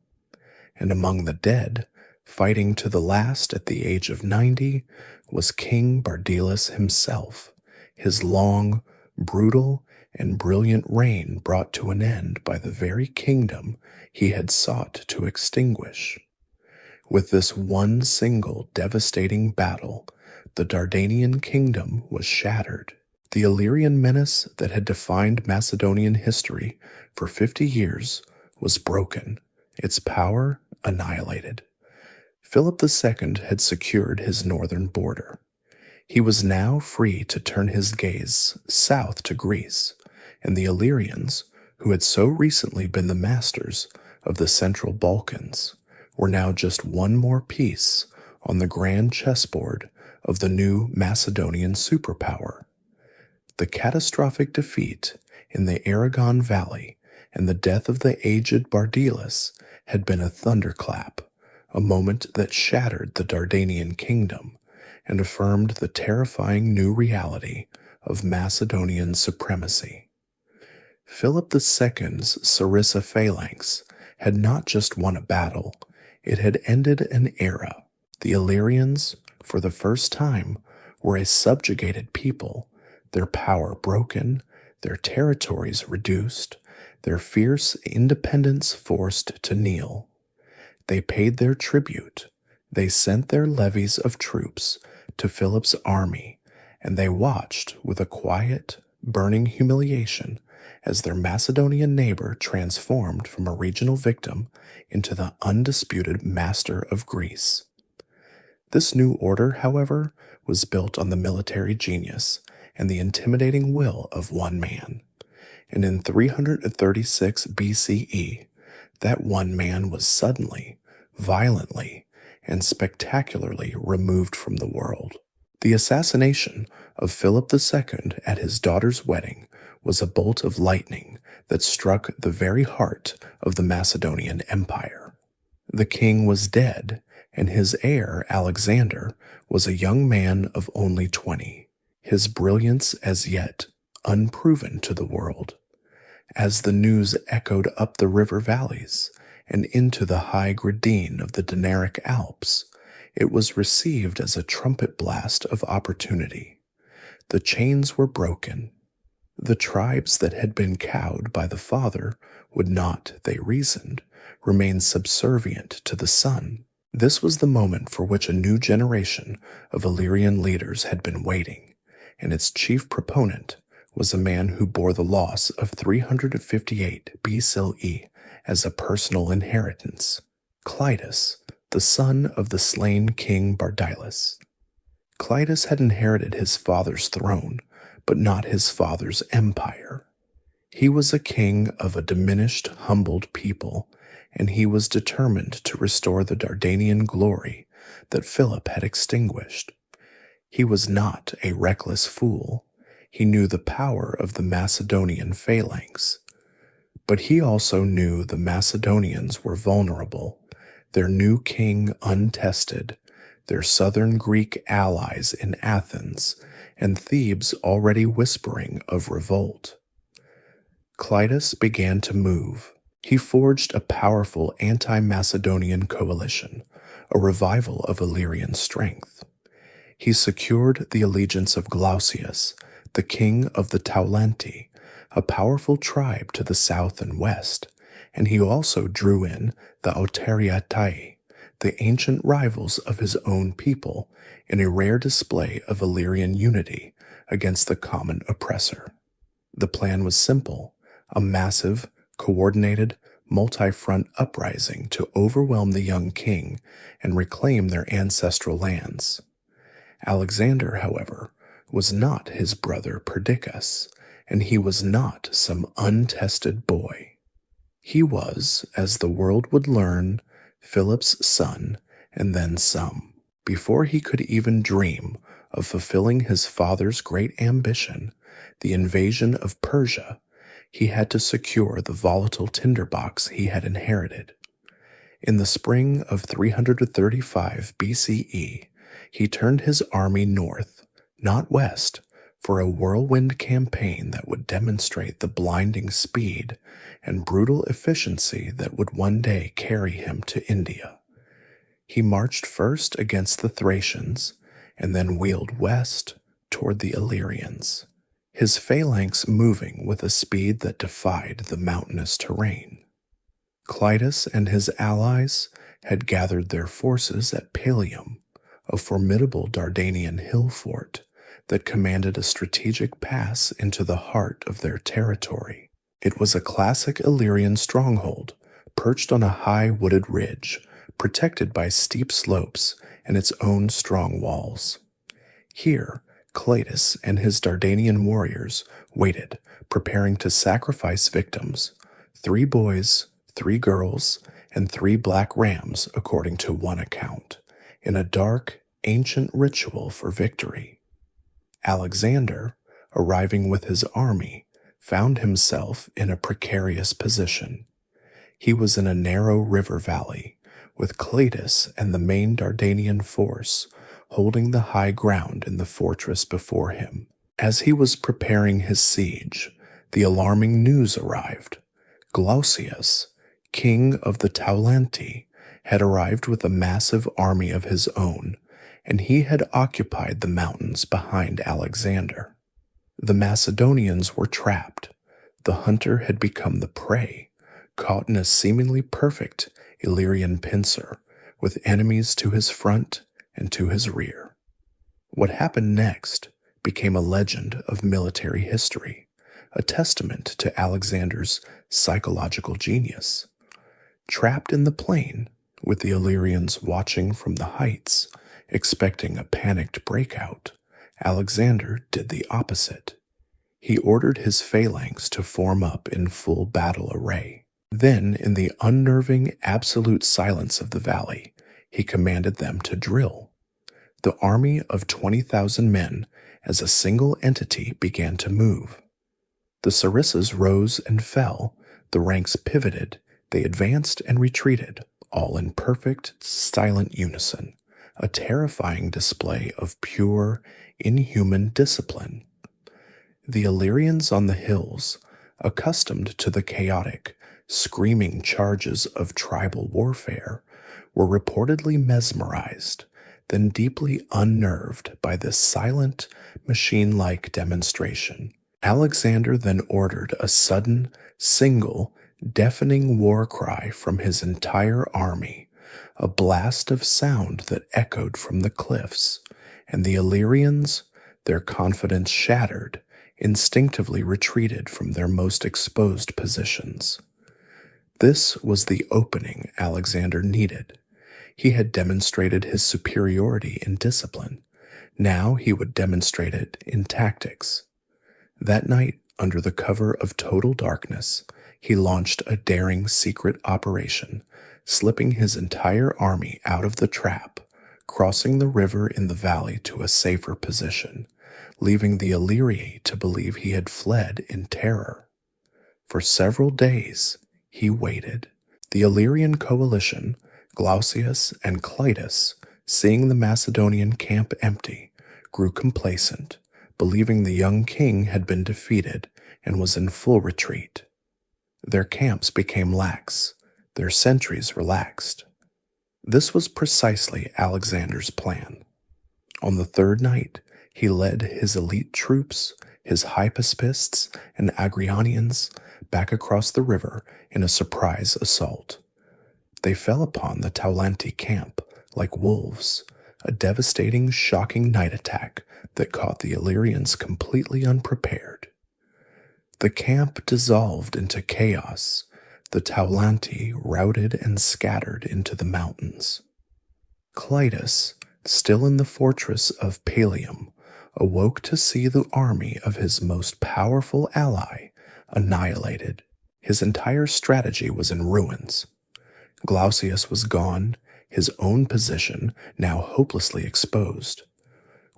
And among the dead, fighting to the last at the age of 90, was King Bardylus himself, his long, brutal, and brilliant reign brought to an end by the very kingdom he had sought to extinguish. With this one single devastating battle, the Dardanian kingdom was shattered. The Illyrian menace that had defined Macedonian history for 50 years was broken, its power annihilated. Philip II had secured his northern border. He was now free to turn his gaze south to Greece, and the Illyrians, who had so recently been the masters of the central Balkans, were now just one more piece on the grand chessboard of the new Macedonian superpower. The catastrophic defeat in the Aragon Valley and the death of the aged Bardylus had been a thunderclap, a moment that shattered the Dardanian kingdom and affirmed the terrifying new reality of Macedonian supremacy. Philip II's Sarissa phalanx had not just won a battle, it had ended an era. The Illyrians, for the first time, were a subjugated people, their power broken, their territories reduced, their fierce independence forced to kneel. They paid their tribute, they sent their levies of troops to Philip's army, and they watched with a quiet, burning humiliation as their Macedonian neighbor transformed from a regional victim into the undisputed master of Greece. This new order, however, was built on the military genius and the intimidating will of one man. And in 336 BCE, that one man was suddenly, violently, and spectacularly removed from the world. The assassination of Philip II at his daughter's wedding was a bolt of lightning that struck the very heart of the Macedonian Empire. The king was dead, and his heir, Alexander, was a young man of only 20, his brilliance as yet unproven to the world. As the news echoed up the river valleys and into the high gradine of the Dinaric Alps, it was received as a trumpet blast of opportunity. The chains were broken. The tribes that had been cowed by the father would not, they reasoned, remain subservient to the son. This was the moment for which a new generation of Illyrian leaders had been waiting, and its chief proponent was a man who bore the loss of 358 BCE as a personal inheritance, Clitus, the son of the slain king Bardylus. Clitus had inherited his father's throne, but not his father's empire. He was a king of a diminished, humbled people, and he was determined to restore the Dardanian glory that Philip had extinguished. He was not a reckless fool. He knew the power of the Macedonian phalanx. But he also knew the Macedonians were vulnerable, their new king untested, their southern Greek allies in Athens, and Thebes already whispering of revolt. Clitus began to move. He forged a powerful anti-Macedonian coalition, a revival of Illyrian strength. He secured the allegiance of Glaucius, the king of the Taulanti, a powerful tribe to the south and west, and he also drew in the Otariatai, the ancient rivals of his own people, in a rare display of Illyrian unity against the common oppressor. The plan was simple: a massive, coordinated, multi-front uprising to overwhelm the young king and reclaim their ancestral lands. Alexander, however, was not his brother Perdiccas, and he was not some untested boy. He was, as the world would learn, Philip's son, and then some. Before he could even dream of fulfilling his father's great ambition, the invasion of Persia, he had to secure the volatile tinderbox he had inherited. In the spring of 335 BCE, he turned his army north, not west, for a whirlwind campaign that would demonstrate the blinding speed and brutal efficiency that would one day carry him to India. He marched first against the Thracians and then wheeled west toward the Illyrians, his phalanx moving with a speed that defied the mountainous terrain. Clitus and his allies had gathered their forces at Pelium, a formidable Dardanian hill fort that commanded a strategic pass into the heart of their territory. It was a classic Illyrian stronghold, perched on a high wooded ridge, protected by steep slopes and its own strong walls. Here, Clitus and his Dardanian warriors waited, preparing to sacrifice victims: 3 boys, 3 girls, and 3 black rams, according to one account, in a dark, ancient ritual for victory. Alexander, arriving with his army, found himself in a precarious position. He was in a narrow river valley, with Clitus and the main Dardanian force holding the high ground in the fortress before him. As he was preparing his siege, the alarming news arrived. Glaucius, king of the Taulanti, had arrived with a massive army of his own, and he had occupied the mountains behind Alexander. The Macedonians were trapped. The hunter had become the prey, caught in a seemingly perfect Illyrian pincer, with enemies to his front and to his rear. What happened next became a legend of military history, a testament to Alexander's psychological genius. Trapped in the plain, with the Illyrians watching from the heights, expecting a panicked breakout, Alexander did the opposite. He ordered his phalanx to form up in full battle array. Then, in the unnerving absolute silence of the valley, he commanded them to drill. The army of 20,000 men, as a single entity, began to move. The sarissas rose and fell, the ranks pivoted, they advanced and retreated, all in perfect, silent unison, a terrifying display of pure, inhuman discipline. The Illyrians on the hills, accustomed to the chaotic, screaming charges of tribal warfare, were reportedly mesmerized, then deeply unnerved by this silent, machine-like demonstration. Alexander then ordered a sudden, single, deafening war cry from his entire army, a blast of sound that echoed from the cliffs, and the Illyrians, their confidence shattered, instinctively retreated from their most exposed positions. This was the opening Alexander needed. He had demonstrated his superiority in discipline. Now he would demonstrate it in tactics. That night, under the cover of total darkness, he launched a daring secret operation, slipping his entire army out of the trap, crossing the river in the valley to a safer position, leaving the Illyri to believe he had fled in terror. For several days, he waited. The Illyrian coalition, Glaucius and Clitus, seeing the Macedonian camp empty, grew complacent, believing the young king had been defeated and was in full retreat. Their camps became lax, their sentries relaxed. This was precisely Alexander's plan. On the third night, he led his elite troops, his hypaspists and Agrianians, back across the river in a surprise assault. They fell upon the Taulanti camp like wolves, a devastating, shocking night attack that caught the Illyrians completely unprepared. The camp dissolved into chaos, the Taulanti routed and scattered into the mountains. Clitus, still in the fortress of Pallium, awoke to see the army of his most powerful ally annihilated. His entire strategy was in ruins. Glaucius was gone, his own position now hopelessly exposed.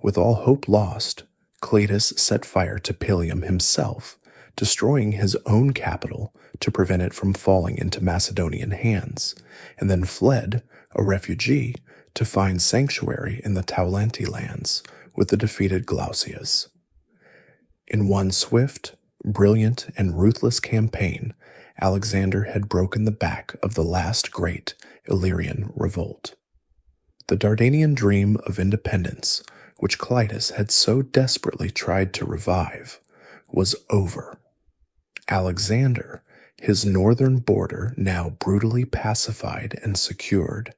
With all hope lost, Clitus set fire to Pallium himself, destroying his own capital to prevent it from falling into Macedonian hands, and then fled, a refugee, to find sanctuary in the Taulanti lands with the defeated Glaucius. In one swift, brilliant, and ruthless campaign, Alexander had broken the back of the last great Illyrian revolt. The Dardanian dream of independence, which Clitus had so desperately tried to revive, was over. Alexander, his northern border now brutally pacified and secured,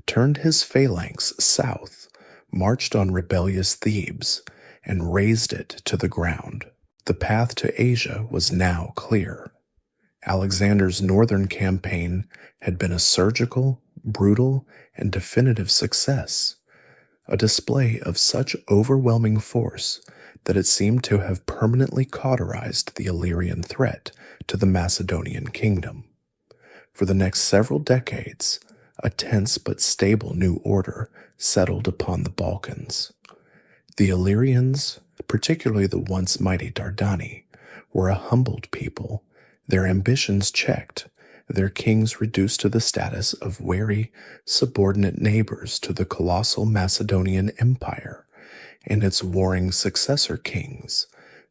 turned his phalanx south, marched on rebellious Thebes, and razed it to the ground. The path to Asia was now clear. Alexander's northern campaign had been a surgical, brutal, and definitive success, a display of such overwhelming force that it seemed to have permanently cauterized the Illyrian threat to the Macedonian kingdom. For the next several decades, a tense but stable new order settled upon the Balkans. The Illyrians, particularly the once mighty Dardani, were a humbled people, their ambitions checked, their kings reduced to the status of wary, subordinate neighbors to the colossal Macedonian Empire and its warring successor kings,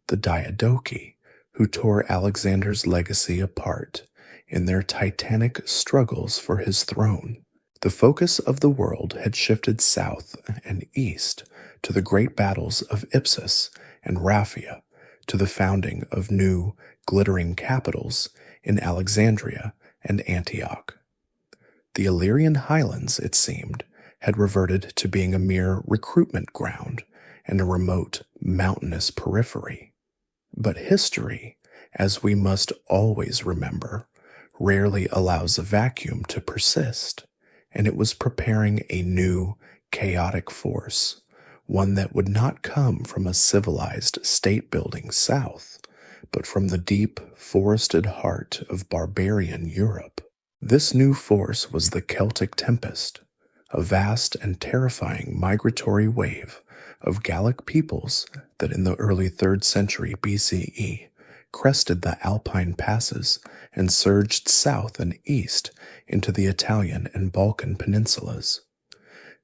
the Diadochi, who tore Alexander's legacy apart in their titanic struggles for his throne. The focus of the world had shifted south and east to the great battles of Ipsus and Raphia, to the founding of new, glittering capitals in Alexandria and Antioch. The Illyrian highlands, it seemed, had reverted to being a mere recruitment ground and a remote, mountainous periphery. But history, as we must always remember, rarely allows a vacuum to persist, and it was preparing a new, chaotic force, one that would not come from a civilized state-building south, but from the deep, forested heart of barbarian Europe. This new force was the Celtic Tempest, a vast and terrifying migratory wave of Gallic peoples that in the early 3rd century BCE crested the Alpine passes and surged south and east into the Italian and Balkan peninsulas.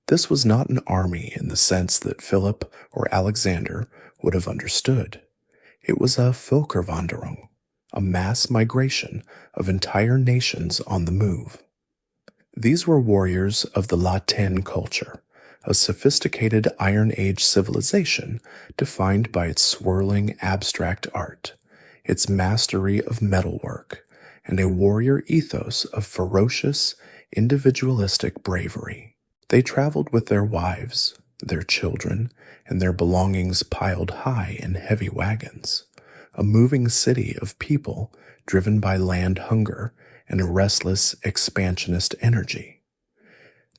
This was not an army in the sense that Philip or Alexander would have understood. It was a Völkerwanderung, a mass migration of entire nations on the move. These were warriors of the Latin culture, a sophisticated Iron Age civilization defined by its swirling abstract art, its mastery of metalwork, and a warrior ethos of ferocious, individualistic bravery. They traveled with their wives, their children, and their belongings piled high in heavy wagons, a moving city of people driven by land hunger and a restless, expansionist energy.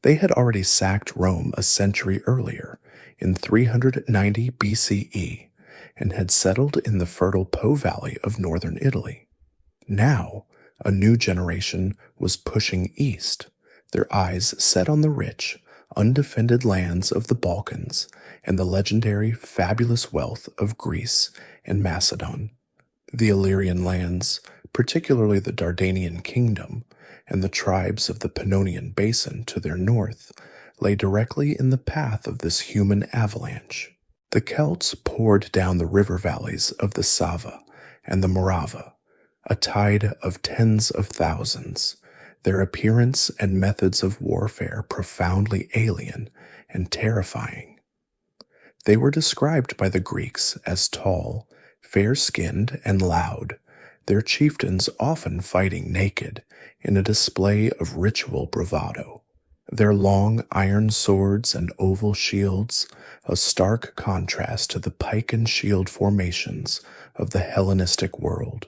They had already sacked Rome a century earlier, in 390 BCE, and had settled in the fertile Po Valley of northern Italy. Now, a new generation was pushing east, their eyes set on the rich, undefended lands of the Balkans and the legendary, fabulous wealth of Greece and Macedon. The Illyrian lands, particularly the Dardanian kingdom and the tribes of the Pannonian basin to their north, lay directly in the path of this human avalanche. The Celts poured down the river valleys of the Sava and the Morava, a tide of tens of thousands, their appearance and methods of warfare profoundly alien and terrifying. They were described by the Greeks as tall, fair-skinned, and loud, their chieftains often fighting naked in a display of ritual bravado. Their long iron swords and oval shields, a stark contrast to the pike and shield formations of the Hellenistic world.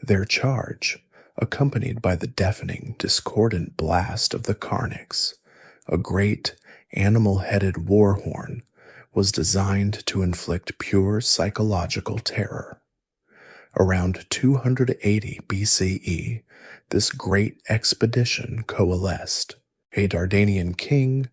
Their charge, accompanied by the deafening, discordant blast of the Carnix, a great, animal-headed war horn, was designed to inflict pure psychological terror. Around 280 BCE, this great expedition coalesced. A Dardanian king,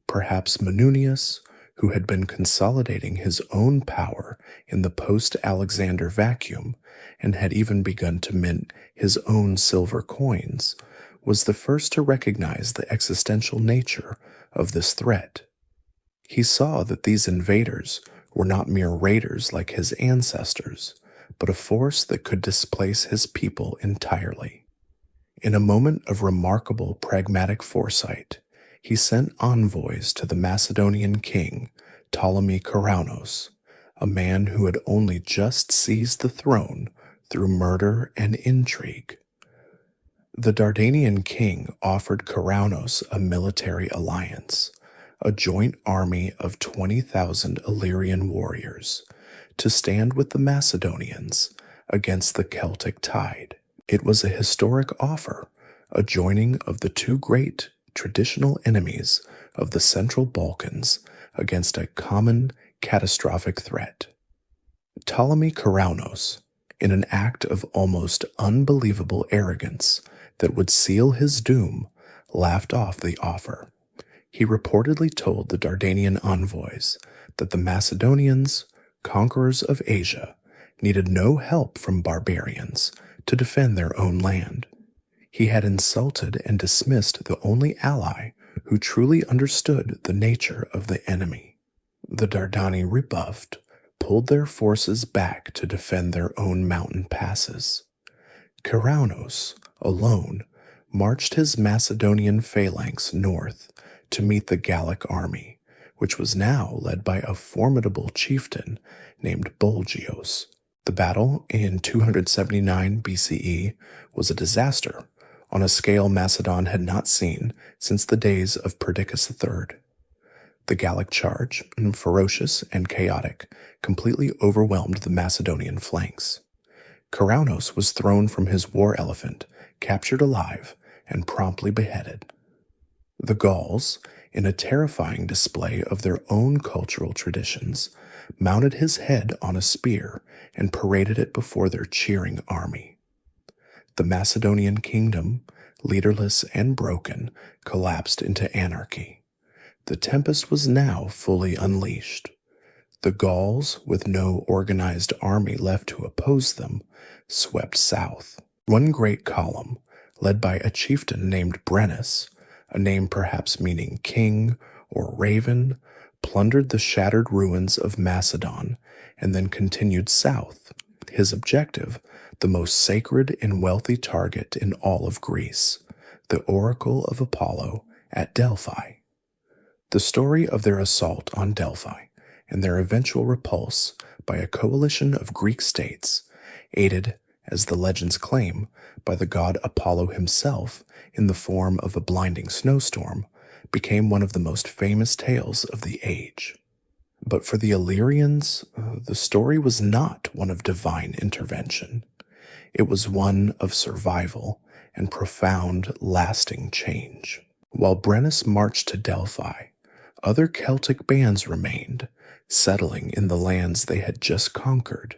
perhaps Manunius, who had been consolidating his own power in the post-Alexander vacuum and had even begun to mint his own silver coins, was the first to recognize the existential nature of this threat. He saw that these invaders were not mere raiders like his ancestors, but a force that could displace his people entirely. In a moment of remarkable pragmatic foresight, he sent envoys to the Macedonian king, Ptolemy Karaunos, a man who had only just seized the throne through murder and intrigue. The Dardanian king offered Karaunos a military alliance, a joint army of 20,000 Illyrian warriors, to stand with the Macedonians against the Celtic tide. It was a historic offer, a joining of the two great traditional enemies of the Central Balkans against a common catastrophic threat. Ptolemy Karaunos, in an act of almost unbelievable arrogance that would seal his doom, laughed off the offer. He reportedly told the Dardanian envoys that the Macedonians, conquerors of Asia, needed no help from barbarians to defend their own land. He had insulted and dismissed the only ally who truly understood the nature of the enemy. The Dardani rebuffed, pulled their forces back to defend their own mountain passes. Karaunos, alone, marched his Macedonian phalanx north to meet the Gallic army, which was now led by a formidable chieftain named Bulgios. The battle in 279 BCE was a disaster on a scale Macedon had not seen since the days of Perdiccas III. The Gallic charge, ferocious and chaotic, completely overwhelmed the Macedonian flanks. Karaunos was thrown from his war elephant, captured alive, and promptly beheaded. The Gauls, in a terrifying display of their own cultural traditions, mounted his head on a spear and paraded it before their cheering army. The Macedonian kingdom, leaderless and broken, collapsed into anarchy. The tempest was now fully unleashed. The Gauls, with no organized army left to oppose them, swept south. One great column, led by a chieftain named Brennus, a name perhaps meaning king or raven, plundered the shattered ruins of Macedon and then continued south, his objective the most sacred and wealthy target in all of Greece, the Oracle of Apollo at Delphi. The story of their assault on Delphi and their eventual repulse by a coalition of Greek states, aided, as the legends claim, by the god Apollo himself in the form of a blinding snowstorm, became one of the most famous tales of the age. But for the Illyrians, the story was not one of divine intervention. It was one of survival and profound, lasting change. While Brennus marched to Delphi, other Celtic bands remained, settling in the lands they had just conquered.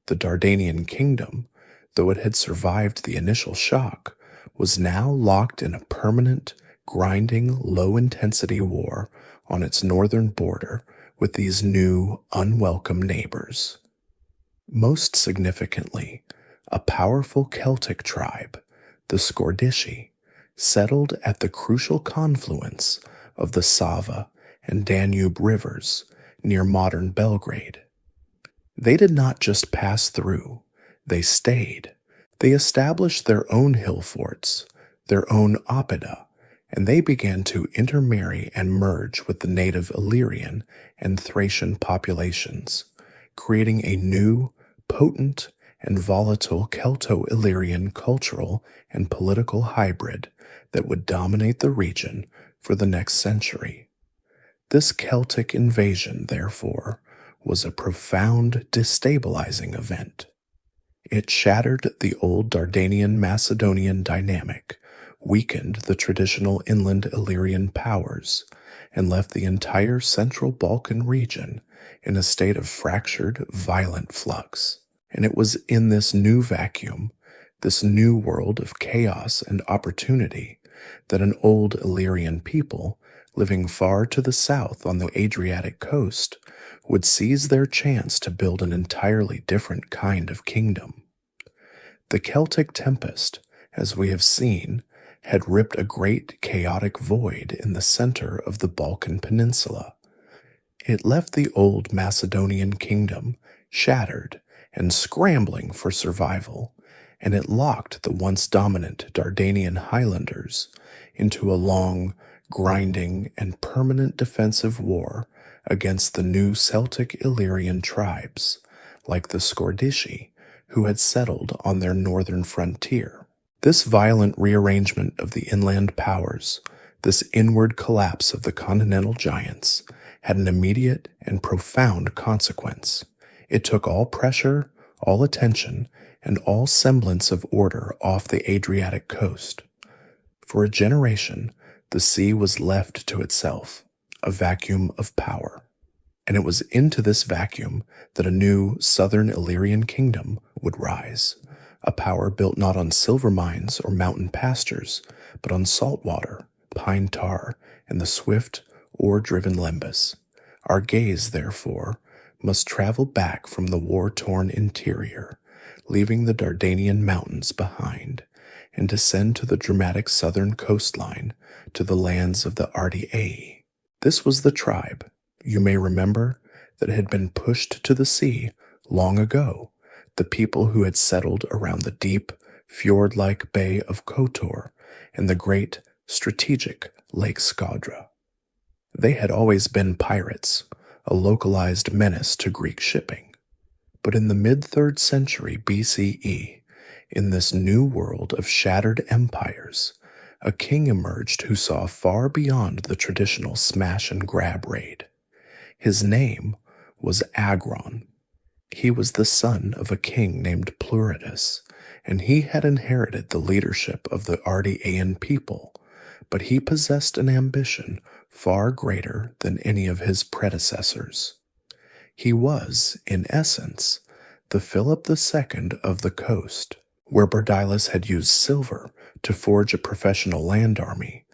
The Dardanian kingdom, though it had survived the initial shock, was now locked in a permanent, grinding, low-intensity war on its northern border with these new, unwelcome neighbors. Most significantly, a powerful Celtic tribe, the Scordisci, settled at the crucial confluence of the Sava and Danube rivers near modern Belgrade. They did not just pass through, they stayed. They established their own hill forts, their own oppida, and they began to intermarry and merge with the native Illyrian and Thracian populations, creating a new, potent, and volatile Celto-Illyrian cultural and political hybrid that would dominate the region for the next century. This Celtic invasion, therefore, was a profound destabilizing event. It shattered the old Dardanian-Macedonian dynamic, weakened the traditional inland Illyrian powers, and left the entire central Balkan region in a state of fractured, violent flux. And it was in this new vacuum, this new world of chaos and opportunity, that an old Illyrian people living far to the south on the Adriatic coast would seize their chance to build an entirely different kind of kingdom. The Celtic tempest, as we have seen, had ripped a great chaotic void in the center of the Balkan peninsula. It left the old Macedonian kingdom shattered and scrambling for survival, and it locked the once dominant Dardanian highlanders into a long, grinding, and permanent defensive war against the new Celtic Illyrian tribes, like the Scordisci, who had settled on their northern frontier. This violent rearrangement of the inland powers, this inward collapse of the continental giants, had an immediate and profound consequence. It took all pressure, all attention, and all semblance of order off the Adriatic coast. For a generation, the sea was left to itself, a vacuum of power. And it was into this vacuum that a new southern Illyrian kingdom would rise, a power built not on silver mines or mountain pastures, but on salt water, pine tar, and the swift, oar-driven limbus. Our gaze, therefore, must travel back from the war-torn interior, leaving the Dardanian mountains behind, and descend to the dramatic southern coastline, to the lands of the Ardii. This was the tribe, you may remember, that had been pushed to the sea long ago, the people who had settled around the deep, fjord-like Bay of Kotor and the great, strategic Lake Skadra. They had always been pirates, a localized menace to Greek shipping. But in the mid-3rd century BCE, in this new world of shattered empires, a king emerged who saw far beyond the traditional smash-and-grab raid. His name was Agron. He was the son of a king named Pluridas, and he had inherited the leadership of the Ardeaean people, but he possessed an ambition far greater than any of his predecessors. He was, in essence, the Philip II of the coast. Where Bardylus had used silver to forge a professional land army,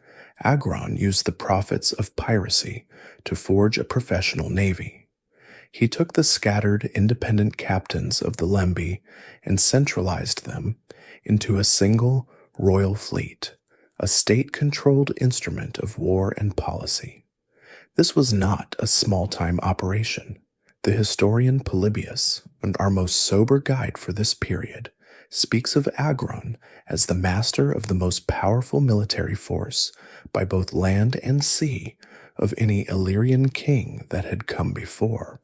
Agron used the profits of piracy to forge a professional navy. He took the scattered independent captains of the Lembi and centralized them into a single royal fleet, a state-controlled instrument of war and policy. This was not a small-time operation. The historian Polybius, and our most sober guide for this period, speaks of Agron as the master of the most powerful military force by both land and sea of any Illyrian king that had come before.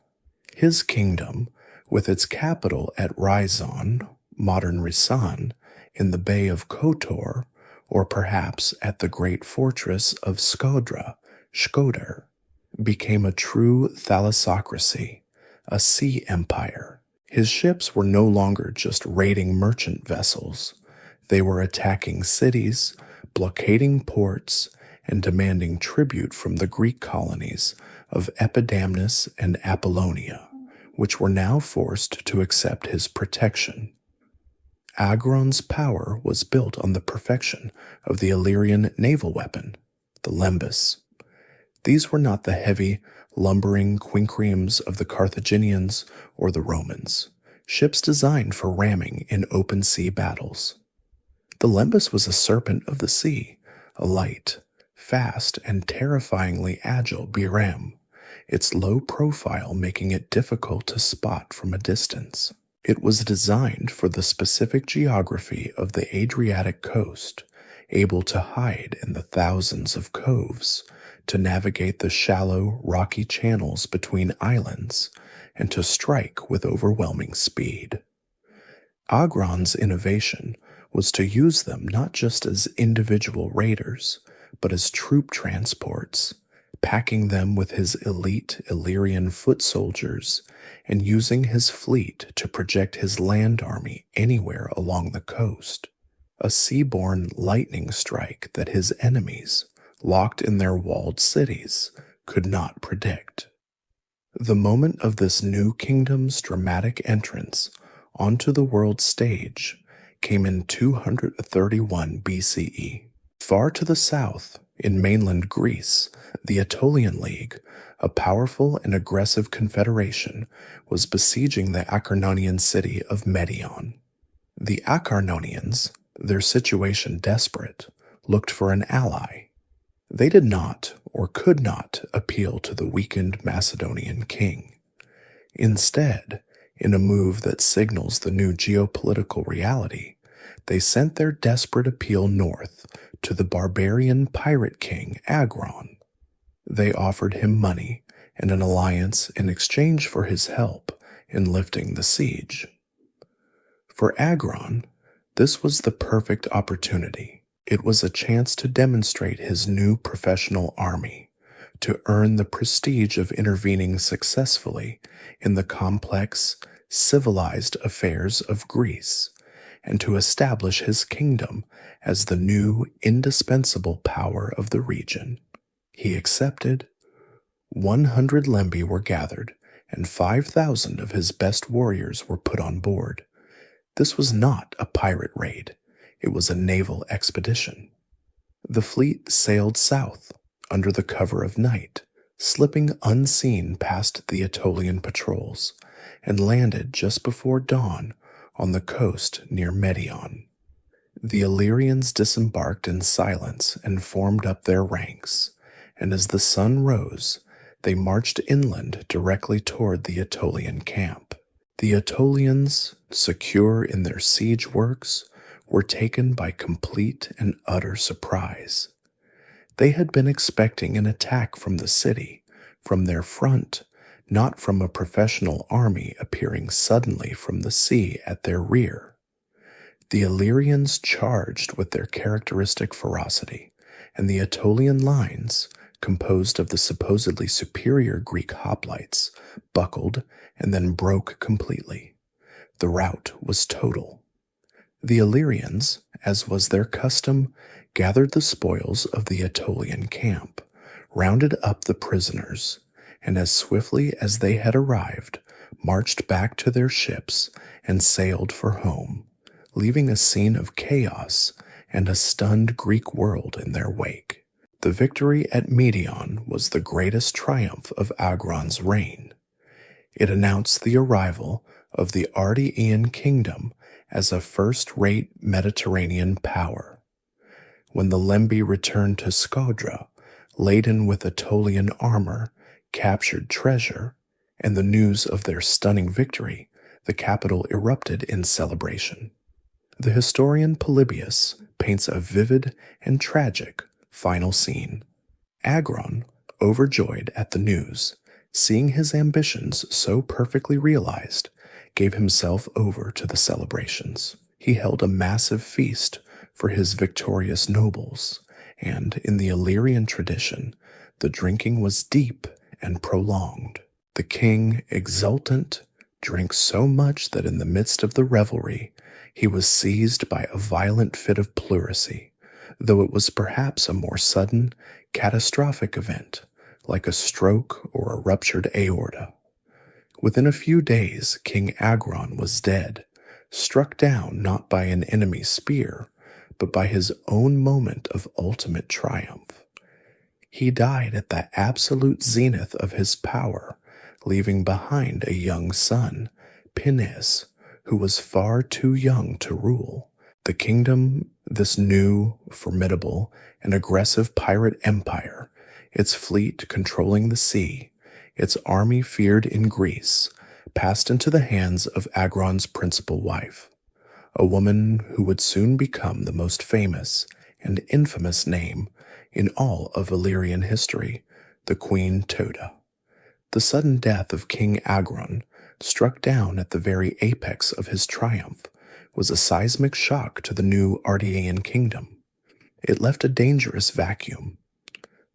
His kingdom, with its capital at Rhizon, modern Risan, in the Bay of Kotor, or perhaps at the great fortress of Skodra, Shkodr, became a true thalassocracy, a sea empire. His ships were no longer just raiding merchant vessels. They were attacking cities, blockading ports, and demanding tribute from the Greek colonies of Epidamnus and Apollonia, which were now forced to accept his protection. Agron's power was built on the perfection of the Illyrian naval weapon, the lembus. These were not the heavy, lumbering quinqueremes of the Carthaginians or the Romans, ships designed for ramming in open sea battles. The lembus was a serpent of the sea, a light, fast, and terrifyingly agile biram, its low profile making it difficult to spot from a distance. It was designed for the specific geography of the Adriatic coast, able to hide in the thousands of coves, to navigate the shallow, rocky channels between islands, and to strike with overwhelming speed. Agron's innovation was to use them not just as individual raiders, but as troop transports, packing them with his elite Illyrian foot soldiers and using his fleet to project his land army anywhere along the coast, a seaborne lightning strike that his enemies, locked in their walled cities, could not predict. The moment of this new kingdom's dramatic entrance onto the world stage came in 231 BCE. Far to the south, in mainland Greece, the Aetolian League, a powerful and aggressive confederation, was besieging the Acarnanian city of Medion. The Acarnanians, their situation desperate, looked for an ally. They did not or could not appeal to the weakened Macedonian king. Instead, in a move that signals the new geopolitical reality, they sent their desperate appeal north to the barbarian pirate king Agron. They offered him money and an alliance in exchange for his help in lifting the siege. For Agron, this was the perfect opportunity. It was a chance to demonstrate his new professional army, to earn the prestige of intervening successfully in the complex, civilized affairs of Greece, and to establish his kingdom as the new, indispensable power of the region. He accepted. 100 lembi were gathered, and 5,000 of his best warriors were put on board. This was not a pirate raid. It was a naval expedition. The fleet sailed south, under the cover of night, slipping unseen past the Aetolian patrols, and landed just before dawn on the coast near Medion. The Illyrians disembarked in silence and formed up their ranks, and as the sun rose, they marched inland directly toward the Aetolian camp. The Aetolians, secure in their siege works, were taken by complete and utter surprise. They had been expecting an attack from the city, from their front, not from a professional army appearing suddenly from the sea at their rear. The Illyrians charged with their characteristic ferocity, and the Aetolian lines, composed of the supposedly superior Greek hoplites, buckled and then broke completely. The rout was total. The Illyrians, as was their custom, gathered the spoils of the Aetolian camp, rounded up the prisoners, and as swiftly as they had arrived, marched back to their ships and sailed for home, leaving a scene of chaos and a stunned Greek world in their wake. The victory at Medion was the greatest triumph of Agron's reign. It announced the arrival of the Ardeaean kingdom as a first-rate Mediterranean power. When the lembi returned to Scodra, laden with Aetolian armor, captured treasure, and the news of their stunning victory, the capital erupted in celebration. The historian Polybius paints a vivid and tragic final scene. Agron, overjoyed at the news, seeing his ambitions so perfectly realized, gave himself over to the celebrations. He held a massive feast for his victorious nobles, and in the Illyrian tradition, the drinking was deep and prolonged. The king, exultant, drank so much that in the midst of the revelry, he was seized by a violent fit of pleurisy, though it was perhaps a more sudden, catastrophic event, like a stroke or a ruptured aorta. Within a few days, King Agron was dead, struck down not by an enemy's spear, but by his own moment of ultimate triumph. He died at the absolute zenith of his power, leaving behind a young son, Pinnes, who was far too young to rule. The kingdom, this new, formidable, and aggressive pirate empire, its fleet controlling the sea, its army feared in Greece, passed into the hands of Agron's principal wife, a woman who would soon become the most famous and infamous name in all of Illyrian history, the Queen Toda. The sudden death of King Agron, struck down at the very apex of his triumph, was a seismic shock to the new Ardeaean kingdom. It left a dangerous vacuum.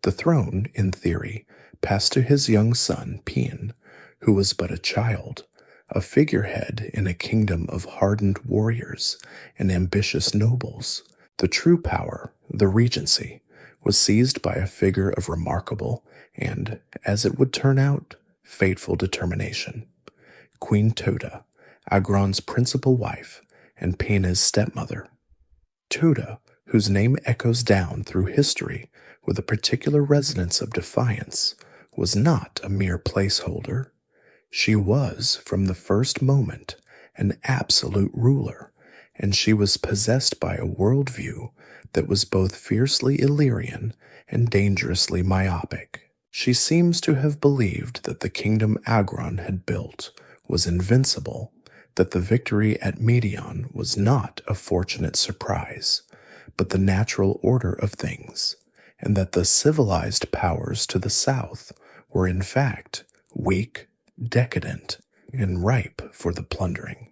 The throne, in theory, passed to his young son, Pian, who was but a child, a figurehead in a kingdom of hardened warriors and ambitious nobles. The true power, the regency, was seized by a figure of remarkable and, as it would turn out, fateful determination. Queen Toda, Agron's principal wife and Pian's stepmother. Toda, whose name echoes down through history with a particular resonance of defiance, was not a mere placeholder. She was, from the first moment, an absolute ruler, and she was possessed by a worldview that was both fiercely Illyrian and dangerously myopic. She seems to have believed that the kingdom Agron had built was invincible, that the victory at Medion was not a fortunate surprise, but the natural order of things, and that the civilized powers to the south were in fact weak, decadent, and ripe for the plundering.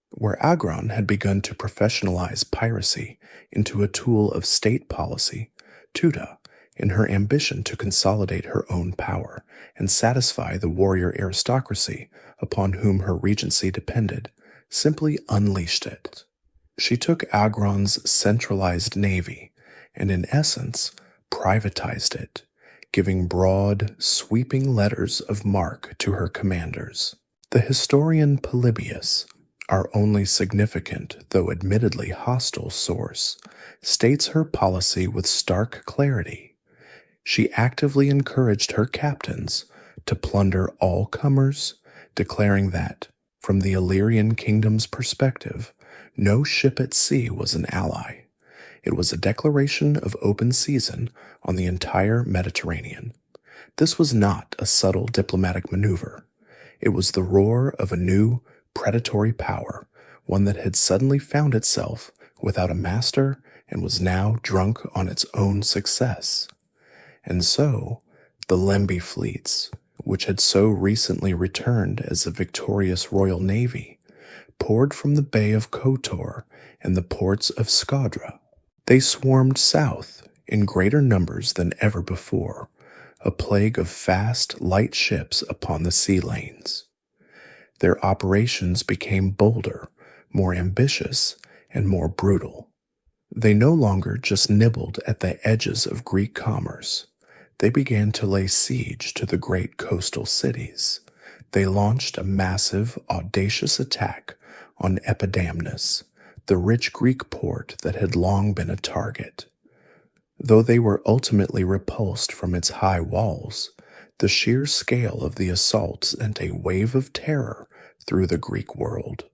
Where Agron had begun to professionalize piracy into a tool of state policy, Toda, in her ambition to consolidate her own power and satisfy the warrior aristocracy upon whom her regency depended, simply unleashed it. She took Agron's centralized navy and, in essence, privatized it, giving broad, sweeping letters of marque to her commanders. The historian Polybius, our only significant, though admittedly hostile source, states her policy with stark clarity. She actively encouraged her captains to plunder all comers, declaring that, from the Illyrian kingdom's perspective, no ship at sea was an ally. It was a declaration of open season on the entire Mediterranean. This was not a subtle diplomatic maneuver. It was the roar of a new, predatory power, one that had suddenly found itself without a master and was now drunk on its own success. And so, the Lemby fleets, which had so recently returned as a victorious Royal Navy, poured from the Bay of Kotor and the ports of Skadra. They swarmed south in greater numbers than ever before, a plague of fast, light ships upon the sea lanes. Their operations became bolder, more ambitious, and more brutal. They no longer just nibbled at the edges of Greek commerce. They began to lay siege to the great coastal cities. They launched a massive, audacious attack on Epidamnus, the rich Greek port that had long been a target. Though they were ultimately repulsed from its high walls, the sheer scale of the assault sent a wave of terror through the Greek world.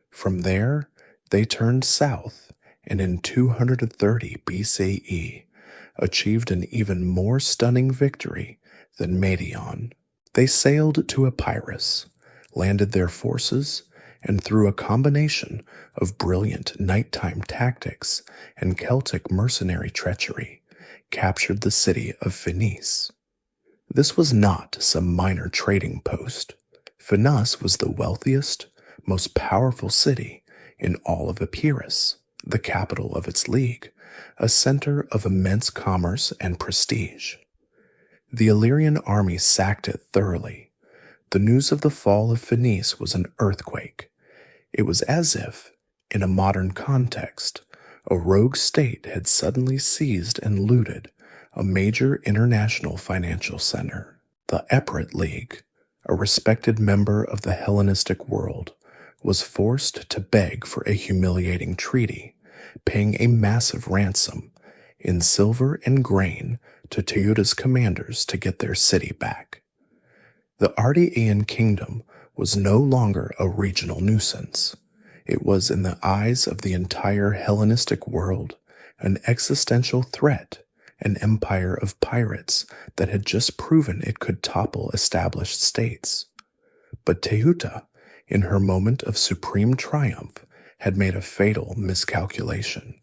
From there, they turned south and in 230 BCE achieved an even more stunning victory than Medion. They sailed to Epirus, landed their forces, and through a combination of brilliant nighttime tactics and Celtic mercenary treachery, captured the city of Phenice. This was not some minor trading post. Phenice was the wealthiest, most powerful city in all of Epirus, the capital of its league, a center of immense commerce and prestige. The Illyrian army sacked it thoroughly. The news of the fall of Phenice was an earthquake. It was as if, in a modern context, A rogue state had suddenly seized and looted a major international financial center. The Epirot League, a respected member of the Hellenistic world, was forced to beg for a humiliating treaty, paying a massive ransom in silver and grain to Teuda's commanders to get their city back. The Ardeaean kingdom was no longer a regional nuisance. It was, in the eyes of the entire Hellenistic world, an existential threat, an empire of pirates that had just proven it could topple established states. But Teuta, in her moment of supreme triumph, had made a fatal miscalculation.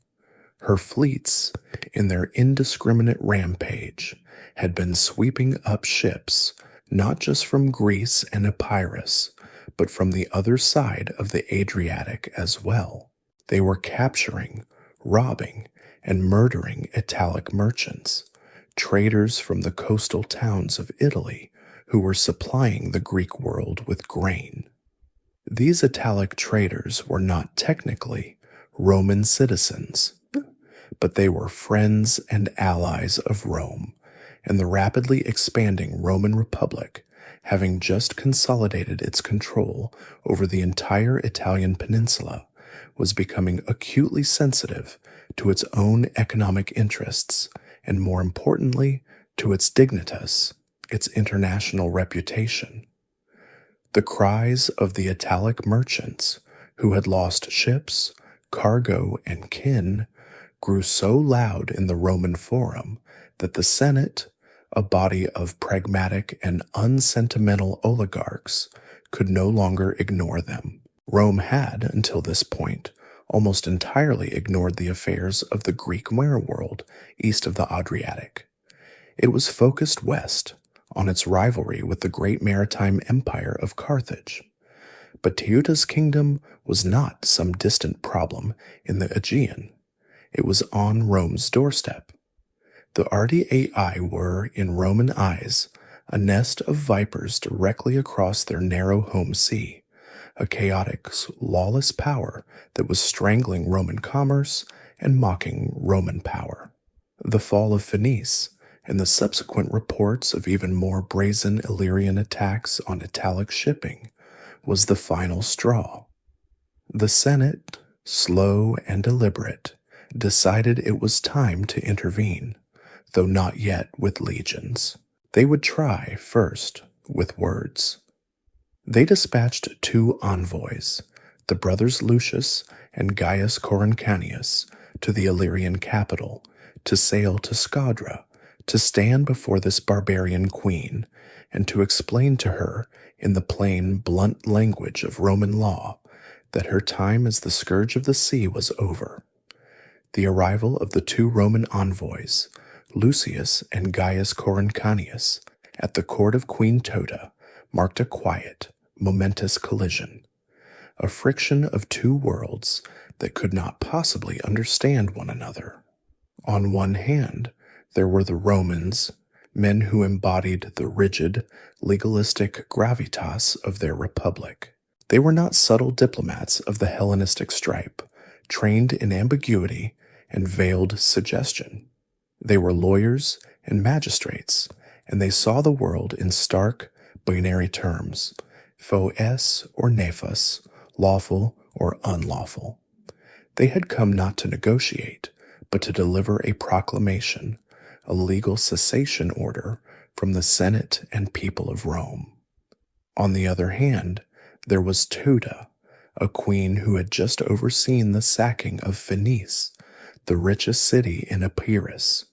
Her fleets, in their indiscriminate rampage, had been sweeping up ships not just from Greece and Epirus, but from the other side of the Adriatic as well. They were capturing, robbing, and murdering Italic merchants, traders from the coastal towns of Italy who were supplying the Greek world with grain. These Italic traders were not technically Roman citizens, but they were friends and allies of Rome, and the rapidly expanding Roman Republic, having just consolidated its control over the entire Italian peninsula, was becoming acutely sensitive to its own economic interests, and more importantly, to its dignitas, its international reputation. The cries of the Italic merchants, who had lost ships, cargo, and kin, grew so loud in the Roman Forum that the Senate, a body of pragmatic and unsentimental oligarchs, could no longer ignore them. Rome had, until this point, almost entirely ignored the affairs of the Greek world east of the Adriatic. It was focused west, on its rivalry with the great maritime empire of Carthage. But Teuda's kingdom was not some distant problem in the Aegean. It was on Rome's doorstep. The Ardeaei were, in Roman eyes, a nest of vipers directly across their narrow home sea, a chaotic, lawless power that was strangling Roman commerce and mocking Roman power. The fall of Phoenice and the subsequent reports of even more brazen Illyrian attacks on Italic shipping was the final straw. The Senate, slow and deliberate, decided it was time to intervene, though not yet with legions. They would try first with words. They dispatched 2 envoys, the brothers Lucius and Gaius Coruncanius, to the Illyrian capital, to sail to Scadra, to stand before this barbarian queen, and to explain to her, in the plain, blunt language of Roman law, that her time as the scourge of the sea was over. The arrival of the 2 Roman envoys, Lucius and Gaius Coruncanius, at the court of Queen Teuta, marked a quiet, momentous collision, a friction of 2 worlds that could not possibly understand one another. On one hand, there were the Romans, men who embodied the rigid, legalistic gravitas of their republic. They were not subtle diplomats of the Hellenistic stripe, trained in ambiguity and veiled suggestion. They were lawyers and magistrates, and they saw the world in stark, binary terms, foes or nefas, lawful or unlawful. They had come not to negotiate, but to deliver a proclamation, a legal cessation order from the Senate and people of Rome. On the other hand, there was Teuta, a queen who had just overseen the sacking of Phoenice, the richest city in Epirus.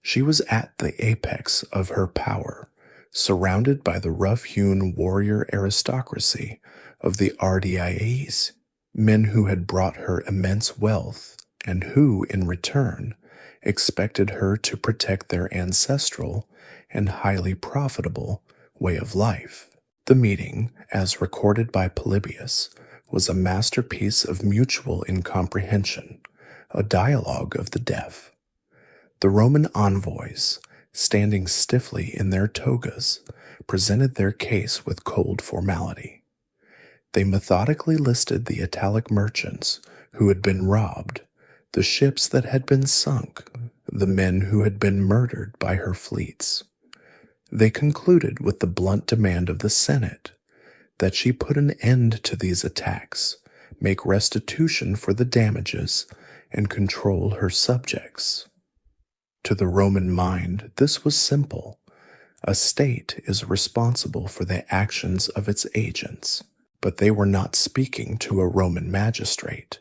She was at the apex of her power, surrounded by the rough-hewn warrior aristocracy of the Ardeaeis, men who had brought her immense wealth and who, in return, expected her to protect their ancestral and highly profitable way of life. The meeting, as recorded by Polybius, was a masterpiece of mutual incomprehension, a dialogue of the deaf. The Roman envoys, standing stiffly in their togas, presented their case with cold formality. They methodically listed the Italic merchants who had been robbed, the ships that had been sunk, the men who had been murdered by her fleets. They concluded with the blunt demand of the Senate that she put an end to these attacks, make restitution for the damages, and control her subjects. To the Roman mind, this was simple. A state is responsible for the actions of its agents, but they were not speaking to a Roman magistrate.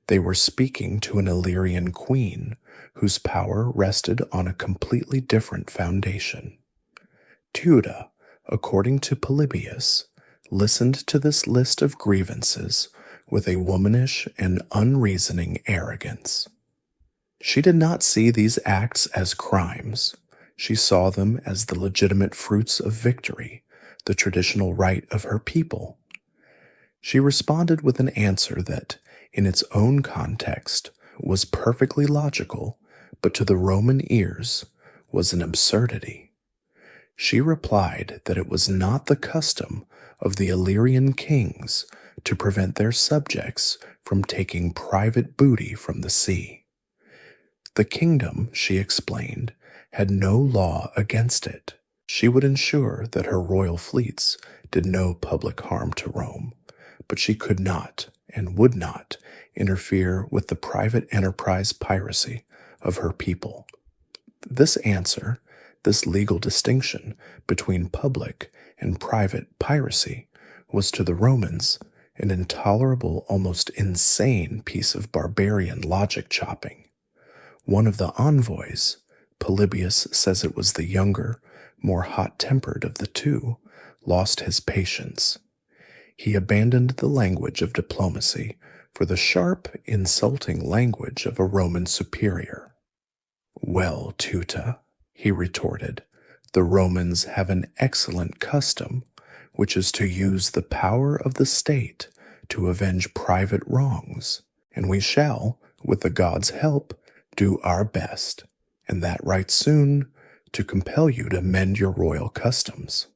They were speaking to an Illyrian queen whose power rested on a completely different foundation. Teuta, according to Polybius, listened to this list of grievances with a womanish and unreasoning arrogance. She did not see these acts as crimes. She saw them as the legitimate fruits of victory, the traditional right of her people. She responded with an answer that, in its own context, was perfectly logical, but to the Roman ears was an absurdity. She replied that it was not the custom of the Illyrian kings to prevent their subjects from taking private booty from the sea. The kingdom, she explained, had no law against it. She would ensure that her royal fleets did no public harm to Rome, but she could not and would not interfere with the private enterprise piracy of her people. This answer, this legal distinction between public and private piracy, was to the Romans an intolerable, almost insane piece of barbarian logic chopping. One of the envoys, Polybius says it was the younger, more hot-tempered of the two, lost his patience. He abandoned the language of diplomacy for the sharp, insulting language of a Roman superior. "Well, Teuta," he retorted, "the Romans have an excellent custom, which is to use the power of the state to avenge private wrongs, and we shall, with the gods' help, do our best, and that right soon, to compel you to mend your royal customs."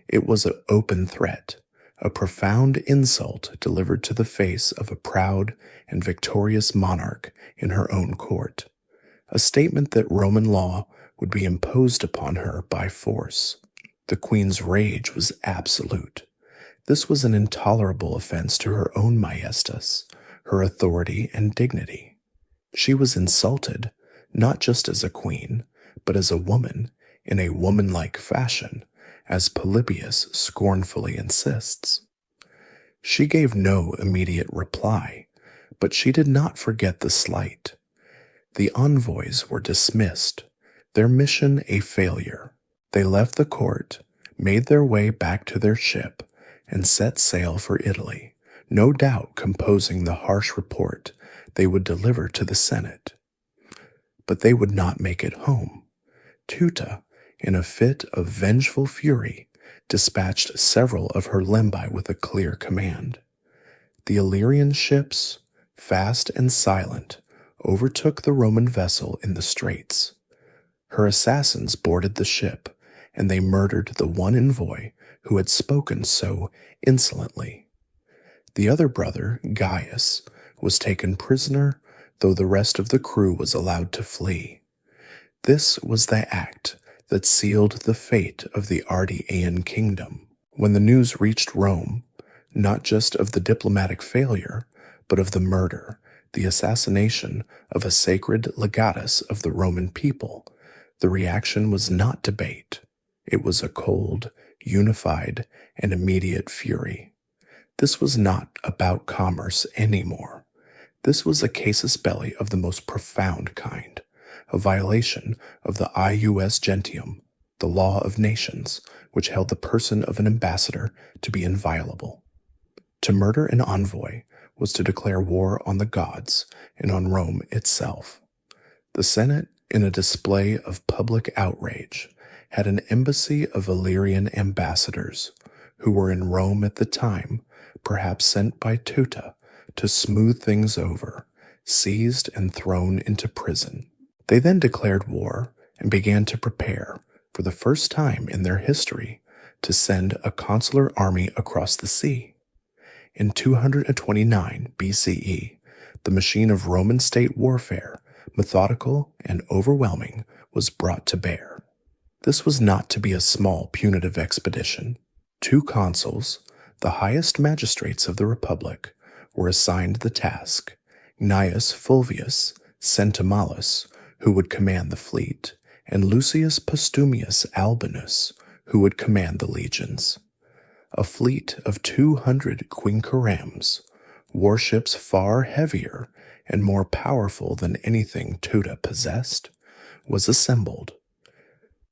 It was an open threat, a profound insult delivered to the face of a proud and victorious monarch in her own court, a statement that Roman law would be imposed upon her by force. The queen's rage was absolute. This was an intolerable offense to her own majestas, her authority and dignity. She was insulted, not just as a queen, but as a woman, in a womanlike fashion, as Polybius scornfully insists. She gave no immediate reply, but she did not forget the slight. The envoys were dismissed, their mission a failure. They left the court, made their way back to their ship, and set sail for Italy, no doubt composing the harsh report they would deliver to the Senate. But they would not make it home. Teuta, in a fit of vengeful fury, dispatched several of her lembi with a clear command. The Illyrian ships, fast and silent, overtook the Roman vessel in the straits. Her assassins boarded the ship, and they murdered the one envoy who had spoken so insolently. The other brother, Gaius, was taken prisoner, though the rest of the crew was allowed to flee. This was the act that sealed the fate of the Ardeaean kingdom. When the news reached Rome, not just of the diplomatic failure, but of the murder, the assassination of a sacred legatus of the Roman people, the reaction was not debate. It was a cold, unified, and immediate fury. This was not about commerce anymore. This was a casus belli of the most profound kind, a violation of the ius gentium, the law of nations, which held the person of an ambassador to be inviolable. To murder an envoy was to declare war on the gods and on Rome itself. The Senate, in a display of public outrage, had an embassy of Illyrian ambassadors who were in Rome at the time, perhaps sent by Teuta to smooth things over, seized and thrown into prison. They then declared war and began to prepare, for the first time in their history, to send a consular army across the sea. In 229 BCE, The machine of Roman state warfare, methodical and overwhelming, was brought to bear. This was not to be a small punitive expedition. 2 consuls, the highest magistrates of the Republic, were assigned the task: Gnaeus Fulvius Centimalus, who would command the fleet, and Lucius Postumius Albinus, who would command the legions. A fleet of 200 quinqueremes, warships far heavier and more powerful than anything Teuta possessed, was assembled.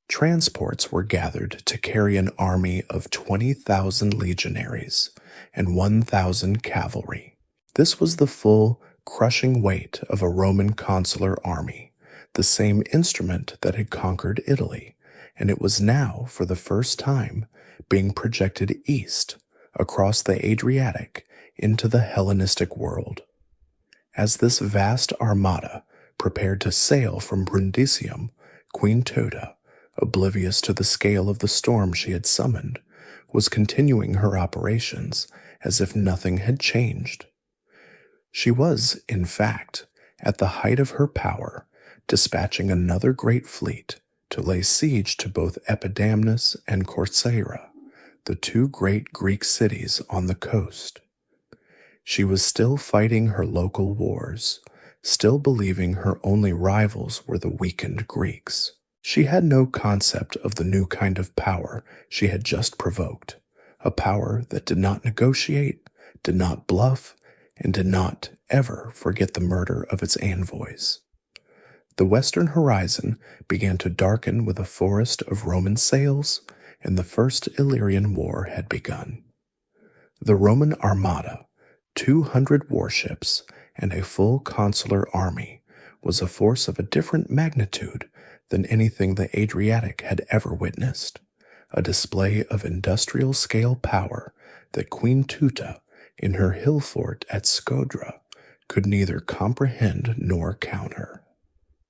Transports were gathered to carry an army of 20,000 legionaries and 1,000 cavalry. This was the full, crushing weight of a Roman consular army, the same instrument that had conquered Italy, and it was now, for the first time, being projected east, across the Adriatic, into the Hellenistic world. As this vast armada prepared to sail from Brundisium, Queen Teuta, oblivious to the scale of the storm she had summoned, was continuing her operations as if nothing had changed. She was, in fact, at the height of her power, dispatching another great fleet to lay siege to both Epidamnus and Corcyra, the 2 great Greek cities on the coast. She was still fighting her local wars, still believing her only rivals were the weakened Greeks. She had no concept of the new kind of power she had just provoked, a power that did not negotiate, did not bluff, and did not ever forget the murder of its envoys. The western horizon began to darken with a forest of Roman sails, and the First Illyrian War had begun. The Roman armada, 200 warships, and a full consular army, was a force of a different magnitude than anything the Adriatic had ever witnessed, a display of industrial-scale power that Queen Teuta, in her hill fort at Scodra, could neither comprehend nor counter.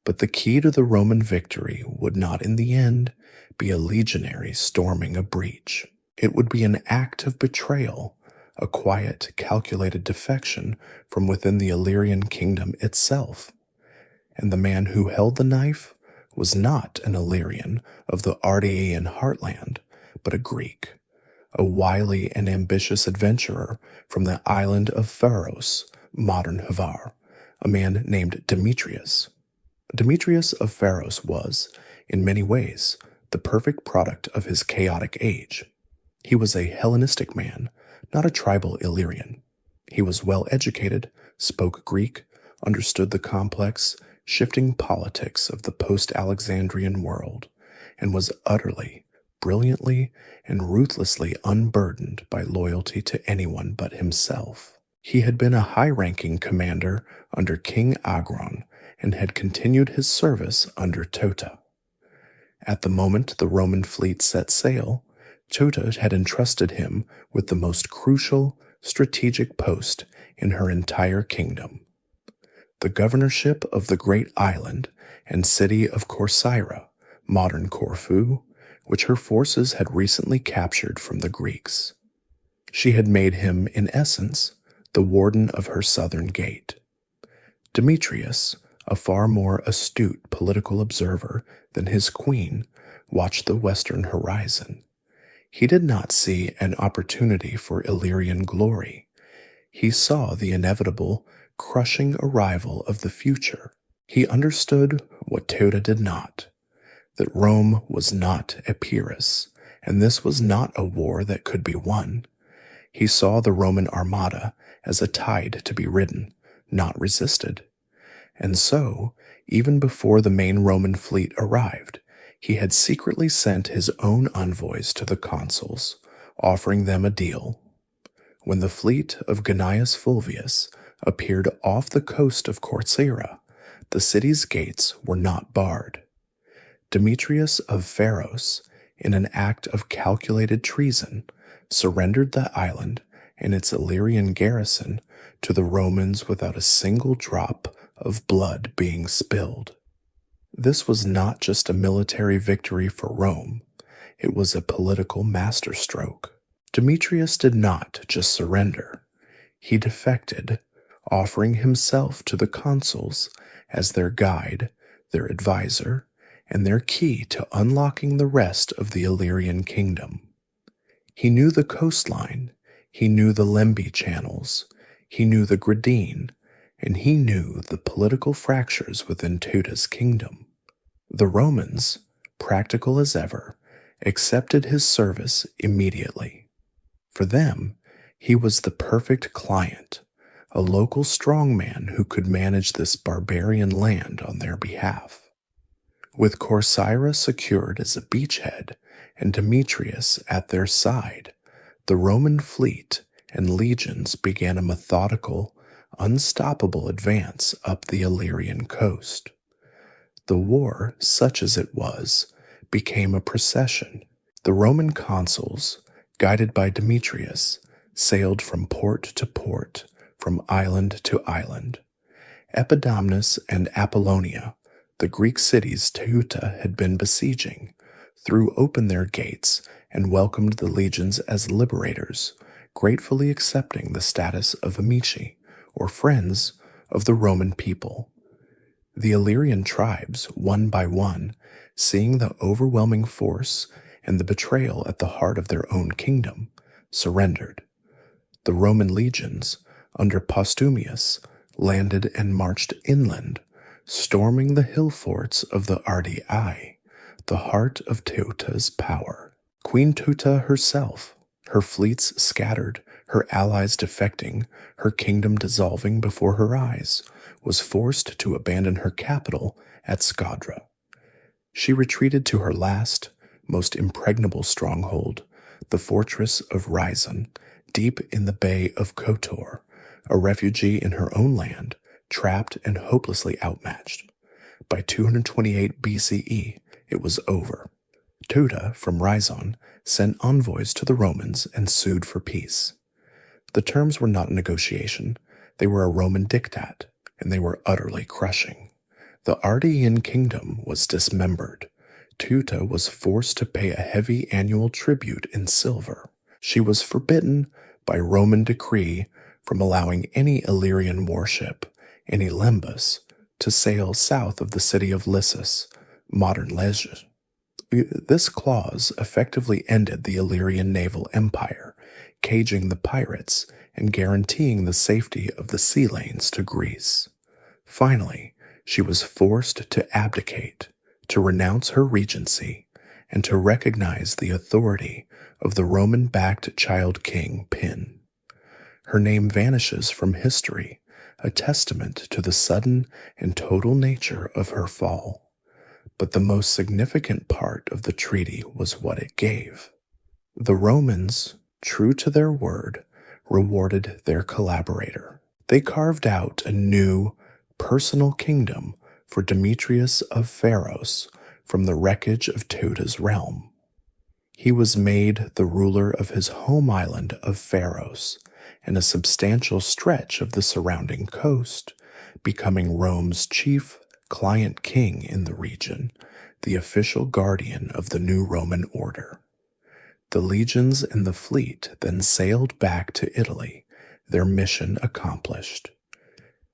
But the key to the Roman victory would not in the end be a legionary storming a breach. It would be an act of betrayal, a quiet, calculated defection from within the Illyrian kingdom itself. And the man who held the knife was not an Illyrian of the Ardeaean heartland, but a Greek, a wily and ambitious adventurer from the island of Pharos, modern Hvar, a man named Demetrius. Demetrius of Pharos was, in many ways, the perfect product of his chaotic age. He was a Hellenistic man, not a tribal Illyrian. He was well educated, spoke Greek, understood the complex, shifting politics of the post-Alexandrian world, and was utterly, brilliantly, and ruthlessly unburdened by loyalty to anyone but himself. He had been a high-ranking commander under King Agron and had continued his service under Teuta. At the moment the Roman fleet set sail, Teuta had entrusted him with the most crucial, strategic post in her entire kingdom: the governorship of the great island and city of Corcyra, modern Corfu, which her forces had recently captured from the Greeks. She had made him, in essence, the warden of her southern gate. Demetrius, a far more astute political observer than his queen, watched the western horizon. He did not see an opportunity for Illyrian glory. He saw the inevitable, crushing arrival of the future. He understood what Teuta did not, that Rome was not Epirus, and this was not a war that could be won. He saw the Roman armada as a tide to be ridden, not resisted. And so, even before the main Roman fleet arrived, he had secretly sent his own envoys to the consuls, offering them a deal. When the fleet of Gnaeus Fulvius appeared off the coast of Corcyra, the city's gates were not barred. Demetrius of Pharos, in an act of calculated treason, surrendered the island and its Illyrian garrison to the Romans without a single drop of blood being spilled. This was not just a military victory for Rome, it was a political masterstroke. Demetrius did not just surrender, he defected, offering himself to the consuls as their guide, their advisor, and their key to unlocking the rest of the Illyrian kingdom. He knew the coastline, he knew the Lemby channels, he knew the Gradine, and he knew the political fractures within Teuda's kingdom. The Romans, practical as ever, accepted his service immediately. For them, he was the perfect client, a local strongman who could manage this barbarian land on their behalf. With Corcyra secured as a beachhead and Demetrius at their side, the Roman fleet and legions began a methodical, unstoppable advance up the Illyrian coast. The war, such as it was, became a procession. The Roman consuls, guided by Demetrius, sailed from port to port, from island to island. Epidamnus and Apollonia, the Greek cities Teuta had been besieging, threw open their gates and welcomed the legions as liberators, gratefully accepting the status of amici, or friends, of the Roman people. The Illyrian tribes, one by one, seeing the overwhelming force and the betrayal at the heart of their own kingdom, surrendered. The Roman legions, under Postumius, landed and marched inland, storming the hill forts of the Ardii, the heart of Teuta's power. Queen Teuta herself, her fleets scattered, her allies defecting, her kingdom dissolving before her eyes, was forced to abandon her capital at Skadra. She retreated to her last, most impregnable stronghold, the fortress of Rhizon, deep in the Bay of Kotor, a refugee in her own land, trapped and hopelessly outmatched. By 228 BCE, it was over. Teuta, from Rhizon, sent envoys to the Romans and sued for peace. The terms were not a negotiation, they were a Roman diktat, and they were utterly crushing. The Ardean kingdom was dismembered. Teuta was forced to pay a heavy annual tribute in silver. She was forbidden by Roman decree from allowing any Illyrian warship, any lembus, to sail south of the city of Lissus, modern Lesge. This clause effectively ended the Illyrian naval empire, caging the pirates and guaranteeing the safety of the sea lanes to Greece. Finally, she was forced to abdicate, to renounce her regency, and to recognize the authority of the Roman-backed child king Pin. Her name vanishes from history, a testament to the sudden and total nature of her fall. But the most significant part of the treaty was what it gave. The Romans, true to their word, rewarded their collaborator. They carved out a new, personal kingdom for Demetrius of Pharos from the wreckage of Teuta's realm. He was made the ruler of his home island of Pharos and a substantial stretch of the surrounding coast, becoming Rome's chief client king in the region, the official guardian of the new Roman order. The legions and the fleet then sailed back to Italy, their mission accomplished.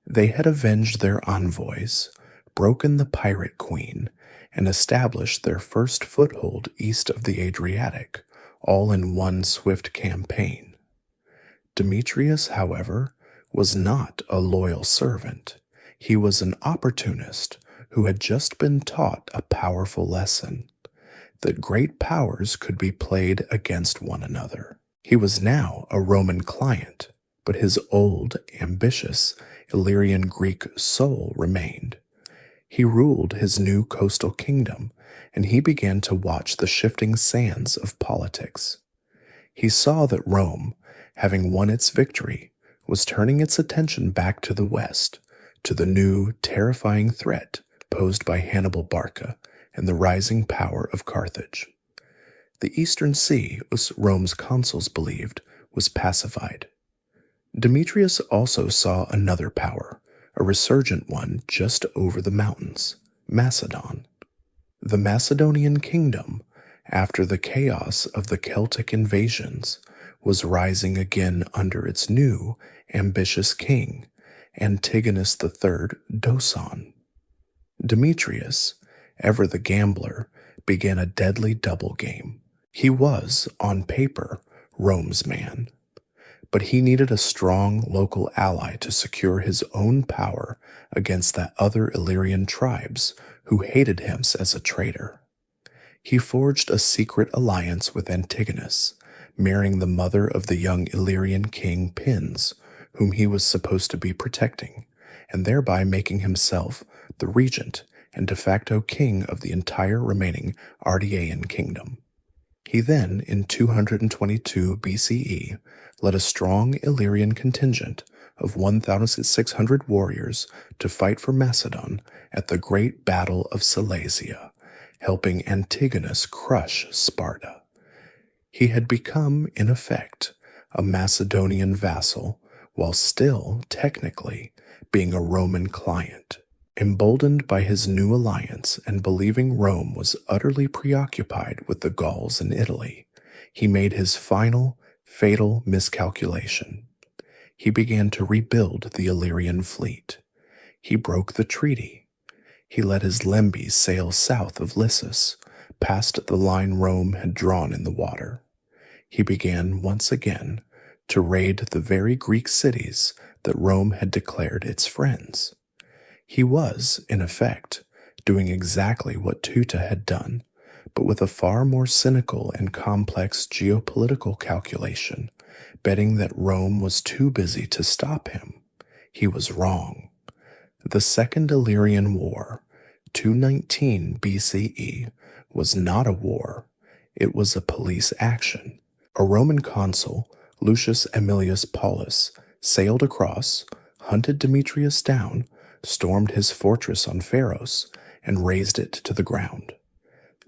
They had avenged their envoys, broken the pirate queen, and established their first foothold east of the Adriatic, all in one swift campaign. Demetrius, however, was not a loyal servant. He was an opportunist who had just been taught a powerful lesson, that great powers could be played against one another. He was now a Roman client, but his old, ambitious, Illyrian Greek soul remained. He ruled his new coastal kingdom, and he began to watch the shifting sands of politics. He saw that Rome, having won its victory, was turning its attention back to the west, to the new, terrifying threat posed by Hannibal Barca and the rising power of Carthage. The Eastern Sea, as Rome's consuls believed, was pacified. Demetrius also saw another power, a resurgent one just over the mountains, Macedon. The Macedonian kingdom, after the chaos of the Celtic invasions, was rising again under its new, ambitious king, Antigonus III Doson. Demetrius, ever the gambler, began a deadly double game. He was, on paper, Rome's man, but he needed a strong local ally to secure his own power against the other Illyrian tribes who hated him as a traitor. He forged a secret alliance with Antigonus, marrying the mother of the young Illyrian king Pins, whom he was supposed to be protecting, and thereby making himself the regent and de facto king of the entire remaining Ardeaean kingdom. He then, in 222 BCE, led a strong Illyrian contingent of 1,600 warriors to fight for Macedon at the Great Battle of Silesia, helping Antigonus crush Sparta. He had become, in effect, a Macedonian vassal, while still, technically, being a Roman client. Emboldened by his new alliance and believing Rome was utterly preoccupied with the Gauls in Italy, he made his final, fatal miscalculation. He began to rebuild the Illyrian fleet. He broke the treaty. He let his lembes sail south of Lissus, past the line Rome had drawn in the water. He began once again to raid the very Greek cities that Rome had declared its friends. He was, in effect, doing exactly what Tuta had done, but with a far more cynical and complex geopolitical calculation, betting that Rome was too busy to stop him. He was wrong. The Second Illyrian War, 219 BCE, was not a war. It was a police action. A Roman consul, Lucius Aemilius Paulus, sailed across, hunted Demetrius down, stormed his fortress on Pharos, and razed it to the ground.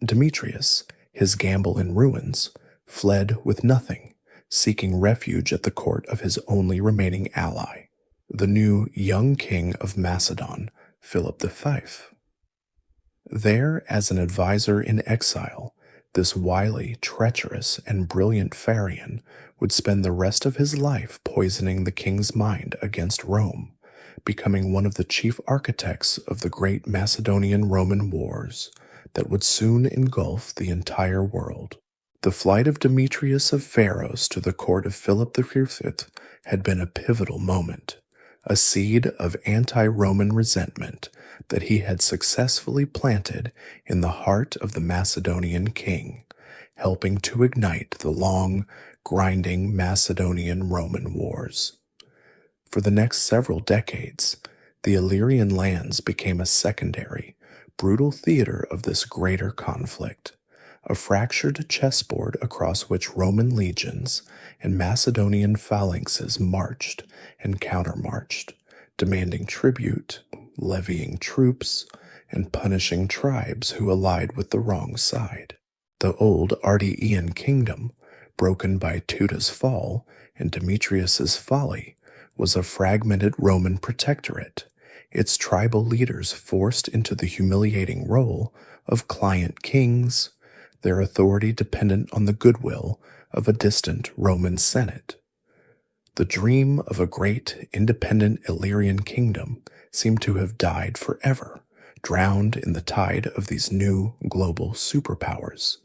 Demetrius, his gamble in ruins, fled with nothing, seeking refuge at the court of his only remaining ally, the new young king of Macedon, Philip V. There, as an advisor in exile, this wily, treacherous, and brilliant Pharian would spend the rest of his life poisoning the king's mind against Rome, becoming one of the chief architects of the great Macedonian-Roman wars that would soon engulf the entire world. The flight of Demetrius of Pharos to the court of Philip V had been a pivotal moment, a seed of anti-Roman resentment that he had successfully planted in the heart of the Macedonian king, helping to ignite the long, grinding Macedonian-Roman wars. For the next several decades, the Illyrian lands became a secondary, brutal theater of this greater conflict, a fractured chessboard across which Roman legions and Macedonian phalanxes marched and countermarched, demanding tribute, levying troops, and punishing tribes who allied with the wrong side. The old Ardeaean kingdom, broken by Tuta's fall and Demetrius's folly, was a fragmented Roman protectorate, its tribal leaders forced into the humiliating role of client kings, their authority dependent on the goodwill of a distant Roman Senate. The dream of a great, independent Illyrian kingdom seemed to have died forever, drowned in the tide of these new global superpowers.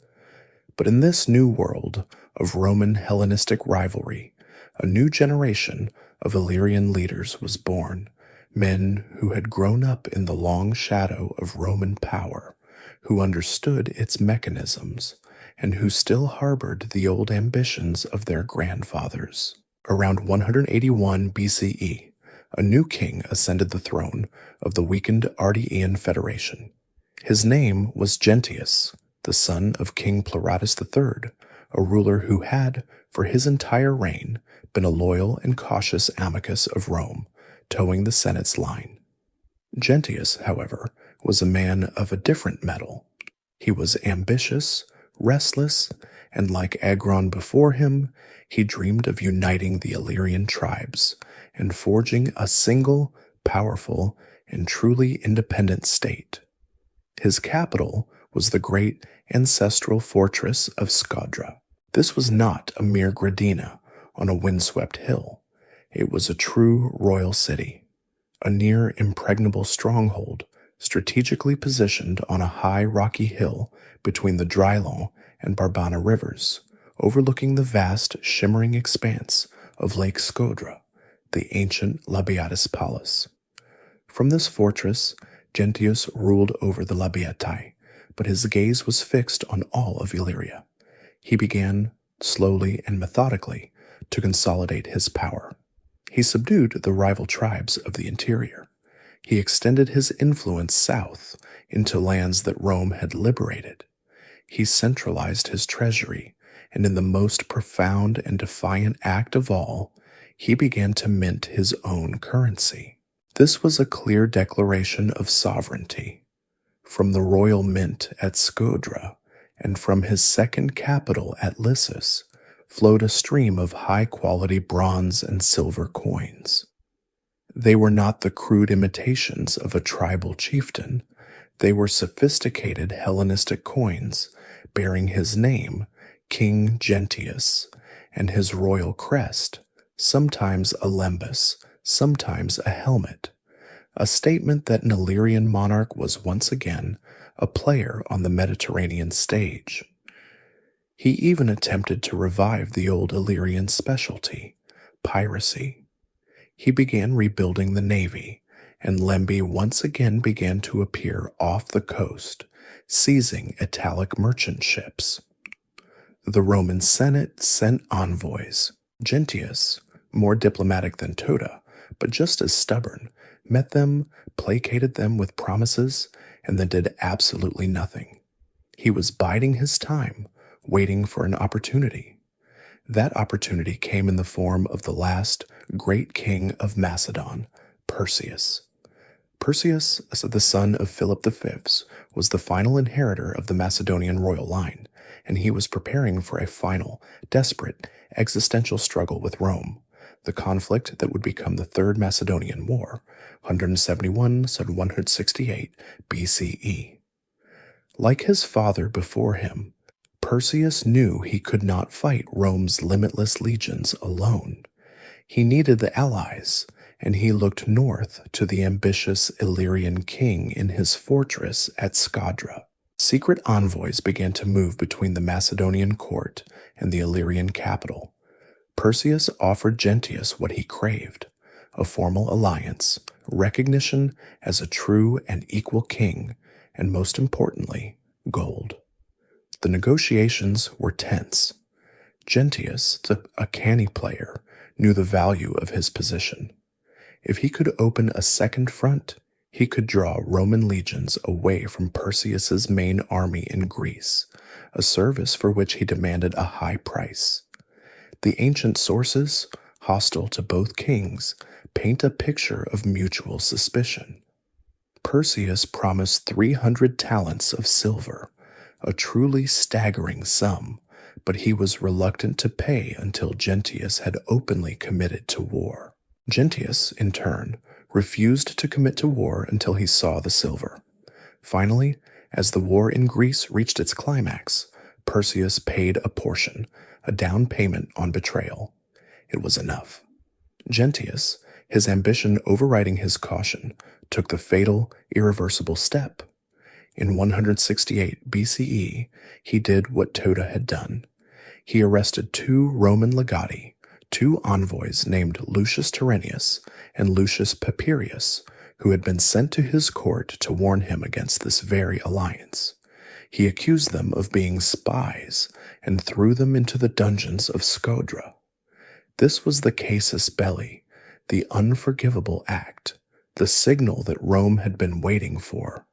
But in this new world of Roman Hellenistic rivalry, a new generation of Illyrian leaders was born, men who had grown up in the long shadow of Roman power, who understood its mechanisms, and who still harbored the old ambitions of their grandfathers. Around 181 BCE, a new king ascended the throne of the weakened Ardeaean Federation. His name was Gentius, the son of King Pleratus III, a ruler who had, for his entire reign, been a loyal and cautious amicus of Rome, towing the Senate's line. Gentius, however, was a man of a different mettle. He was ambitious, restless, and like Agron before him, he dreamed of uniting the Illyrian tribes and forging a single, powerful, and truly independent state. His capital was the great ancestral fortress of Skadra. This was not a mere gradina on a windswept hill. It was a true royal city. a near impregnable stronghold strategically positioned on a high rocky hill between the Drylon and Barbana rivers, overlooking the vast shimmering expanse of Lake Skodra, the ancient Labiatis Palace. From this fortress, Gentius ruled over the Labiatai, but his gaze was fixed on all of Illyria. He began, slowly and methodically, to consolidate his power. He subdued the rival tribes of the interior. He extended his influence south into lands that Rome had liberated. He centralized his treasury, and in the most profound and defiant act of all, he began to mint his own currency. This was a clear declaration of sovereignty. From the royal mint at Skodra, and from his second capital at Lissus, flowed a stream of high-quality bronze and silver coins. They were not the crude imitations of a tribal chieftain. They were sophisticated Hellenistic coins bearing his name, King Gentius, and his royal crest, sometimes a lembus, sometimes a helmet, a statement that an Illyrian monarch was once again a player on the Mediterranean stage. He even attempted to revive the old Illyrian specialty, piracy. He began rebuilding the navy, and Lembi once again began to appear off the coast, seizing Italic merchant ships. The Roman Senate sent envoys. Gentius, more diplomatic than Tota, but just as stubborn, met them, placated them with promises, and then did absolutely nothing. He was biding his time, waiting for an opportunity. That opportunity came in the form of the last great king of Macedon, Perseus. Perseus, the son of Philip V, was the final inheritor of the Macedonian royal line, and he was preparing for a final, desperate, existential struggle with Rome, the conflict that would become the Third Macedonian War, 171–168 BCE. Like his father before him, Perseus knew he could not fight Rome's limitless legions alone. He needed the allies, and he looked north to the ambitious Illyrian king in his fortress at Skodra. Secret envoys began to move between the Macedonian court and the Illyrian capital. Perseus offered Gentius what he craved, a formal alliance, recognition as a true and equal king, and most importantly, gold. The negotiations were tense. Gentius, a canny player, knew the value of his position. If he could open a second front, he could draw Roman legions away from Perseus's main army in Greece, a service for which he demanded a high price. The ancient sources, hostile to both kings, paint a picture of mutual suspicion. Perseus promised 300 talents of silver, a truly staggering sum, but he was reluctant to pay until Gentius had openly committed to war. Gentius, in turn, refused to commit to war until he saw the silver. Finally, as the war in Greece reached its climax, Perseus paid a portion, a down payment on betrayal. It was enough. Gentius, his ambition overriding his caution, took the fatal, irreversible step. In 168 BCE, he did what Tota had done. He arrested 2 Roman legati, 2 envoys named Lucius Turennius and Lucius Papirius, who had been sent to his court to warn him against this very alliance. He accused them of being spies and threw them into the dungeons of Skodra. This was the casus belli, the unforgivable act, the signal that Rome had been waiting for.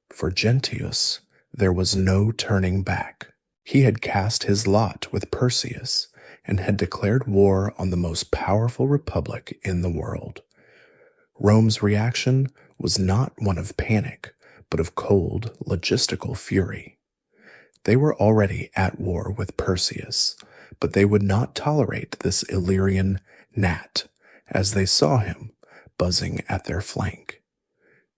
For Gentius, there was no turning back. He had cast his lot with Perseus and had declared war on the most powerful republic in the world. Rome's reaction was not one of panic, but of cold, logistical fury. They were already at war with Perseus, but they would not tolerate this Illyrian gnat as they saw him buzzing at their flank.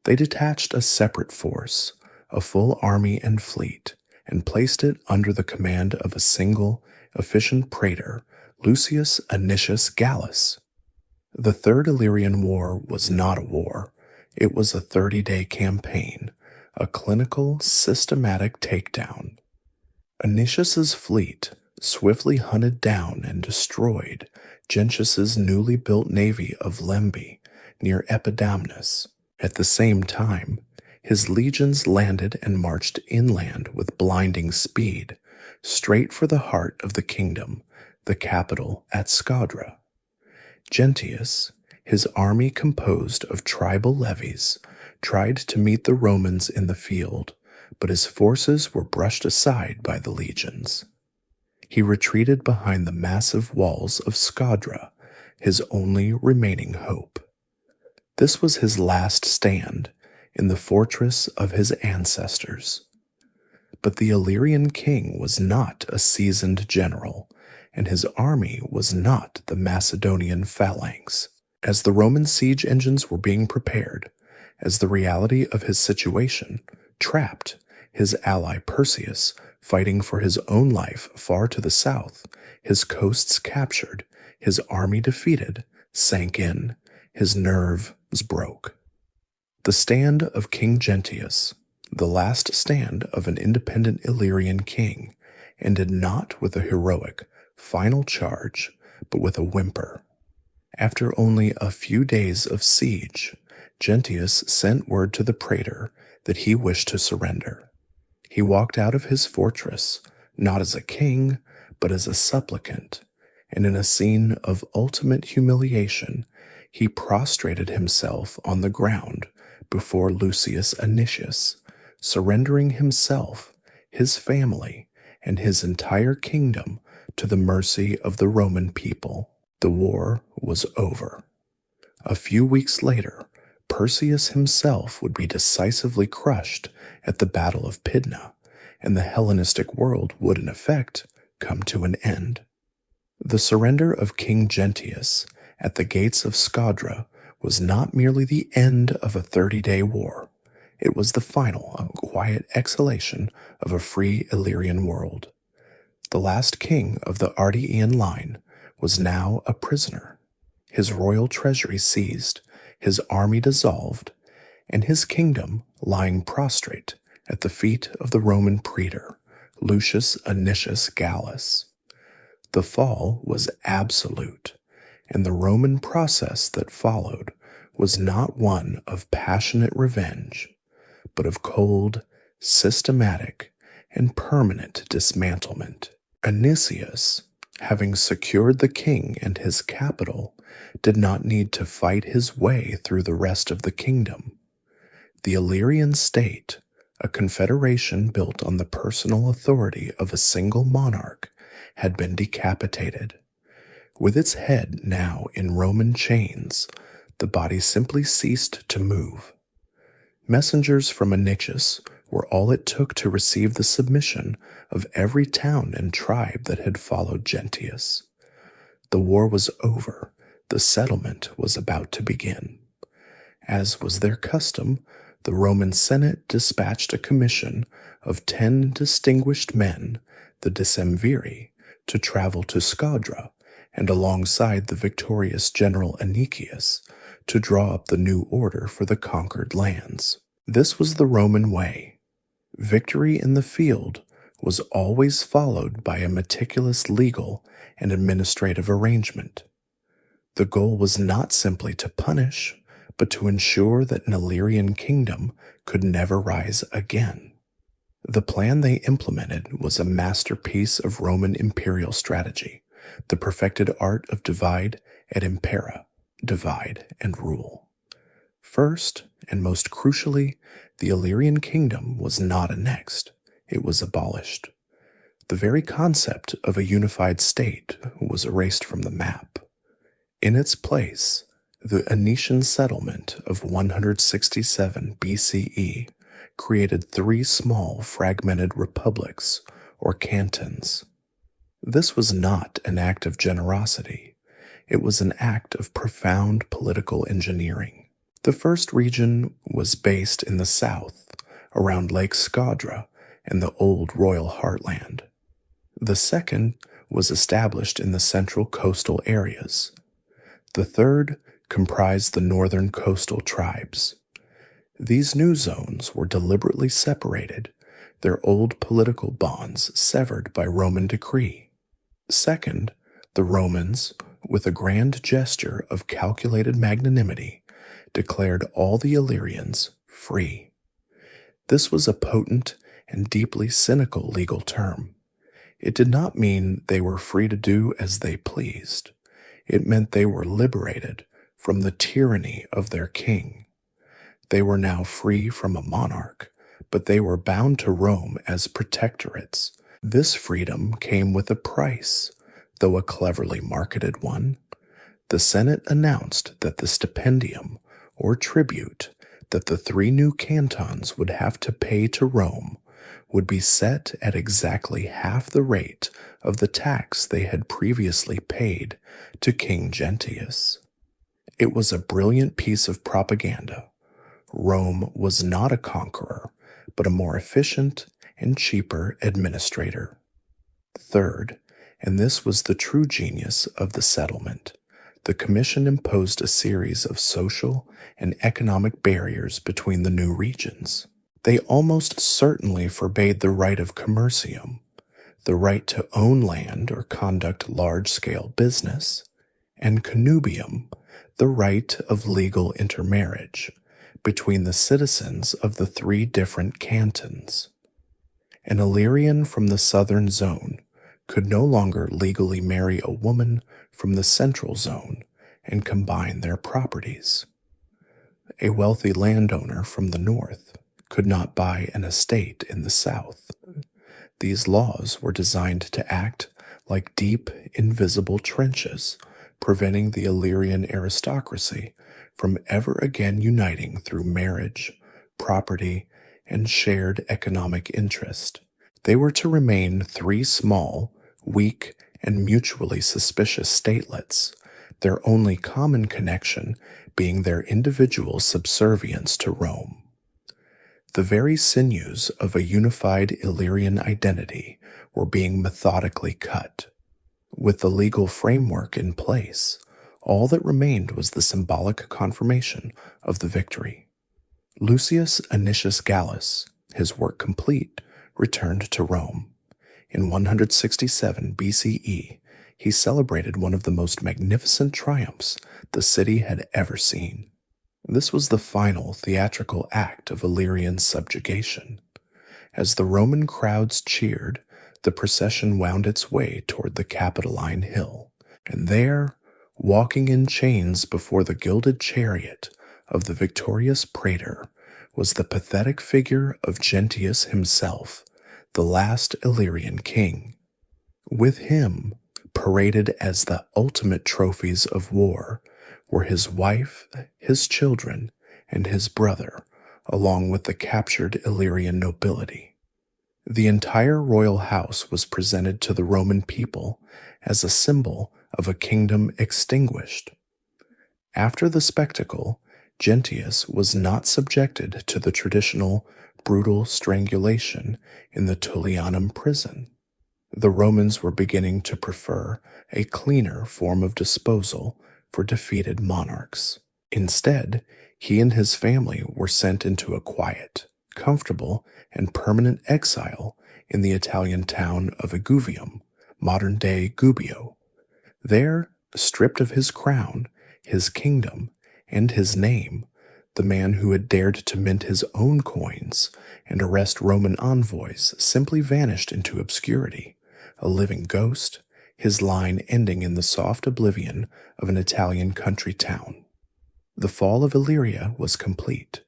They detached a separate force, a full army and fleet, and placed it under the command of a single, efficient praetor, Lucius Anicius Gallus. The Third Illyrian War was not a war. It was a 30-day campaign, a clinical, systematic takedown. Anicius's fleet swiftly hunted down and destroyed Gentius's newly built navy of Lembi near Epidamnus. At the same time, his legions landed and marched inland with blinding speed, straight for the heart of the kingdom, the capital at Scadra. Gentius, his army composed of tribal levies, tried to meet the Romans in the field, but his forces were brushed aside by the legions. He retreated behind the massive walls of Scadra, his only remaining hope. This was his last stand in the fortress of his ancestors. But the Illyrian king was not a seasoned general, and his army was not the Macedonian phalanx. As the Roman siege engines were being prepared, as the reality of his situation, trapped, his ally Perseus fighting for his own life far to the south, his coasts captured, his army defeated, sank in, his nerves broke. The stand of King Gentius, the last stand of an independent Illyrian king, ended not with a heroic, final charge, but with a whimper. After only a few days of siege, Gentius sent word to the praetor that he wished to surrender. He walked out of his fortress, not as a king, but as a supplicant, and in a scene of ultimate humiliation, he prostrated himself on the ground before Lucius Anicius, surrendering himself, his family, and his entire kingdom to the mercy of the Roman people. The war was over. A few weeks later, Perseus himself would be decisively crushed at the Battle of Pydna, and the Hellenistic world would in effect come to an end. The surrender of King Gentius at the gates of Scadra was not merely the end of a 30-day war. It was the final, quiet exhalation of a free Illyrian world. The last king of the Ardean line was now a prisoner, his royal treasury seized, his army dissolved, and his kingdom lying prostrate at the feet of the Roman praetor, Lucius Anicius Gallus. The fall was absolute, and the Roman process that followed was not one of passionate revenge, but of cold, systematic, and permanent dismantlement. Anicius, having secured the king and his capital, did not need to fight his way through the rest of the kingdom. The Illyrian state, a confederation built on the personal authority of a single monarch, had been decapitated. With its head now in Roman chains, the body simply ceased to move. Messengers from Anicius were all it took to receive the submission of every town and tribe that had followed Gentius. The war was over. The settlement was about to begin. As was their custom, the Roman Senate dispatched a commission of 10 distinguished men, the decemviri, to travel to Scadra and alongside the victorious general Anicius to draw up the new order for the conquered lands. This was the Roman way. Victory in the field was always followed by a meticulous legal and administrative arrangement. The goal was not simply to punish, but to ensure that an Illyrian kingdom could never rise again. The plan they implemented was a masterpiece of Roman imperial strategy, the perfected art of divide et impera, divide and rule. First, and most crucially, the Illyrian kingdom was not annexed, it was abolished. The very concept of a unified state was erased from the map. In its place, the Anician settlement of 167 BCE created 3 small fragmented republics, or cantons. This was not an act of generosity. It was an act of profound political engineering. The first region was based in the south, around Lake Scadra and the old royal heartland. The second was established in the central coastal areas. The third comprised the northern coastal tribes. These new zones were deliberately separated, their old political bonds severed by Roman decree. Second, the Romans, with a grand gesture of calculated magnanimity, declared all the Illyrians free. This was a potent and deeply cynical legal term. It did not mean they were free to do as they pleased. It meant they were liberated from the tyranny of their king. They were now free from a monarch, but they were bound to Rome as protectorates. This freedom came with a price, though a cleverly marketed one. The Senate announced that the stipendium, or tribute, that the 3 new cantons would have to pay to Rome would be set at exactly half the rate of the tax they had previously paid to King Gentius. It was a brilliant piece of propaganda. Rome was not a conqueror, but a more efficient and cheaper administrator. Third, and this was the true genius of the settlement, the commission imposed a series of social and economic barriers between the new regions. They almost certainly forbade the right of commercium, the right to own land or conduct large-scale business, and connubium, the right of legal intermarriage between the citizens of the 3 different cantons. An Illyrian from the southern zone could no longer legally marry a woman from the central zone and combine their properties. A wealthy landowner from the north could not buy an estate in the south. These laws were designed to act like deep, invisible trenches, preventing the Illyrian aristocracy from ever again uniting through marriage, property, and shared economic interest. They were to remain 3 small, weak, and mutually suspicious statelets, their only common connection being their individual subservience to Rome. The very sinews of a unified Illyrian identity were being methodically cut. With the legal framework in place, all that remained was the symbolic confirmation of the victory. Lucius Anicius Gallus, his work complete, returned to Rome. In 167 BCE, he celebrated one of the most magnificent triumphs the city had ever seen. This was the final theatrical act of Illyrian subjugation. As the Roman crowds cheered, the procession wound its way toward the Capitoline Hill, and there, walking in chains before the gilded chariot of the victorious praetor, was the pathetic figure of Gentius himself, the last Illyrian king. With him, paraded as the ultimate trophies of war, were his wife, his children, and his brother, along with the captured Illyrian nobility. The entire royal house was presented to the Roman people as a symbol of a kingdom extinguished. After the spectacle, Gentius was not subjected to the traditional brutal strangulation in the Tullianum prison. The Romans were beginning to prefer a cleaner form of disposal for defeated monarchs. Instead, he and his family were sent into a quiet, comfortable, and permanent exile in the Italian town of Iguvium, modern-day Gubbio. There, stripped of his crown, his kingdom, and his name, the man who had dared to mint his own coins and arrest Roman envoys simply vanished into obscurity, a living ghost, his line ending in the soft oblivion of an Italian country town. The fall of Illyria was complete.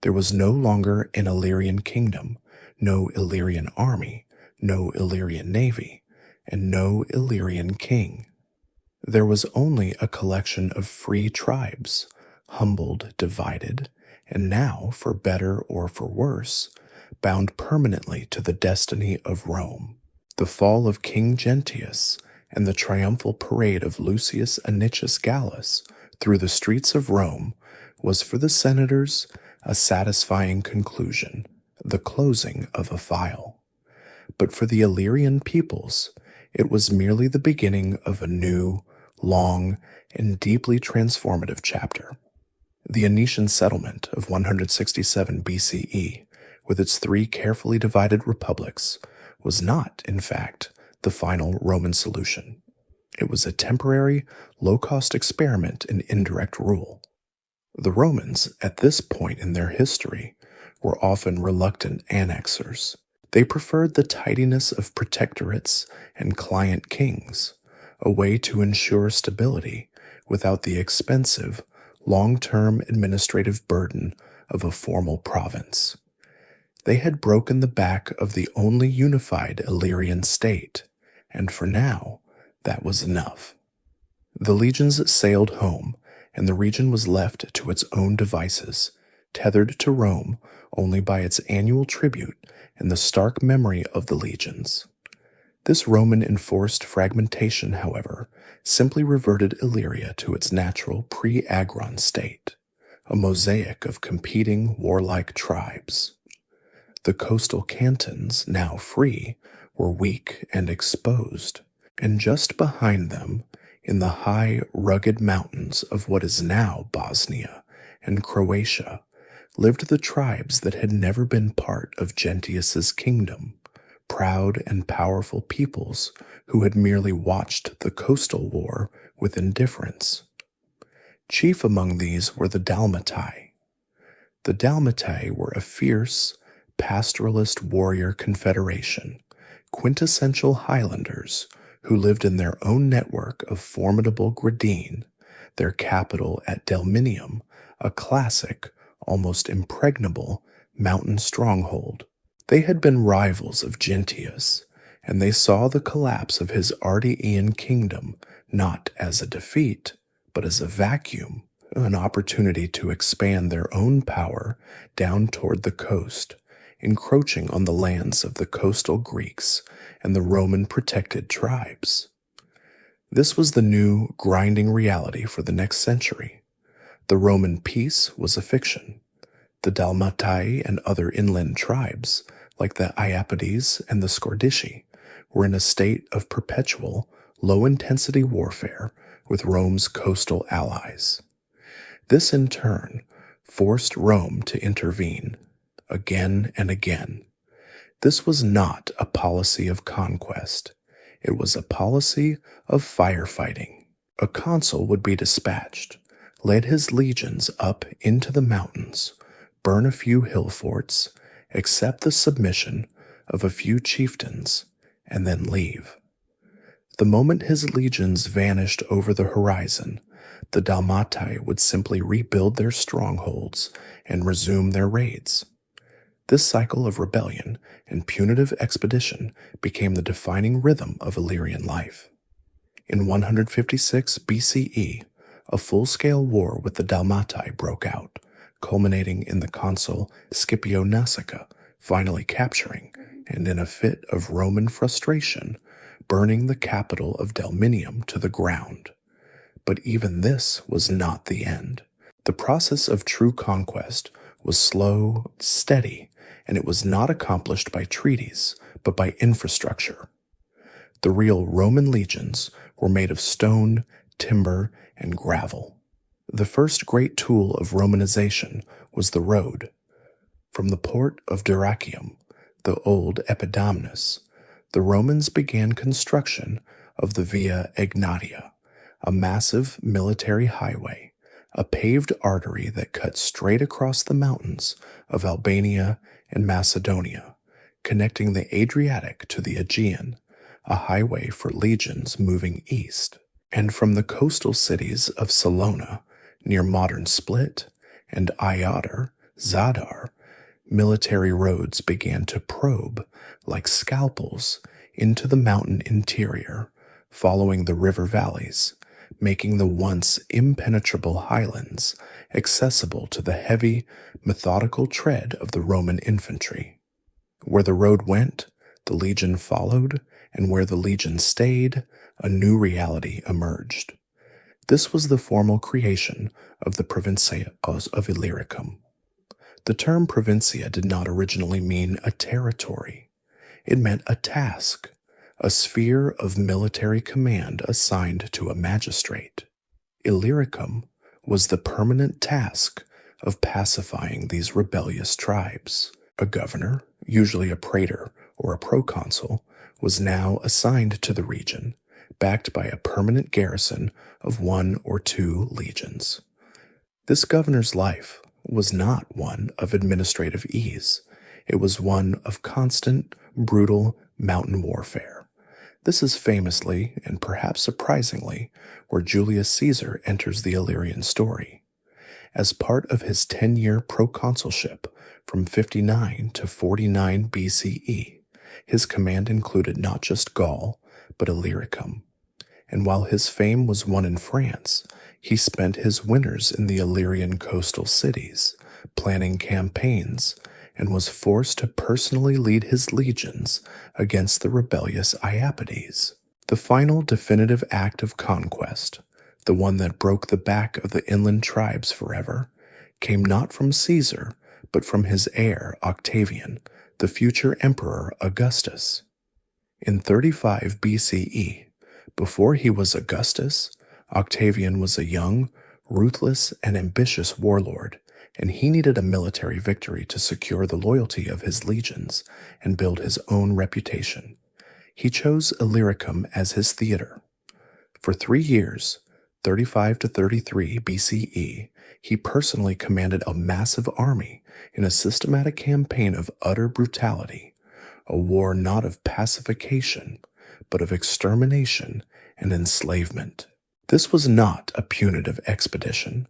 There was no longer an Illyrian kingdom, no Illyrian army, no Illyrian navy, and no Illyrian king. There was only a collection of free tribes, humbled, divided, and now, for better or for worse, bound permanently to the destiny of Rome. The fall of King Gentius and the triumphal parade of Lucius Anicius Gallus through the streets of Rome was for the senators a satisfying conclusion, the closing of a file. But for the Illyrian peoples, it was merely the beginning of a new, long, and deeply transformative chapter. The Anician settlement of 167 BCE, with its three carefully divided republics, was not, in fact, the final Roman solution. It was a temporary, low-cost experiment in indirect rule. The Romans, at this point in their history, were often reluctant annexers. They preferred the tidiness of protectorates and client kings, a way to ensure stability without the expensive, long-term administrative burden of a formal province. They had broken the back of the only unified Illyrian state, and for now, that was enough. The legions sailed home, and the region was left to its own devices, tethered to Rome only by its annual tribute and the stark memory of the legions. This Roman-enforced fragmentation, however, simply reverted Illyria to its natural pre-Agron state, a mosaic of competing warlike tribes. The coastal cantons, now free, were weak and exposed, and just behind them, in the high, rugged mountains of what is now Bosnia and Croatia, lived the tribes that had never been part of Gentius's kingdom, proud and powerful peoples who had merely watched the coastal war with indifference. Chief among these were the Dalmatai. The Dalmatai were a fierce, pastoralist warrior confederation, quintessential Highlanders who lived in their own network of formidable Gradine, their capital at Delminium, a classic, almost impregnable, mountain stronghold. They had been rivals of Gentius, and they saw the collapse of his Ardeaean kingdom not as a defeat, but as a vacuum, an opportunity to expand their own power down toward the coast, encroaching on the lands of the coastal Greeks and the Roman-protected tribes. This was the new, grinding reality for the next century. The Roman peace was a fiction. The Dalmatai and other inland tribes, like the Iapedes and the Scordici, were in a state of perpetual, low-intensity warfare with Rome's coastal allies. This, in turn, forced Rome to intervene, again and again. This was not a policy of conquest. It was a policy of firefighting. A consul would be dispatched, led his legions up into the mountains, burn a few hill forts, accept the submission of a few chieftains, and then leave. The moment his legions vanished over the horizon, the Dalmatai would simply rebuild their strongholds and resume their raids. This cycle of rebellion and punitive expedition became the defining rhythm of Illyrian life. In 156 BCE, a full-scale war with the Dalmatai broke out, culminating in the consul Scipio Nasica finally capturing, and in a fit of Roman frustration, burning the capital of Delminium to the ground. But even this was not the end. The process of true conquest was slow, steady, and it was not accomplished by treaties, but by infrastructure. The real Roman legions were made of stone, timber, and gravel. The first great tool of Romanization was the road. From the port of Dyrrhachium, the old Epidamnus, the Romans began construction of the Via Egnatia, a massive military highway, a paved artery that cut straight across the mountains of Albania and Macedonia, connecting the Adriatic to the Aegean, a highway for legions moving east. And from the coastal cities of Salona, near modern Split, and Iadar, Zadar, military roads began to probe, like scalpels, into the mountain interior, following the river valleys, making the once impenetrable highlands accessible to the heavy, methodical tread of the Roman infantry. Where the road went, the legion followed, and where the legion stayed, a new reality emerged. This was the formal creation of the Provincia of Illyricum. The term provincia did not originally mean a territory. It meant a task, a sphere of military command assigned to a magistrate. Illyricum was the permanent task of pacifying these rebellious tribes. A governor, usually a praetor or a proconsul, was now assigned to the region, backed by a permanent garrison of 1 or 2 legions. This governor's life was not one of administrative ease. It was one of constant, brutal mountain warfare. This is famously, and perhaps surprisingly, where Julius Caesar enters the Illyrian story. As part of his 10-year proconsulship from 59 to 49 BCE, his command included not just Gaul, but Illyricum. And while his fame was won in France, he spent his winters in the Illyrian coastal cities, planning campaigns, and was forced to personally lead his legions against the rebellious Iapydes. The final definitive act of conquest, the one that broke the back of the inland tribes forever, came not from Caesar, but from his heir Octavian, the future emperor Augustus. In 35 BCE, before he was Augustus, Octavian was a young, ruthless, and ambitious warlord, and he needed a military victory to secure the loyalty of his legions and build his own reputation. He chose Illyricum as his theater. For 3 years, 35 to 33 BCE, he personally commanded a massive army in a systematic campaign of utter brutality, a war not of pacification, but of extermination and enslavement. This was not a punitive expedition.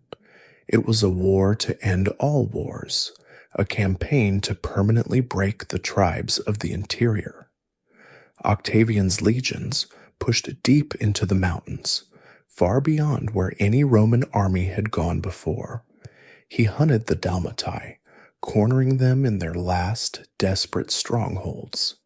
It was a war to end all wars, a campaign to permanently break the tribes of the interior. Octavian's legions pushed deep into the mountains, far beyond where any Roman army had gone before. He hunted the Dalmatai, cornering them in their last desperate strongholds.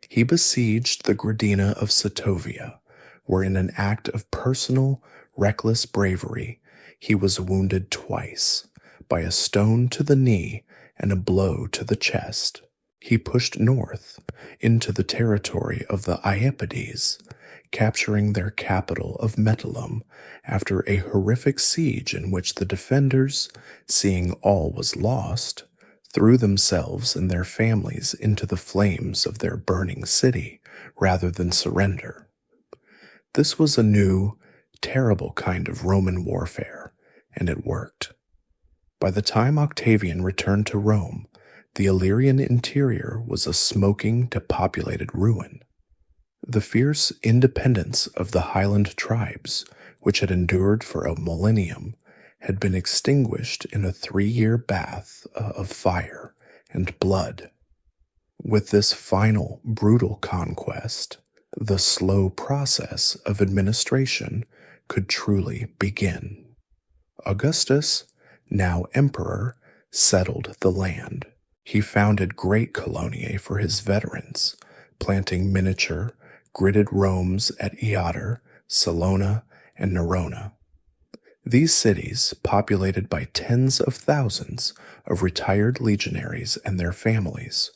He besieged the Gradina of Setovia, where in an act of personal, reckless bravery, he was wounded twice, by a stone to the knee and a blow to the chest. He pushed north into the territory of the Iapydes, capturing their capital of Metallum after a horrific siege in which the defenders, seeing all was lost, threw themselves and their families into the flames of their burning city rather than surrender. This was a new, terrible kind of Roman warfare, and it worked. By the time Octavian returned to Rome, the Illyrian interior was a smoking, depopulated ruin. The fierce independence of the highland tribes, which had endured for a millennium, had been extinguished in a 3-year bath of fire and blood. With this final brutal conquest, the slow process of administration could truly begin. Augustus, now emperor, settled the land. He founded great coloniae for his veterans, planting miniature, gridded Romes at Iater, Salona, and Nerona. These cities, populated by tens of thousands of retired legionaries and their families,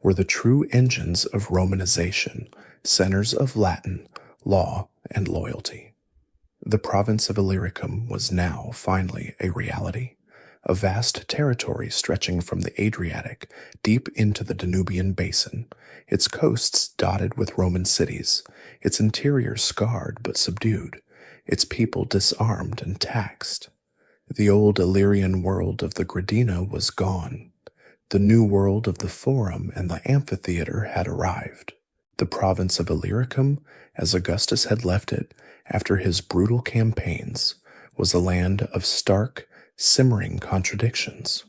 were the true engines of Romanization, centers of Latin, law, and loyalty. The province of Illyricum was now finally a reality, a vast territory stretching from the Adriatic deep into the Danubian basin, its coasts dotted with Roman cities, its interior scarred but subdued, its people disarmed and taxed. The old Illyrian world of the Gradina was gone. The new world of the Forum and the amphitheater had arrived. The province of Illyricum, as Augustus had left it after his brutal campaigns, was a land of stark, simmering contradictions.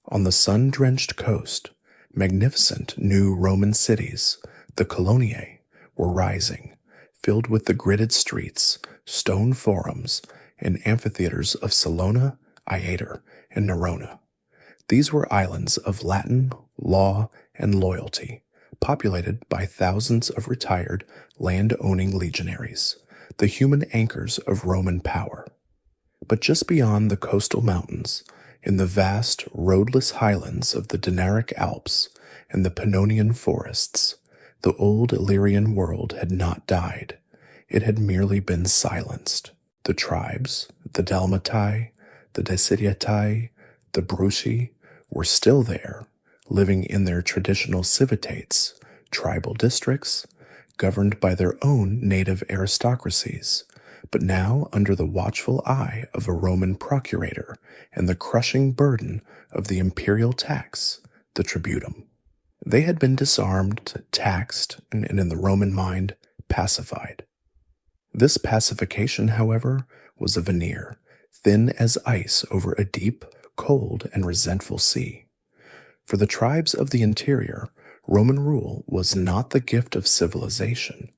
On the sun-drenched coast, magnificent new Roman cities, the coloniae, were rising, filled with the gridded streets, stone forums, and amphitheaters of Salona, Iater, and Nerona. These were islands of Latin, law, and loyalty, populated by thousands of retired, land-owning legionaries, the human anchors of Roman power. But just beyond the coastal mountains, in the vast, roadless highlands of the Dinaric Alps and the Pannonian forests, The old Illyrian world had not died. It had merely been silenced. The tribes, the Dalmatai, the Decidiatai, the Bruci, were still there, living in their traditional civitates, tribal districts, governed by their own native aristocracies, but now under the watchful eye of a Roman procurator and the crushing burden of the imperial tax, the tributum. They had been disarmed, taxed, and in the Roman mind, pacified. This pacification, however, was a veneer, thin as ice over a deep, cold, and resentful sea. For the tribes of the interior, Roman rule was not the gift of civilization.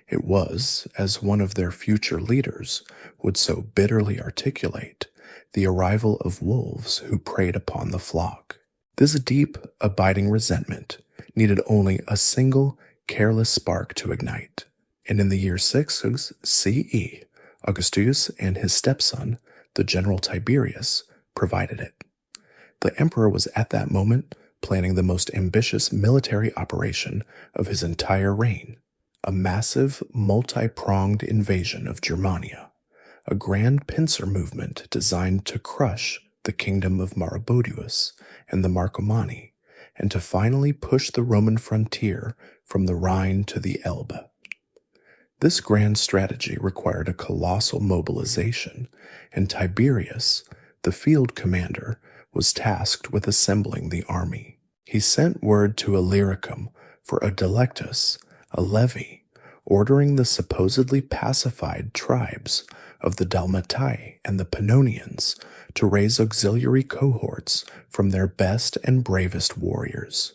It was, as one of their future leaders would so bitterly articulate, the arrival of wolves who preyed upon the flock. This deep, abiding resentment needed only a single, careless spark to ignite, and in the year 6 CE, Augustus and his stepson, the general Tiberius, provided it. The emperor was at that moment planning the most ambitious military operation of his entire reign, a massive, multi-pronged invasion of Germania, a grand pincer movement designed to crush the kingdom of Maroboduus and the Marcomanni, and to finally push the Roman frontier from the Rhine to the Elbe. This grand strategy required a colossal mobilization, and Tiberius, the field commander, was tasked with assembling the army. He sent word to Illyricum for a delectus, a levy, ordering the supposedly pacified tribes of the Dalmatai and the Pannonians to raise auxiliary cohorts from their best and bravest warriors.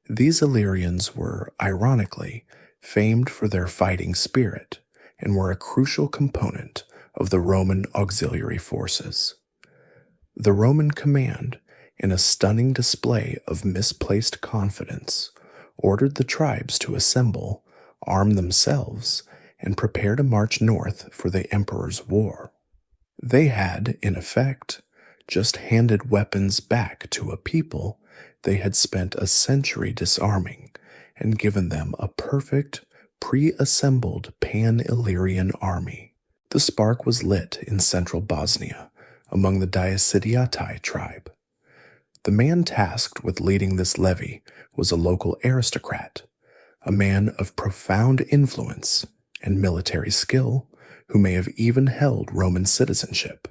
These Illyrians were, ironically, famed for their fighting spirit and were a crucial component of the Roman auxiliary forces. The Roman command, in a stunning display of misplaced confidence, ordered the tribes to assemble, arm themselves, and prepare to march north for the emperor's war. They had, in effect, just handed weapons back to a people they had spent a century disarming and given them a perfect, pre-assembled pan-Illyrian army. The spark was lit in central Bosnia among the Diacidiatai tribe. The man tasked with leading this levy was a local aristocrat, a man of profound influence and military skill who may have even held Roman citizenship.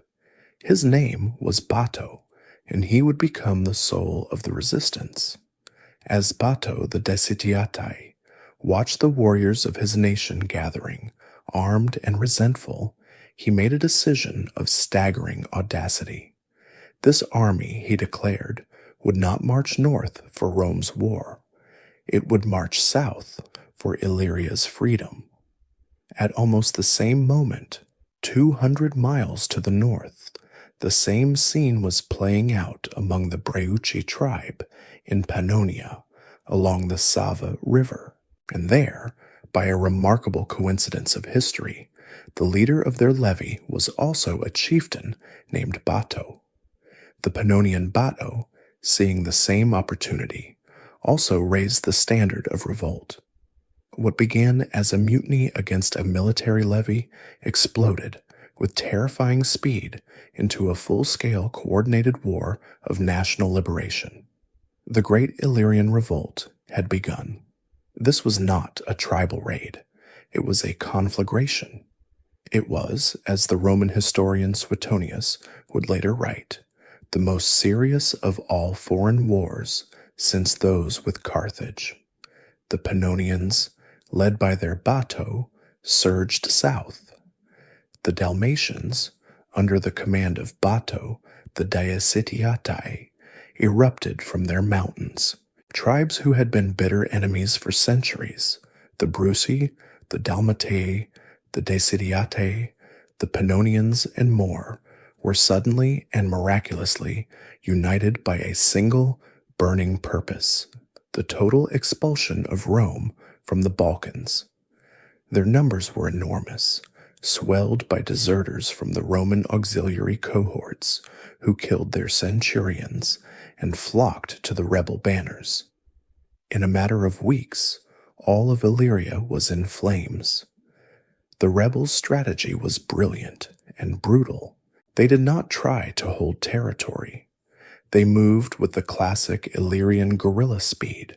His name was Bato, and he would become the soul of the resistance. As Bato the Decidiatai watched the warriors of his nation gathering, armed and resentful, he made a decision of staggering audacity. This army, he declared, would not march north for Rome's war. It would march south for Illyria's freedom. At almost the same moment, 200 miles to the north, the same scene was playing out among the Breuci tribe in Pannonia along the Sava River, and there, by a remarkable coincidence of history, the leader of their levy was also a chieftain named Bato. The Pannonian Bato, seeing the same opportunity, also raised the standard of revolt. What began as a mutiny against a military levy exploded with terrifying speed into a full-scale coordinated war of national liberation. The Great Illyrian Revolt had begun. This was not a tribal raid. It was a conflagration. It was, as the Roman historian Suetonius would later write, the most serious of all foreign wars since those with Carthage. The Pannonians, led by their Bato, surged south. The Dalmatians, under the command of Bato, the Diacidiatai, erupted from their mountains. Tribes who had been bitter enemies for centuries, the Bruci, the Dalmatai, the Decidiatai, the Pannonians, and more, were suddenly and miraculously united by a single, burning purpose: the total expulsion of Rome from the Balkans. Their numbers were enormous, swelled by deserters from the Roman auxiliary cohorts who killed their centurions and flocked to the rebel banners. In a matter of weeks, all of Illyria was in flames. The rebels' strategy was brilliant and brutal. They did not try to hold territory. They moved with the classic Illyrian guerrilla speed,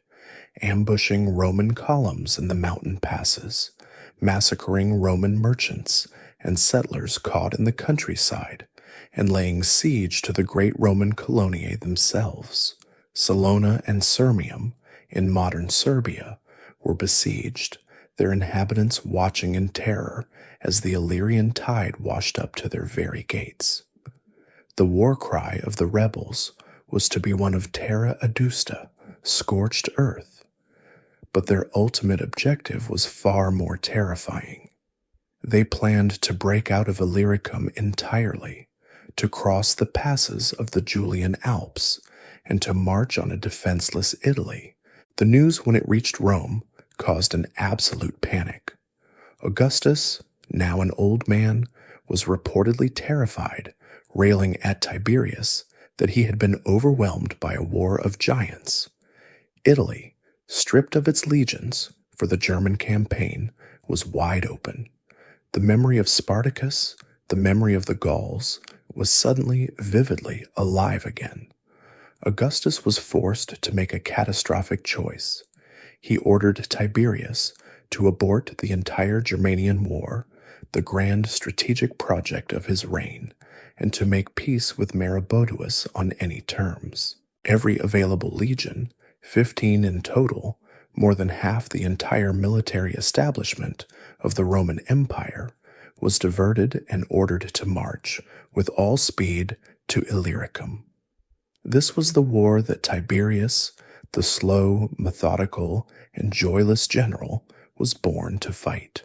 ambushing Roman columns in the mountain passes, massacring Roman merchants and settlers caught in the countryside, and laying siege to the great Roman coloniae themselves. Salona and Sirmium, in modern Serbia, were besieged, their inhabitants watching in terror as the Illyrian tide washed up to their very gates. The war cry of the rebels was to be one of terra adusta, scorched earth, but their ultimate objective was far more terrifying. They planned to break out of Illyricum entirely, to cross the passes of the Julian Alps, and to march on a defenseless Italy. The news, when it reached Rome, caused an absolute panic. Augustus, now an old man, was reportedly terrified, railing at Tiberius that he had been overwhelmed by a war of giants. Italy, stripped of its legions for the German campaign, was wide open. The memory of Spartacus, the memory of the Gauls, was suddenly vividly alive again. Augustus was forced to make a catastrophic choice. He ordered Tiberius to abort the entire Germanian War, the grand strategic project of his reign, and to make peace with Maroboduus on any terms. Every available legion, 15 in total, more than half the entire military establishment of the Roman Empire, was diverted and ordered to march with all speed to Illyricum. This was the war that Tiberius, the slow, methodical, and joyless general, was born to fight.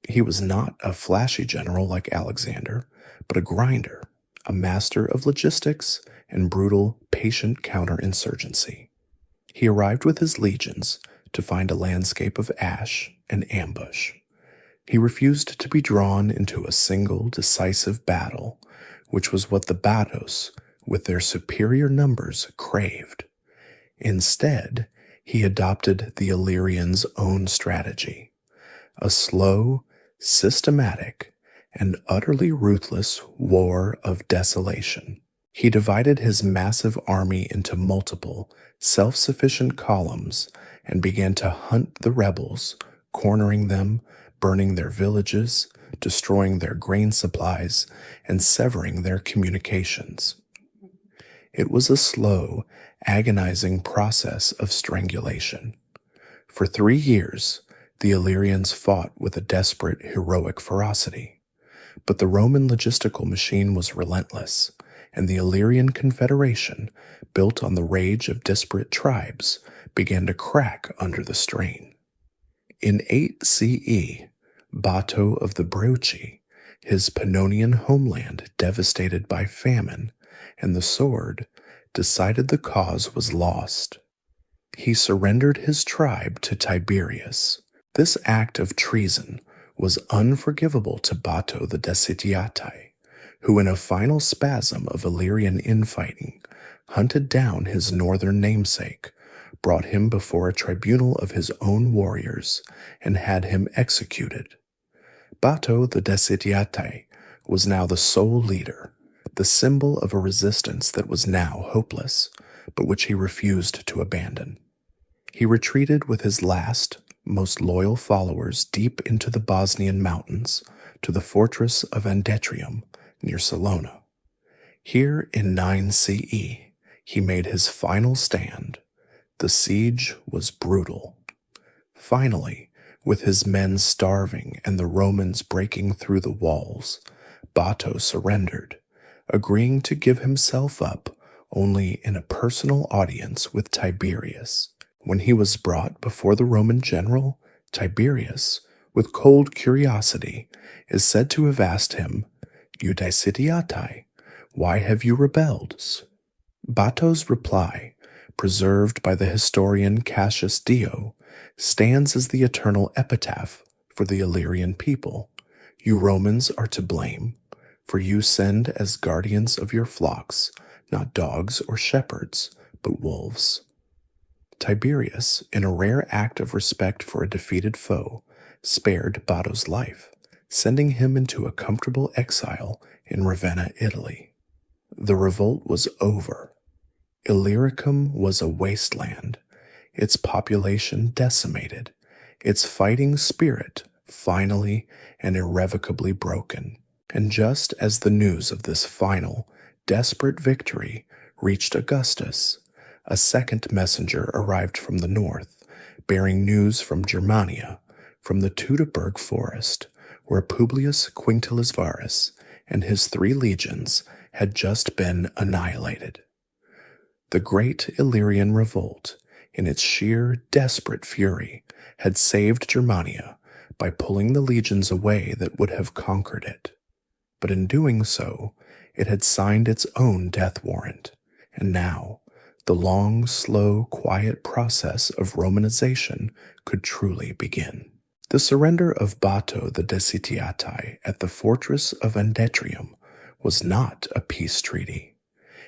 He was not a flashy general like Alexander, but a grinder, a master of logistics and brutal, patient counterinsurgency. He arrived with his legions to find a landscape of ash and ambush. He refused to be drawn into a single decisive battle, which was what the Batos, with their superior numbers, craved. Instead, he adopted the Illyrians' own strategy, a slow, systematic, and utterly ruthless war of desolation. He divided his massive army into multiple, self-sufficient columns and began to hunt the rebels, cornering them, burning their villages, destroying their grain supplies, and severing their communications. It was a slow, agonizing process of strangulation. For 3 years, the Illyrians fought with a desperate, heroic ferocity. But the Roman logistical machine was relentless, and the Illyrian Confederation, built on the rage of disparate tribes, began to crack under the strain. In 8 CE, Bato of the Breuci, his Pannonian homeland devastated by famine, and the sword, decided the cause was lost. He surrendered his tribe to Tiberius. This act of treason was unforgivable to Bato the Desitiatai, who in a final spasm of Illyrian infighting hunted down his northern namesake, brought him before a tribunal of his own warriors, and had him executed. Bato the Desitiatai was now the sole leader, the symbol of a resistance that was now hopeless, but which he refused to abandon. He retreated with his last, most loyal followers deep into the Bosnian mountains to the fortress of Andetrium near Salona. Here in 9 CE, he made his final stand. The siege was brutal. Finally, with his men starving and the Romans breaking through the walls, Bato surrendered, agreeing to give himself up only in a personal audience with Tiberius. When he was brought before the Roman general, Tiberius, with cold curiosity, is said to have asked him, "Eudicitiatai, why have you rebelled?" Bato's reply, preserved by the historian Cassius Dio, stands as the eternal epitaph for the Illyrian people. "You Romans are to blame, for you send as guardians of your flocks not dogs or shepherds, but wolves." Tiberius, in a rare act of respect for a defeated foe, spared Bato's life, sending him into a comfortable exile in Ravenna, Italy. The revolt was over. Illyricum was a wasteland, its population decimated, its fighting spirit finally and irrevocably broken. And just as the news of this final, desperate victory reached Augustus, a second messenger arrived from the north, bearing news from Germania, from the Teutoburg forest, where Publius Quinctilius Varus and his 3 legions had just been annihilated. The great Illyrian revolt, in its sheer, desperate fury, had saved Germania by pulling the legions away that would have conquered it. But in doing so, it had signed its own death warrant, and now the long, slow, quiet process of Romanization could truly begin. The surrender of Bato the Desitiati at the fortress of Andetrium was not a peace treaty.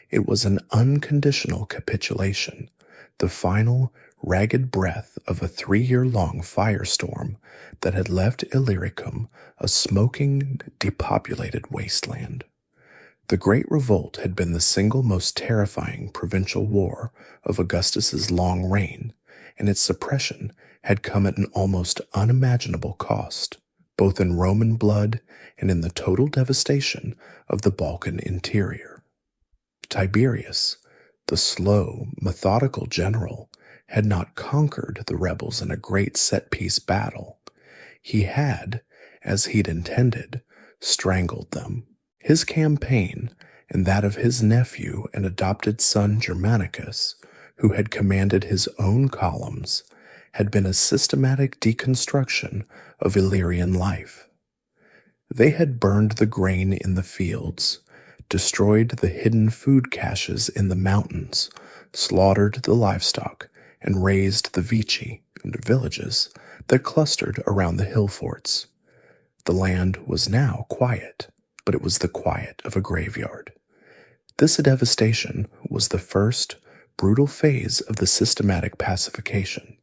It was an unconditional capitulation, the final, ragged breath of a 3-year-long firestorm that had left Illyricum a smoking, depopulated wasteland. The Great Revolt had been the single most terrifying provincial war of Augustus's long reign, and its suppression had come at an almost unimaginable cost, both in Roman blood and in the total devastation of the Balkan interior. Tiberius, the slow, methodical general, had not conquered the rebels in a great set-piece battle. He had, as he'd intended, strangled them. His campaign, and that of his nephew and adopted son Germanicus, who had commanded his own columns, had been a systematic deconstruction of Illyrian life. They had burned the grain in the fields, destroyed the hidden food caches in the mountains, slaughtered the livestock, and razed the vici, villages, that clustered around the hill forts. The land was now quiet, but it was the quiet of a graveyard. This devastation was the first, brutal phase of the systematic pacification.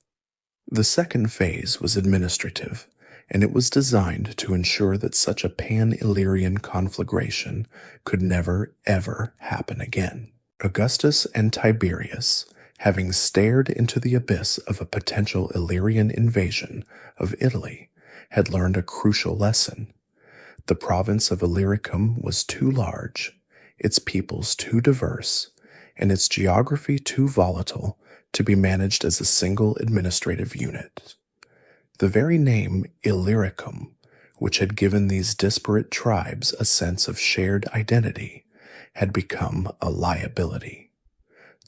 The second phase was administrative, and it was designed to ensure that such a pan-Illyrian conflagration could never, ever happen again. Augustus and Tiberius, having stared into the abyss of a potential Illyrian invasion of Italy, had learned a crucial lesson. The province of Illyricum was too large, its peoples too diverse, and its geography too volatile to be managed as a single administrative unit. The very name Illyricum, which had given these disparate tribes a sense of shared identity, had become a liability.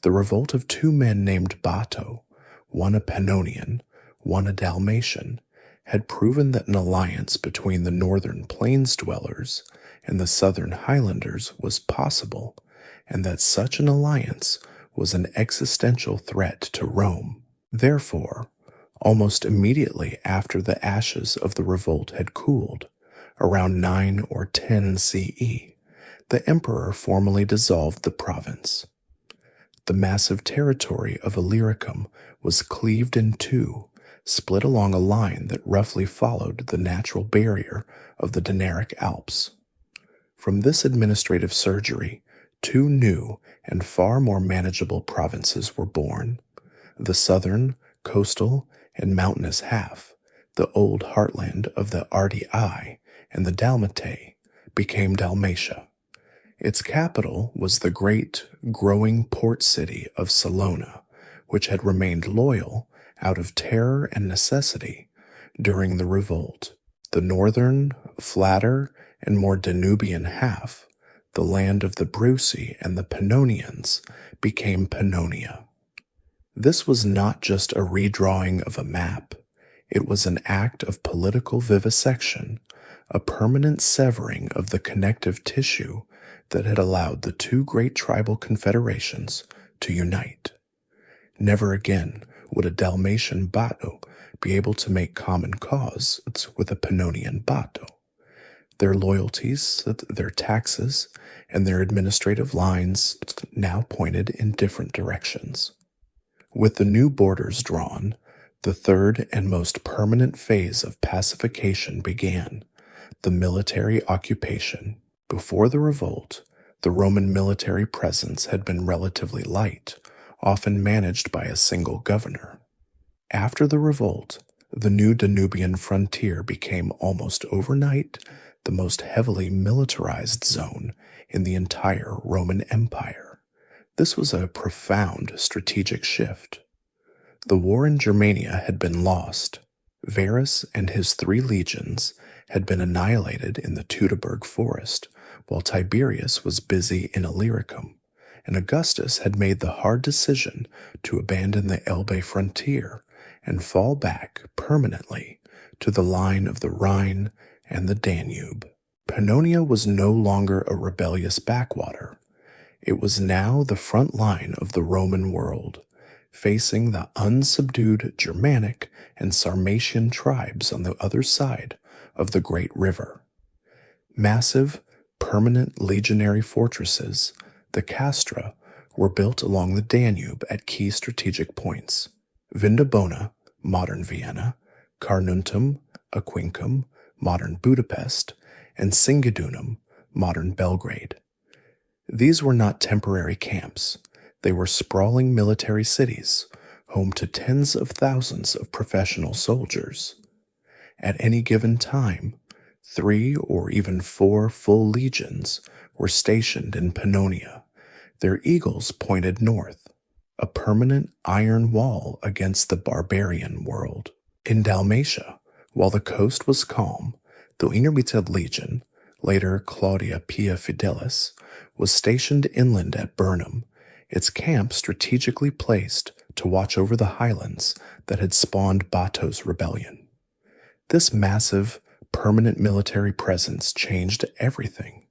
The revolt of 2 men named Bato, one a Pannonian, one a Dalmatian, had proven that an alliance between the northern plains dwellers and the southern highlanders was possible, and that such an alliance was an existential threat to Rome. Therefore, almost immediately after the ashes of the revolt had cooled, around 9 or 10 CE, the emperor formally dissolved the province. The massive territory of Illyricum was cleaved in 2, split along a line that roughly followed the natural barrier of the Dinaric Alps. From this administrative surgery, 2 new and far more manageable provinces were born. The southern, coastal, and mountainous half, the old heartland of the Ardii and the Dalmatae, became Dalmatia. Its capital was the great, growing port city of Salona, which had remained loyal out of terror and necessity during the revolt. The northern, flatter, and more Danubian half, the land of the Bruci and the Pannonians, became Pannonia. This was not just a redrawing of a map. It was an act of political vivisection, a permanent severing of the connective tissue that had allowed the 2 great tribal confederations to unite. Never again would a Dalmatian Bato be able to make common cause with a Pannonian Bato. Their loyalties, their taxes, and their administrative lines now pointed in different directions. With the new borders drawn, the third and most permanent phase of pacification began, the military occupation. Before the revolt, the Roman military presence had been relatively light, often managed by a single governor. After the revolt, the new Danubian frontier became almost overnight the most heavily militarized zone in the entire Roman Empire. This was a profound strategic shift. The war in Germania had been lost. Varus and his 3 legions had been annihilated in the Teutoburg forest, while Tiberius was busy in Illyricum, and Augustus had made the hard decision to abandon the Elbe frontier and fall back permanently to the line of the Rhine and the Danube. Pannonia was no longer a rebellious backwater. It was now the front line of the Roman world, facing the unsubdued Germanic and Sarmatian tribes on the other side of the great river. Massive, permanent legionary fortresses, the castra, were built along the Danube at key strategic points: Vindobona, modern Vienna; Carnuntum, Aquincum, modern Budapest; and Singidunum, modern Belgrade. These were not temporary camps. They were sprawling military cities, home to tens of thousands of professional soldiers. At any given time, 3 or even 4 full legions were stationed in Pannonia, their eagles pointed north, a permanent iron wall against the barbarian world. In Dalmatia, while the coast was calm, the Intermittent Legion, later Claudia Pia Fidelis, was stationed inland at Burnham, its camp strategically placed to watch over the highlands that had spawned Bato's rebellion. This massive, permanent military presence changed everything.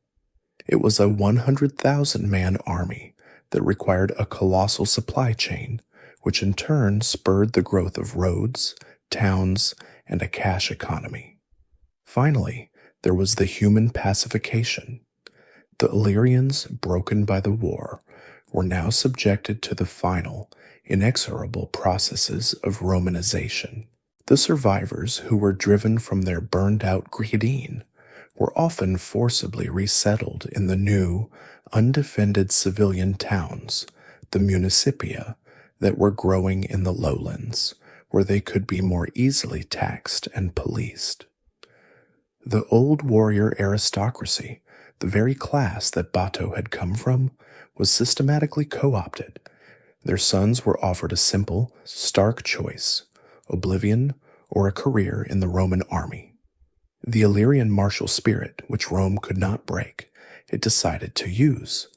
It was a 100,000-man army that required a colossal supply chain, which in turn spurred the growth of roads, towns, and a cash economy. Finally, there was the human pacification. The Illyrians, broken by the war, were now subjected to the final, inexorable processes of Romanization. The survivors, who were driven from their burned-out Gridine, were often forcibly resettled in the new, undefended civilian towns, the municipia, that were growing in the lowlands, where they could be more easily taxed and policed. The old warrior aristocracy, the very class that Bato had come from, was systematically co-opted. Their sons were offered a simple, stark choice: oblivion or a career in the Roman army. The Illyrian martial spirit, which Rome could not break, it decided to use.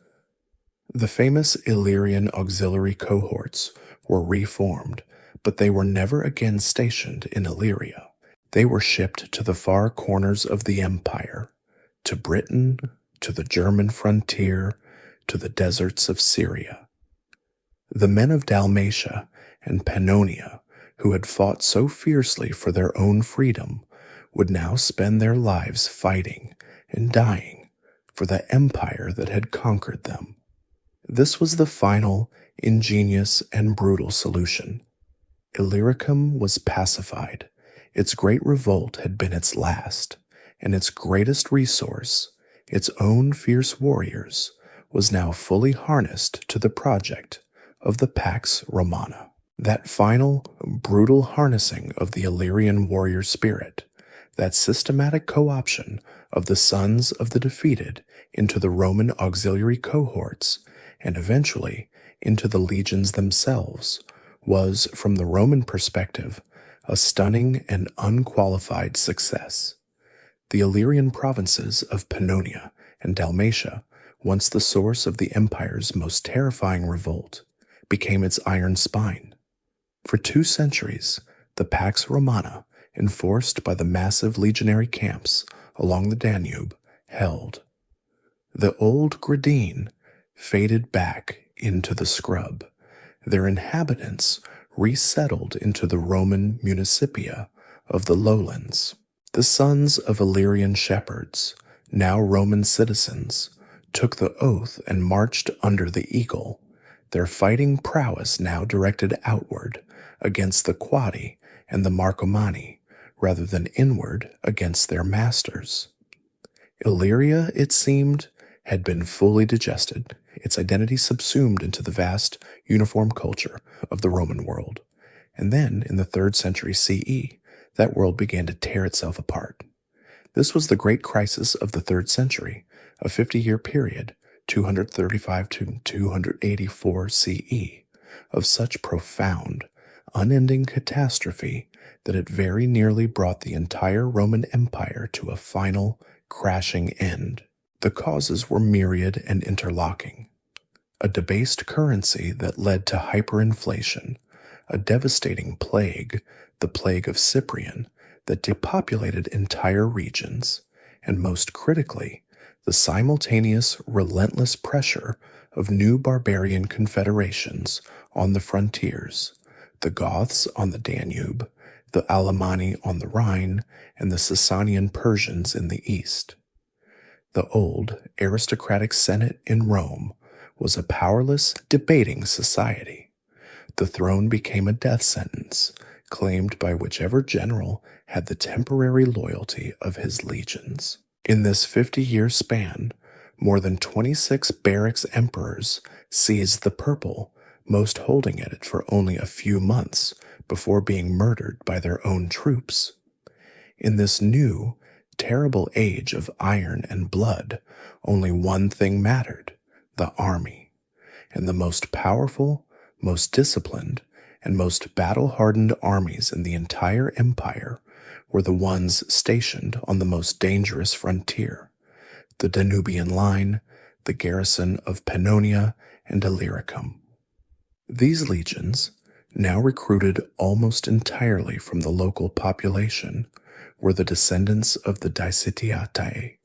The famous Illyrian auxiliary cohorts were reformed, but they were never again stationed in Illyria. They were shipped to the far corners of the empire, to Britain, to the German frontier, to the deserts of Syria. The men of Dalmatia and Pannonia, who had fought so fiercely for their own freedom, would now spend their lives fighting and dying for the empire that had conquered them. This was the final, ingenious, and brutal solution. Illyricum was pacified. Its great revolt had been its last, and its greatest resource, its own fierce warriors, was now fully harnessed to the project of the Pax Romana. That final, brutal harnessing of the Illyrian warrior spirit, that systematic co-option of the sons of the defeated into the Roman auxiliary cohorts, and eventually into the legions themselves, was, from the Roman perspective, a stunning and unqualified success. The Illyrian provinces of Pannonia and Dalmatia, once the source of the empire's most terrifying revolt, became its iron spine. For 2 centuries, the Pax Romana, enforced by the massive legionary camps along the Danube, held. The old Gridine faded back into the scrub. Their inhabitants resettled into the Roman municipia of the lowlands. The sons of Illyrian shepherds, now Roman citizens, took the oath and marched under the eagle, their fighting prowess now directed outward against the Quadi and the Marcomanni, rather than inward against their masters. Illyria, it seemed, had been fully digested, its identity subsumed into the vast, uniform culture of the Roman world. And then, in the 3rd century CE, that world began to tear itself apart. This was the great crisis of the 3rd century, a 50-year period, 235 to 284 CE, of such profound, unending catastrophe that it very nearly brought the entire Roman Empire to a final, crashing end. The causes were myriad and interlocking. A debased currency that led to hyperinflation, a devastating plague, the plague of Cyprian, that depopulated entire regions, and most critically, the simultaneous, relentless pressure of new barbarian confederations on the frontiers, the Goths on the Danube, the Alemanni on the Rhine, and the Sasanian Persians in the east. The old aristocratic Senate in Rome was a powerless, debating society. The throne became a death sentence, claimed by whichever general had the temporary loyalty of his legions. In this 50-year span, more than 26 barracks emperors seized the purple, most holding at it for only a few months before being murdered by their own troops. In this new, terrible age of iron and blood, only one thing mattered: the army. And the most powerful, most disciplined, and most battle-hardened armies in the entire empire were the ones stationed on the most dangerous frontier: the Danubian line, the garrison of Pannonia and Illyricum. These legions, now recruited almost entirely from the local population, were the descendants of the Daicitiatae,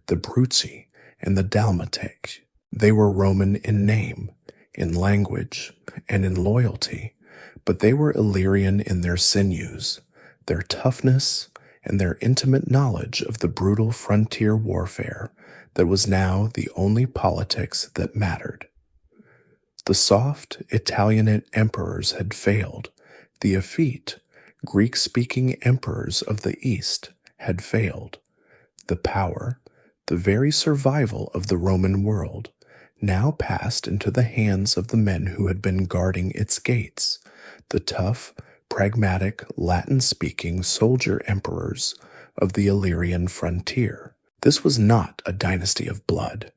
the Bruzzi, and the Dalmatic. They were Roman in name, in language, and in loyalty, but they were Illyrian in their sinews, their toughness, and their intimate knowledge of the brutal frontier warfare that was now the only politics that mattered. The soft, Italianate emperors had failed. The effete, Greek-speaking emperors of the East had failed. The power, the very survival of the Roman world, now passed into the hands of the men who had been guarding its gates, the tough, pragmatic, Latin-speaking soldier emperors of the Illyrian frontier. This was not a dynasty of blood.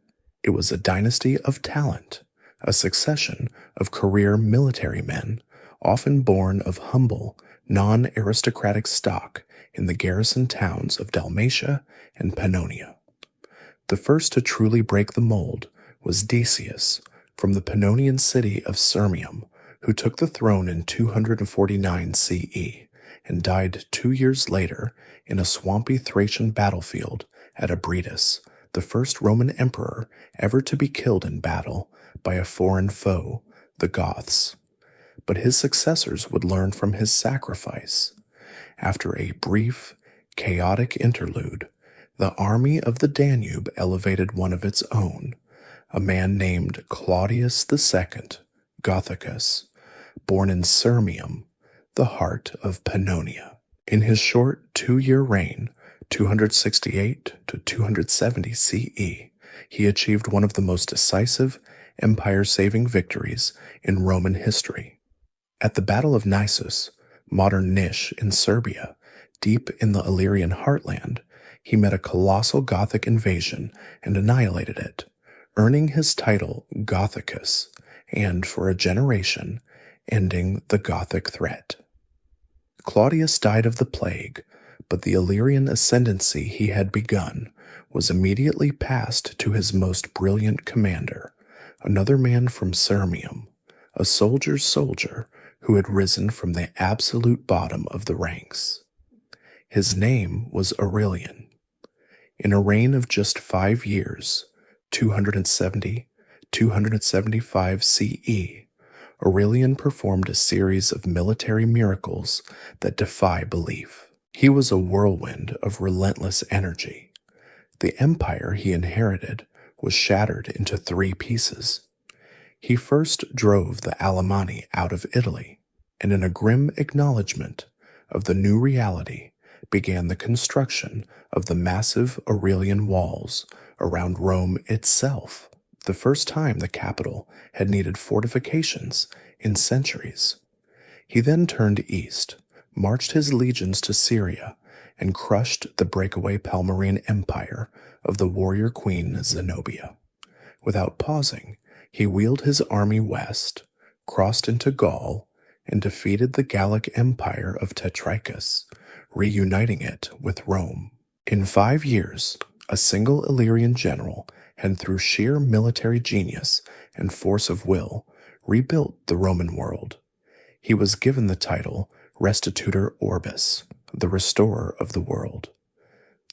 It was a dynasty of talent, a succession of career military men, often born of humble, non-aristocratic stock in the garrison towns of Dalmatia and Pannonia. The first to truly break the mold was Decius, from the Pannonian city of Sirmium, who took the throne in 249 CE and died 2 years later in a swampy Thracian battlefield at Abritus, the first Roman emperor ever to be killed in battle by a foreign foe, the Goths. But his successors would learn from his sacrifice. After a brief, chaotic interlude, the army of the Danube elevated one of its own, a man named Claudius II, Gothicus, born in Sirmium, the heart of Pannonia. In his short 2-year reign, 268 to 270 CE, he achieved one of the most decisive, empire-saving victories in Roman history. At the Battle of Nisus, modern Niš in Serbia, deep in the Illyrian heartland, he met a colossal Gothic invasion and annihilated it, earning his title Gothicus, and for a generation, ending the Gothic threat. Claudius died of the plague, but the Illyrian ascendancy he had begun was immediately passed to his most brilliant commander, another man from Sirmium, a soldier's soldier who had risen from the absolute bottom of the ranks. His name was Aurelian. In a reign of just 5 years, 275 CE, Aurelian performed a series of military miracles that defy belief. He was a whirlwind of relentless energy. The empire he inherited was shattered into 3 pieces. He first drove the Alemanni out of Italy, and in a grim acknowledgement of the new reality, began the construction of the massive Aurelian walls around Rome itself, the first time the capital had needed fortifications in centuries. He then turned east, marched his legions to Syria, and crushed the breakaway Palmyrene empire of the warrior queen Zenobia. Without pausing, he wheeled his army west, crossed into Gaul, and defeated the Gallic empire of Tetricus, reuniting it with Rome. In 5 years, a single Illyrian general had, through sheer military genius and force of will, rebuilt the Roman world. He was given the title Restitutor Orbis, the restorer of the world.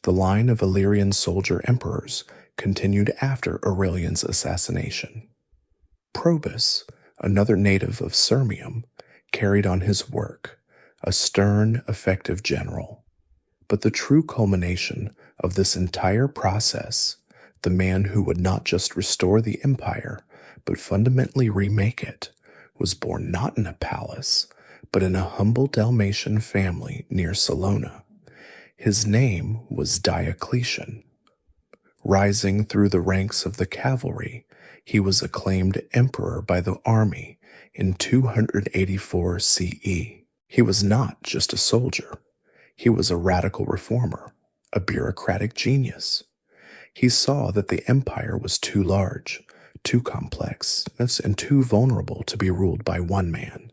The line of Illyrian soldier emperors continued after Aurelian's assassination. Probus, another native of Sirmium, carried on his work, a stern, effective general. But the true culmination of this entire process, the man who would not just restore the empire, but fundamentally remake it, was born not in a palace, but in a humble Dalmatian family near Salona. His name was Diocletian. Rising through the ranks of the cavalry, he was acclaimed emperor by the army in 284 CE. He was not just a soldier. He was a radical reformer, a bureaucratic genius. He saw that the empire was too large, too complex, and too vulnerable to be ruled by one man.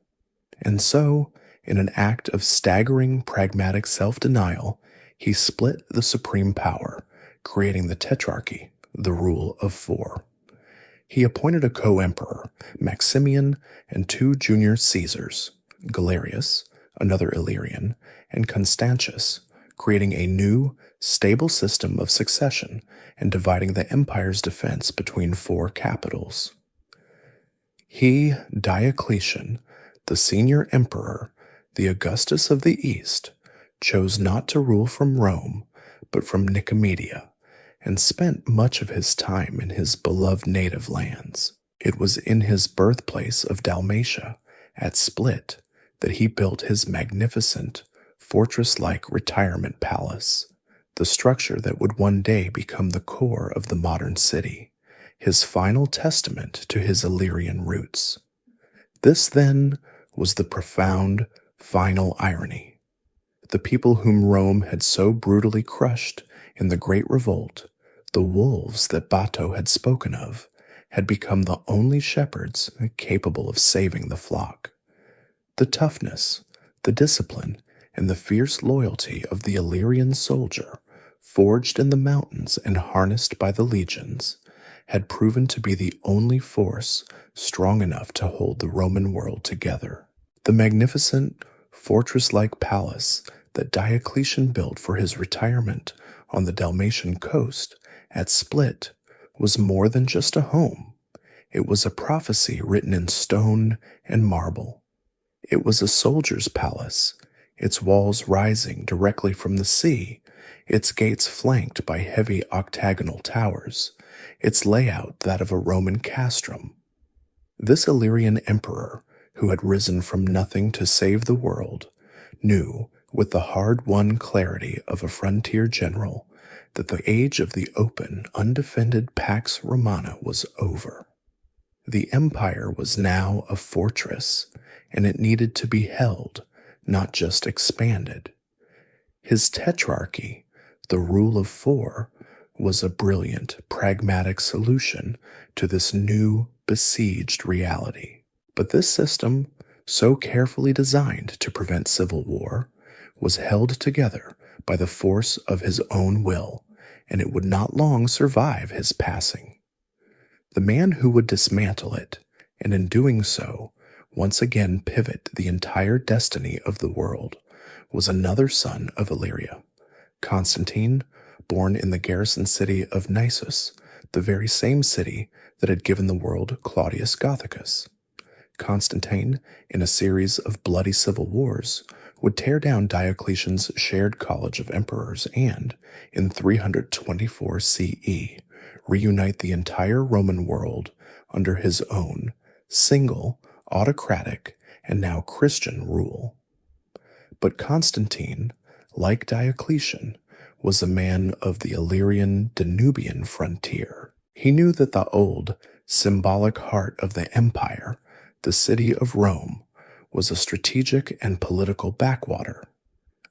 And so, in an act of staggering pragmatic self-denial, he split the supreme power, creating the Tetrarchy, the rule of 4. He appointed a co-emperor, Maximian, and 2 junior Caesars, Galerius, another Illyrian, and Constantius, creating a new, stable system of succession and dividing the empire's defense between 4 capitals. He, Diocletian, the senior emperor, the Augustus of the East, chose not to rule from Rome, but from Nicomedia, and spent much of his time in his beloved native lands. It was in his birthplace of Dalmatia, at Split, that he built his magnificent, fortress-like retirement palace, the structure that would one day become the core of the modern city, his final testament to his Illyrian roots. This, then, was the profound, final irony. The people whom Rome had so brutally crushed in the Great Revolt, the wolves that Bato had spoken of, had become the only shepherds capable of saving the flock. The toughness, the discipline, and the fierce loyalty of the Illyrian soldier, forged in the mountains and harnessed by the legions, had proven to be the only force strong enough to hold the Roman world together. The magnificent, fortress-like palace that Diocletian built for his retirement on the Dalmatian coast at Split was more than just a home. It was a prophecy written in stone and marble. It was a soldier's palace, its walls rising directly from the sea, its gates flanked by heavy octagonal towers, its layout that of a Roman castrum. This Illyrian emperor, who had risen from nothing to save the world, knew, with the hard-won clarity of a frontier general, that the age of the open, undefended Pax Romana was over. The empire was now a fortress, and it needed to be held, not just expanded. His tetrarchy, the rule of 4, was a brilliant, pragmatic solution to this new, besieged reality. But this system, so carefully designed to prevent civil war, was held together by the force of his own will, and it would not long survive his passing. The man who would dismantle it, and in doing so, once again pivot the entire destiny of the world, was another son of Illyria, Constantine, born in the garrison city of Nisus, the very same city that had given the world Claudius Gothicus. Constantine, in a series of bloody civil wars, would tear down Diocletian's shared college of emperors and, in 324 CE, reunite the entire Roman world under his own single, autocratic, and now Christian rule. But Constantine, like Diocletian, was a man of the Illyrian Danubian frontier. He knew that the old, symbolic heart of the empire, the city of Rome, was a strategic and political backwater,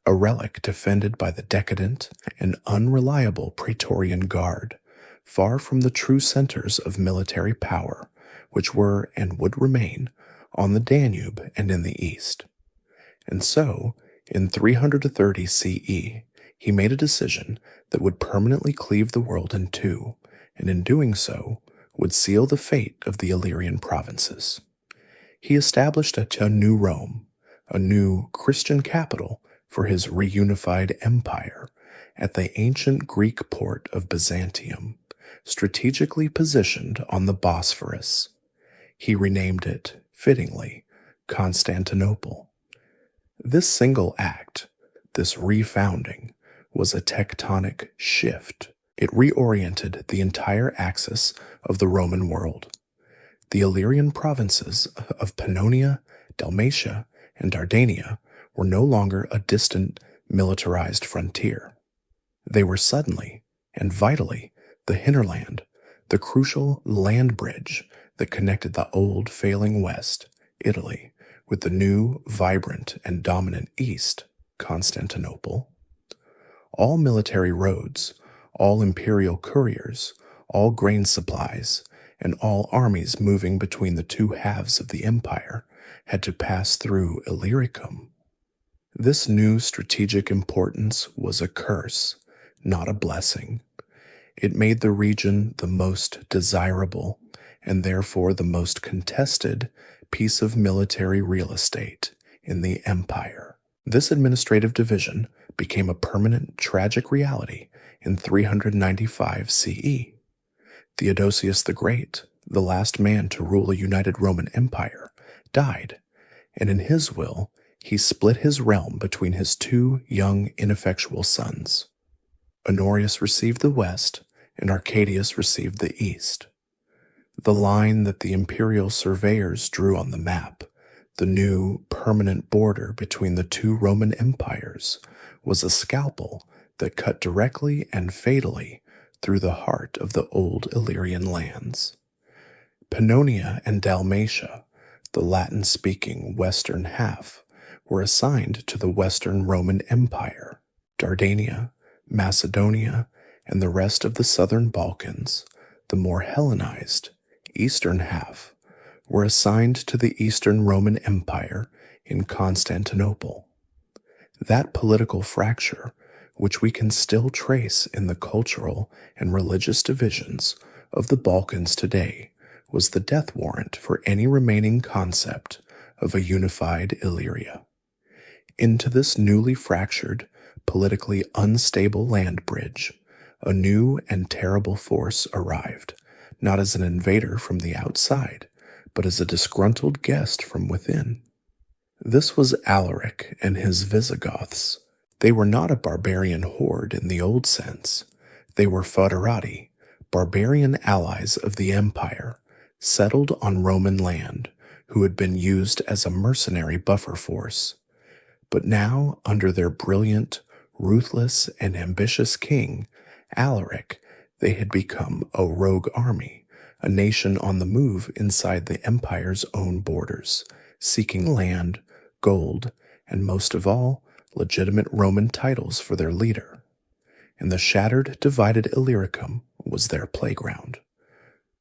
a relic defended by the decadent and unreliable Praetorian Guard, far from the true centers of military power, which were and would remain on the Danube and in the east. And so, in 330 CE, he made a decision that would permanently cleave the world in two, and in doing so, would seal the fate of the Illyrian provinces. He established a new Rome, a new Christian capital for his reunified empire, at the ancient Greek port of Byzantium, strategically positioned on the Bosphorus. He renamed it, fittingly, Constantinople. This single act, this refounding, was a tectonic shift. It reoriented the entire axis of the Roman world. The Illyrian provinces of Pannonia, Dalmatia, and Dardania were no longer a distant, militarized frontier. They were suddenly and vitally the hinterland, the crucial land bridge that connected the old, failing West, Italy, with the new, vibrant, and dominant East, Constantinople. All military roads, all imperial couriers, all grain supplies, and all armies moving between the two halves of the empire had to pass through Illyricum. This new strategic importance was a curse, not a blessing. It made the region the most desirable, and therefore the most contested, piece of military real estate in the empire. This administrative division became a permanent tragic reality in 395 CE. Theodosius the Great, the last man to rule a united Roman Empire, died, and in his will he split his realm between his two young, ineffectual sons. Honorius received the west, and Arcadius received the east. The line that the imperial surveyors drew on the map, the new permanent border between the two Roman empires, was a scalpel that cut directly and fatally through the heart of the old Illyrian lands. Pannonia and Dalmatia, the Latin-speaking western half, were assigned to the Western Roman Empire. Dardania, Macedonia, and the rest of the southern Balkans, the more Hellenized eastern half, were assigned to the Eastern Roman Empire in Constantinople. That political fracture, which we can still trace in the cultural and religious divisions of the Balkans today, was the death warrant for any remaining concept of a unified Illyria. Into this newly fractured, politically unstable land bridge, a new and terrible force arrived, not as an invader from the outside, but as a disgruntled guest from within. This was Alaric and his Visigoths. They were not a barbarian horde in the old sense. They were foederati, barbarian allies of the empire, settled on Roman land, who had been used as a mercenary buffer force. But now, under their brilliant, ruthless, and ambitious king, Alaric, they had become a rogue army, a nation on the move inside the empire's own borders, seeking land, gold, and most of all, legitimate Roman titles for their leader. And the shattered, divided Illyricum was their playground.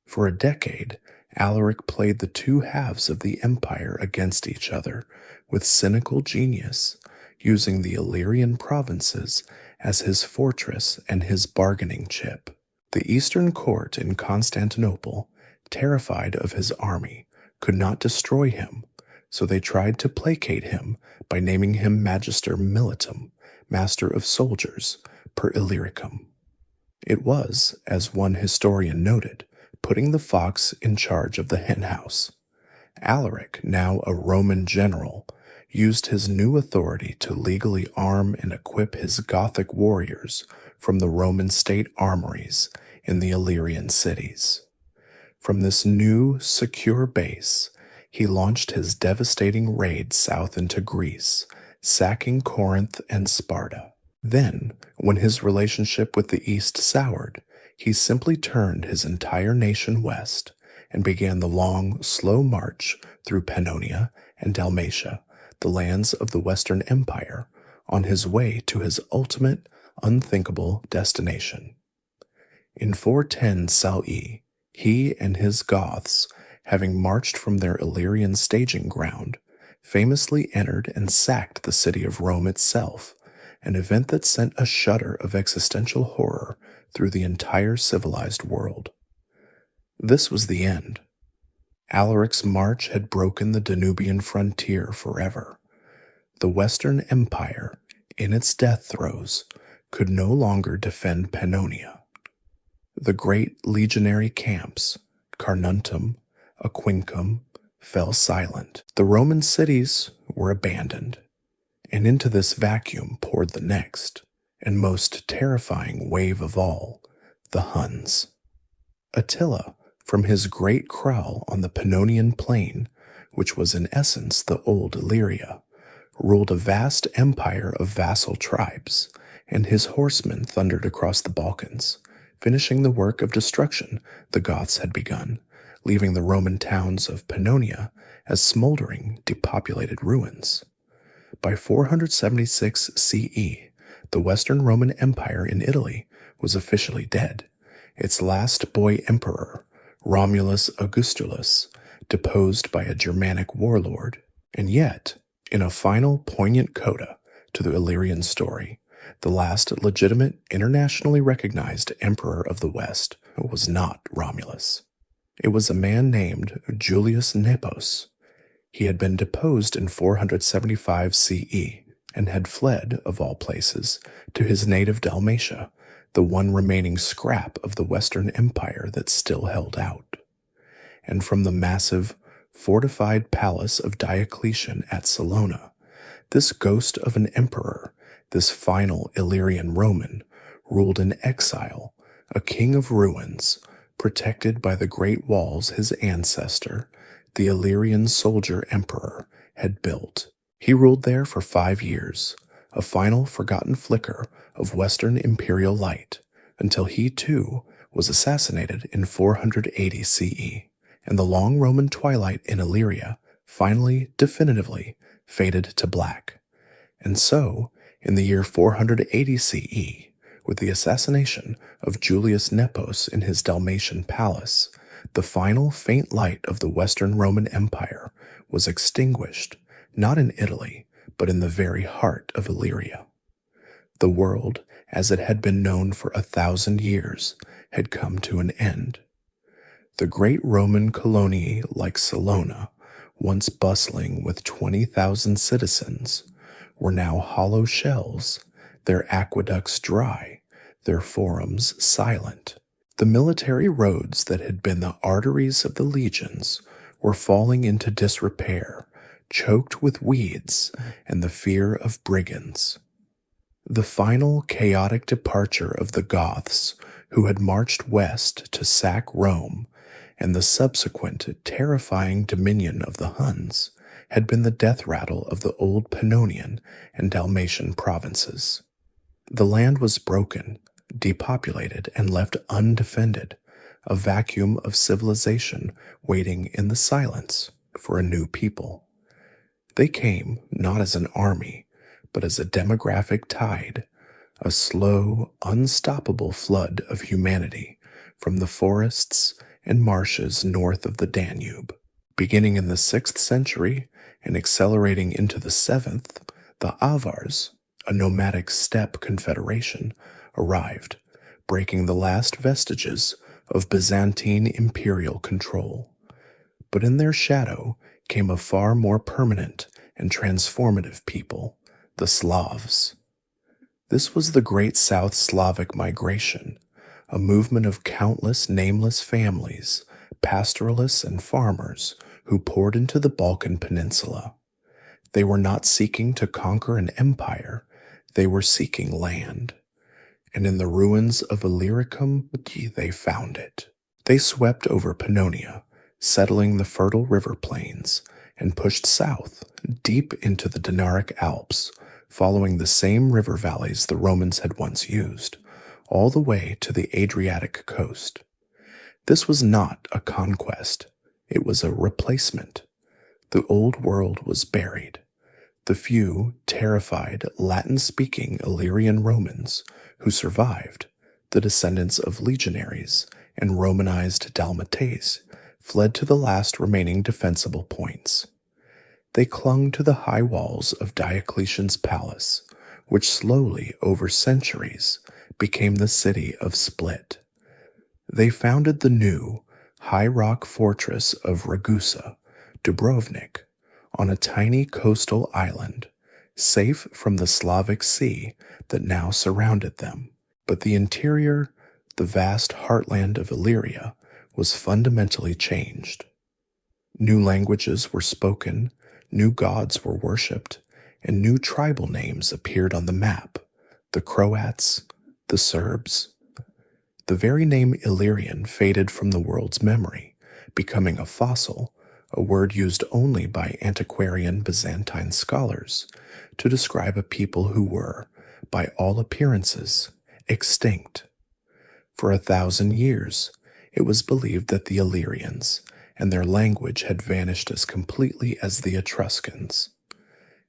For a decade, Alaric played the two halves of the empire against each other with cynical genius, using the Illyrian provinces as his fortress and his bargaining chip. The eastern court in Constantinople, terrified of his army, could not destroy him, so they tried to placate him by naming him Magister Militum, master of soldiers, per Illyricum. It was, as one historian noted, putting the fox in charge of the henhouse. Alaric, now a Roman general, used his new authority to legally arm and equip his Gothic warriors from the Roman state armories in the Illyrian cities. From this new, secure base, he launched his devastating raid south into Greece, sacking Corinth and Sparta. Then, when his relationship with the East soured, he simply turned his entire nation west and began the long, slow march through Pannonia and Dalmatia, the lands of the Western Empire, on his way to his ultimate, unthinkable destination. In 410 Sal'i, he and his Goths, having marched from their Illyrian staging ground, famously entered and sacked the city of Rome itself, an event that sent a shudder of existential horror through the entire civilized world. This was the end. Alaric's march had broken the Danubian frontier forever. The Western Empire, in its death throes, could no longer defend Pannonia. The great legionary camps, Carnuntum, Aquincum, fell silent. The Roman cities were abandoned, and into this vacuum poured the next, and most terrifying wave of all, the Huns. Attila, from his great kraal on the Pannonian plain, which was in essence the old Illyria, ruled a vast empire of vassal tribes, and his horsemen thundered across the Balkans, finishing the work of destruction the Goths had begun, leaving the Roman towns of Pannonia as smoldering, depopulated ruins. By 476 CE, the Western Roman Empire in Italy was officially dead, its last boy emperor, Romulus Augustulus, deposed by a Germanic warlord. And yet, in a final poignant coda to the Illyrian story, the last legitimate, internationally recognized emperor of the West was not Romulus. It was a man named Julius Nepos. He had been deposed in 475 CE and had fled, of all places, to his native Dalmatia, the one remaining scrap of the Western Empire that still held out. And from the massive, fortified palace of Diocletian at Salona, this ghost of an emperor, this final Illyrian Roman, ruled in exile, a king of ruins, protected by the great walls his ancestor, the Illyrian soldier emperor, had built. He ruled there for 5 years, a final forgotten flicker of Western imperial light, until he too was assassinated in 480 CE, and the long Roman twilight in Illyria finally, definitively, faded to black. And so, in the year 480 CE, with the assassination of Julius Nepos in his Dalmatian palace, the final faint light of the Western Roman Empire was extinguished, not in Italy, but in the very heart of Illyria. The world, as it had been known for 1,000 years, had come to an end. The great Roman coloniae like Salona, once bustling with 20,000 citizens, were now hollow shells, their aqueducts dry, their forums silent. The military roads that had been the arteries of the legions were falling into disrepair, choked with weeds and the fear of brigands. The final chaotic departure of the Goths, who had marched west to sack Rome, and the subsequent terrifying dominion of the Huns, had been the death rattle of the old Pannonian and Dalmatian provinces. The land was broken, depopulated, and left undefended, a vacuum of civilization waiting in the silence for a new people. They came not as an army, but as a demographic tide, a slow, unstoppable flood of humanity from the forests and marshes north of the Danube. Beginning in the 6th century and accelerating into the 7th, the Avars, a nomadic steppe confederation, arrived, breaking the last vestiges of Byzantine imperial control. But in their shadow came a far more permanent and transformative people, the Slavs. This was the Great South Slavic Migration, a movement of countless nameless families, pastoralists and farmers who poured into the Balkan Peninsula. They were not seeking to conquer an empire, they were seeking land. And in the ruins of Illyricum, they found it. They swept over Pannonia, settling the fertile river plains, and pushed south, deep into the Dinaric Alps, following the same river valleys the Romans had once used, all the way to the Adriatic coast. This was not a conquest, it was a replacement. The old world was buried. The few, terrified, Latin-speaking Illyrian Romans who survived, the descendants of legionaries and Romanized Dalmates, fled to the last remaining defensible points. They clung to the high walls of Diocletian's palace, which slowly, over centuries, became the city of Split. They founded the new, high rock fortress of Ragusa, Dubrovnik, on a tiny coastal island, safe from the Slavic Sea that now surrounded them. But the interior, the vast heartland of Illyria, was fundamentally changed. New languages were spoken, new gods were worshipped, and new tribal names appeared on the map: the Croats, the Serbs. The very name Illyrian faded from the world's memory, becoming a fossil, a word used only by antiquarian Byzantine scholars to describe a people who were, by all appearances, extinct. For 1,000 years, it was believed that the Illyrians and their language had vanished as completely as the Etruscans.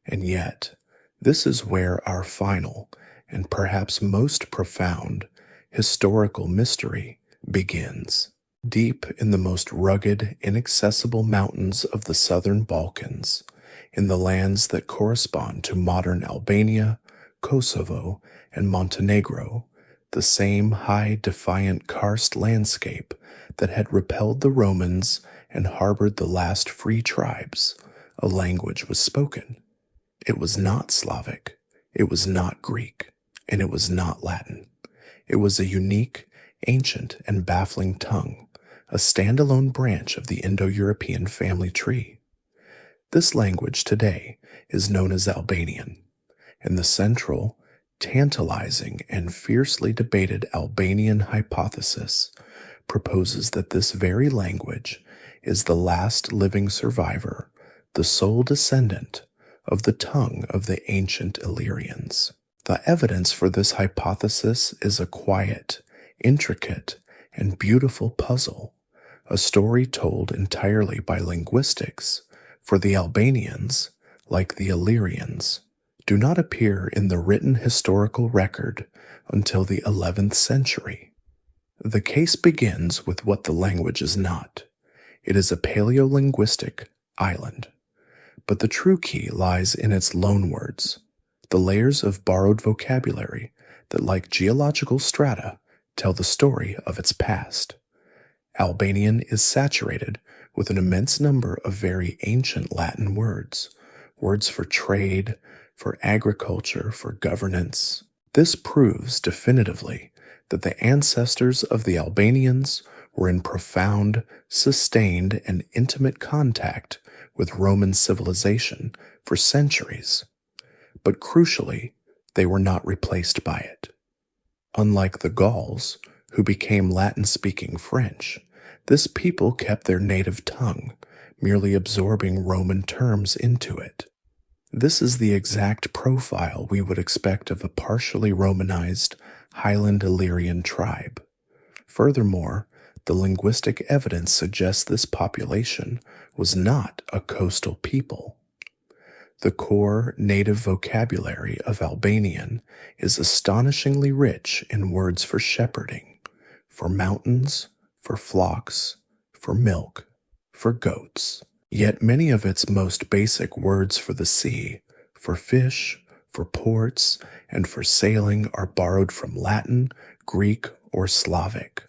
And yet, this is where our final, and perhaps most profound, historical mystery begins. Deep in the most rugged, inaccessible mountains of the southern Balkans, in the lands that correspond to modern Albania, Kosovo, and Montenegro, the same high, defiant karst landscape that had repelled the Romans and harbored the last free tribes, a language was spoken. It was not Slavic, it was not Greek, and it was not Latin. It was a unique, ancient, and baffling tongue, a standalone branch of the Indo-European family tree. This language today is known as Albanian, and the central, tantalizing, and fiercely debated Albanian hypothesis proposes that this very language is the last living survivor, the sole descendant of the tongue of the ancient Illyrians. The evidence for this hypothesis is a quiet, intricate, and beautiful puzzle, a story told entirely by linguistics, for the Albanians, like the Illyrians, do not appear in the written historical record until the 11th century. The case begins with what the language is not. It is a paleolinguistic island, but the true key lies in its loanwords, the layers of borrowed vocabulary that, like geological strata, tell the story of its past. Albanian is saturated with an immense number of very ancient Latin words, words for trade, for agriculture, for governance. This proves definitively that the ancestors of the Albanians were in profound, sustained, and intimate contact with Roman civilization for centuries. But crucially, they were not replaced by it. Unlike the Gauls, who became Latin-speaking French, this people kept their native tongue, merely absorbing Roman terms into it. This is the exact profile we would expect of a partially Romanized Highland Illyrian tribe. Furthermore, the linguistic evidence suggests this population was not a coastal people. The core native vocabulary of Albanian is astonishingly rich in words for shepherding, for mountains, for flocks, for milk, for goats. Yet many of its most basic words for the sea, for fish, for ports, and for sailing are borrowed from Latin, Greek, or Slavic.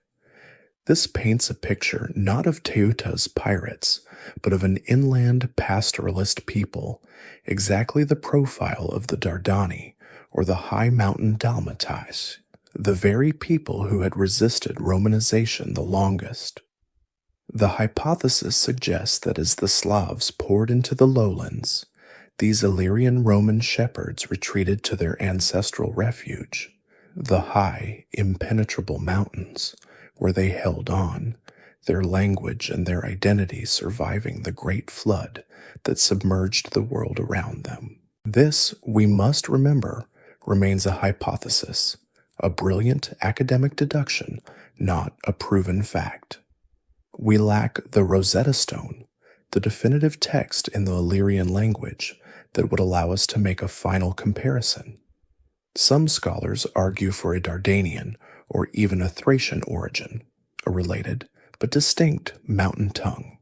This paints a picture not of Teuta's pirates, but of an inland pastoralist people, exactly the profile of the Dardani, or the high mountain Dalmatais, the very people who had resisted Romanization the longest. The hypothesis suggests that as the Slavs poured into the lowlands, these Illyrian Roman shepherds retreated to their ancestral refuge, the high, impenetrable mountains, where they held on, their language and their identity surviving the great flood that submerged the world around them. This, we must remember, remains a hypothesis, a brilliant academic deduction, not a proven fact. We lack the Rosetta Stone, the definitive text in the Illyrian language that would allow us to make a final comparison. Some scholars argue for a Dardanian or even a Thracian origin, a related but distinct mountain tongue.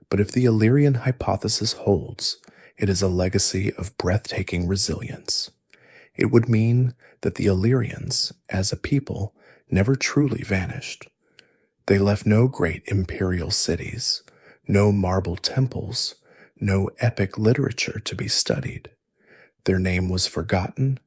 But if the Illyrian hypothesis holds, it is a legacy of breathtaking resilience. It would mean that the Illyrians, as a people, never truly vanished. They left no great imperial cities, no marble temples, no epic literature to be studied. Their name was forgotten,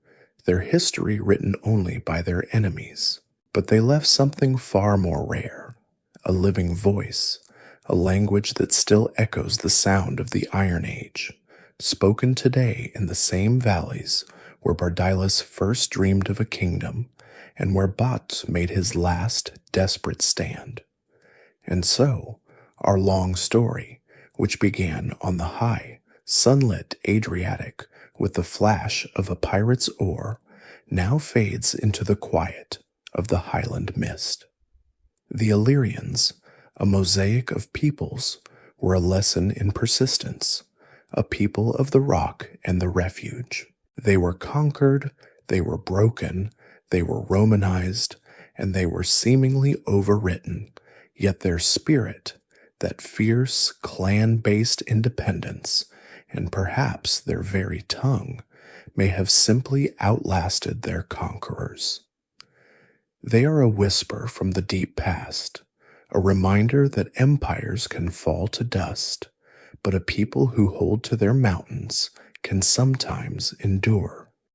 their history written only by their enemies. But they left something far more rare, a living voice, a language that still echoes the sound of the Iron Age, spoken today in the same valleys where Bardylus first dreamed of a kingdom and where Bat made his last desperate stand. And so, our long story, which began on the high, sunlit Adriatic with the flash of a pirate's oar, now fades into the quiet of the highland mist. The Illyrians, a mosaic of peoples, were a lesson in persistence, a people of the rock and the refuge. They were conquered, they were broken, they were Romanized, and they were seemingly overwritten, yet their spirit, that fierce clan-based independence, and perhaps their very tongue, may have simply outlasted their conquerors. They are a whisper from the deep past, a reminder that empires can fall to dust, but a people who hold to their mountains can sometimes endure.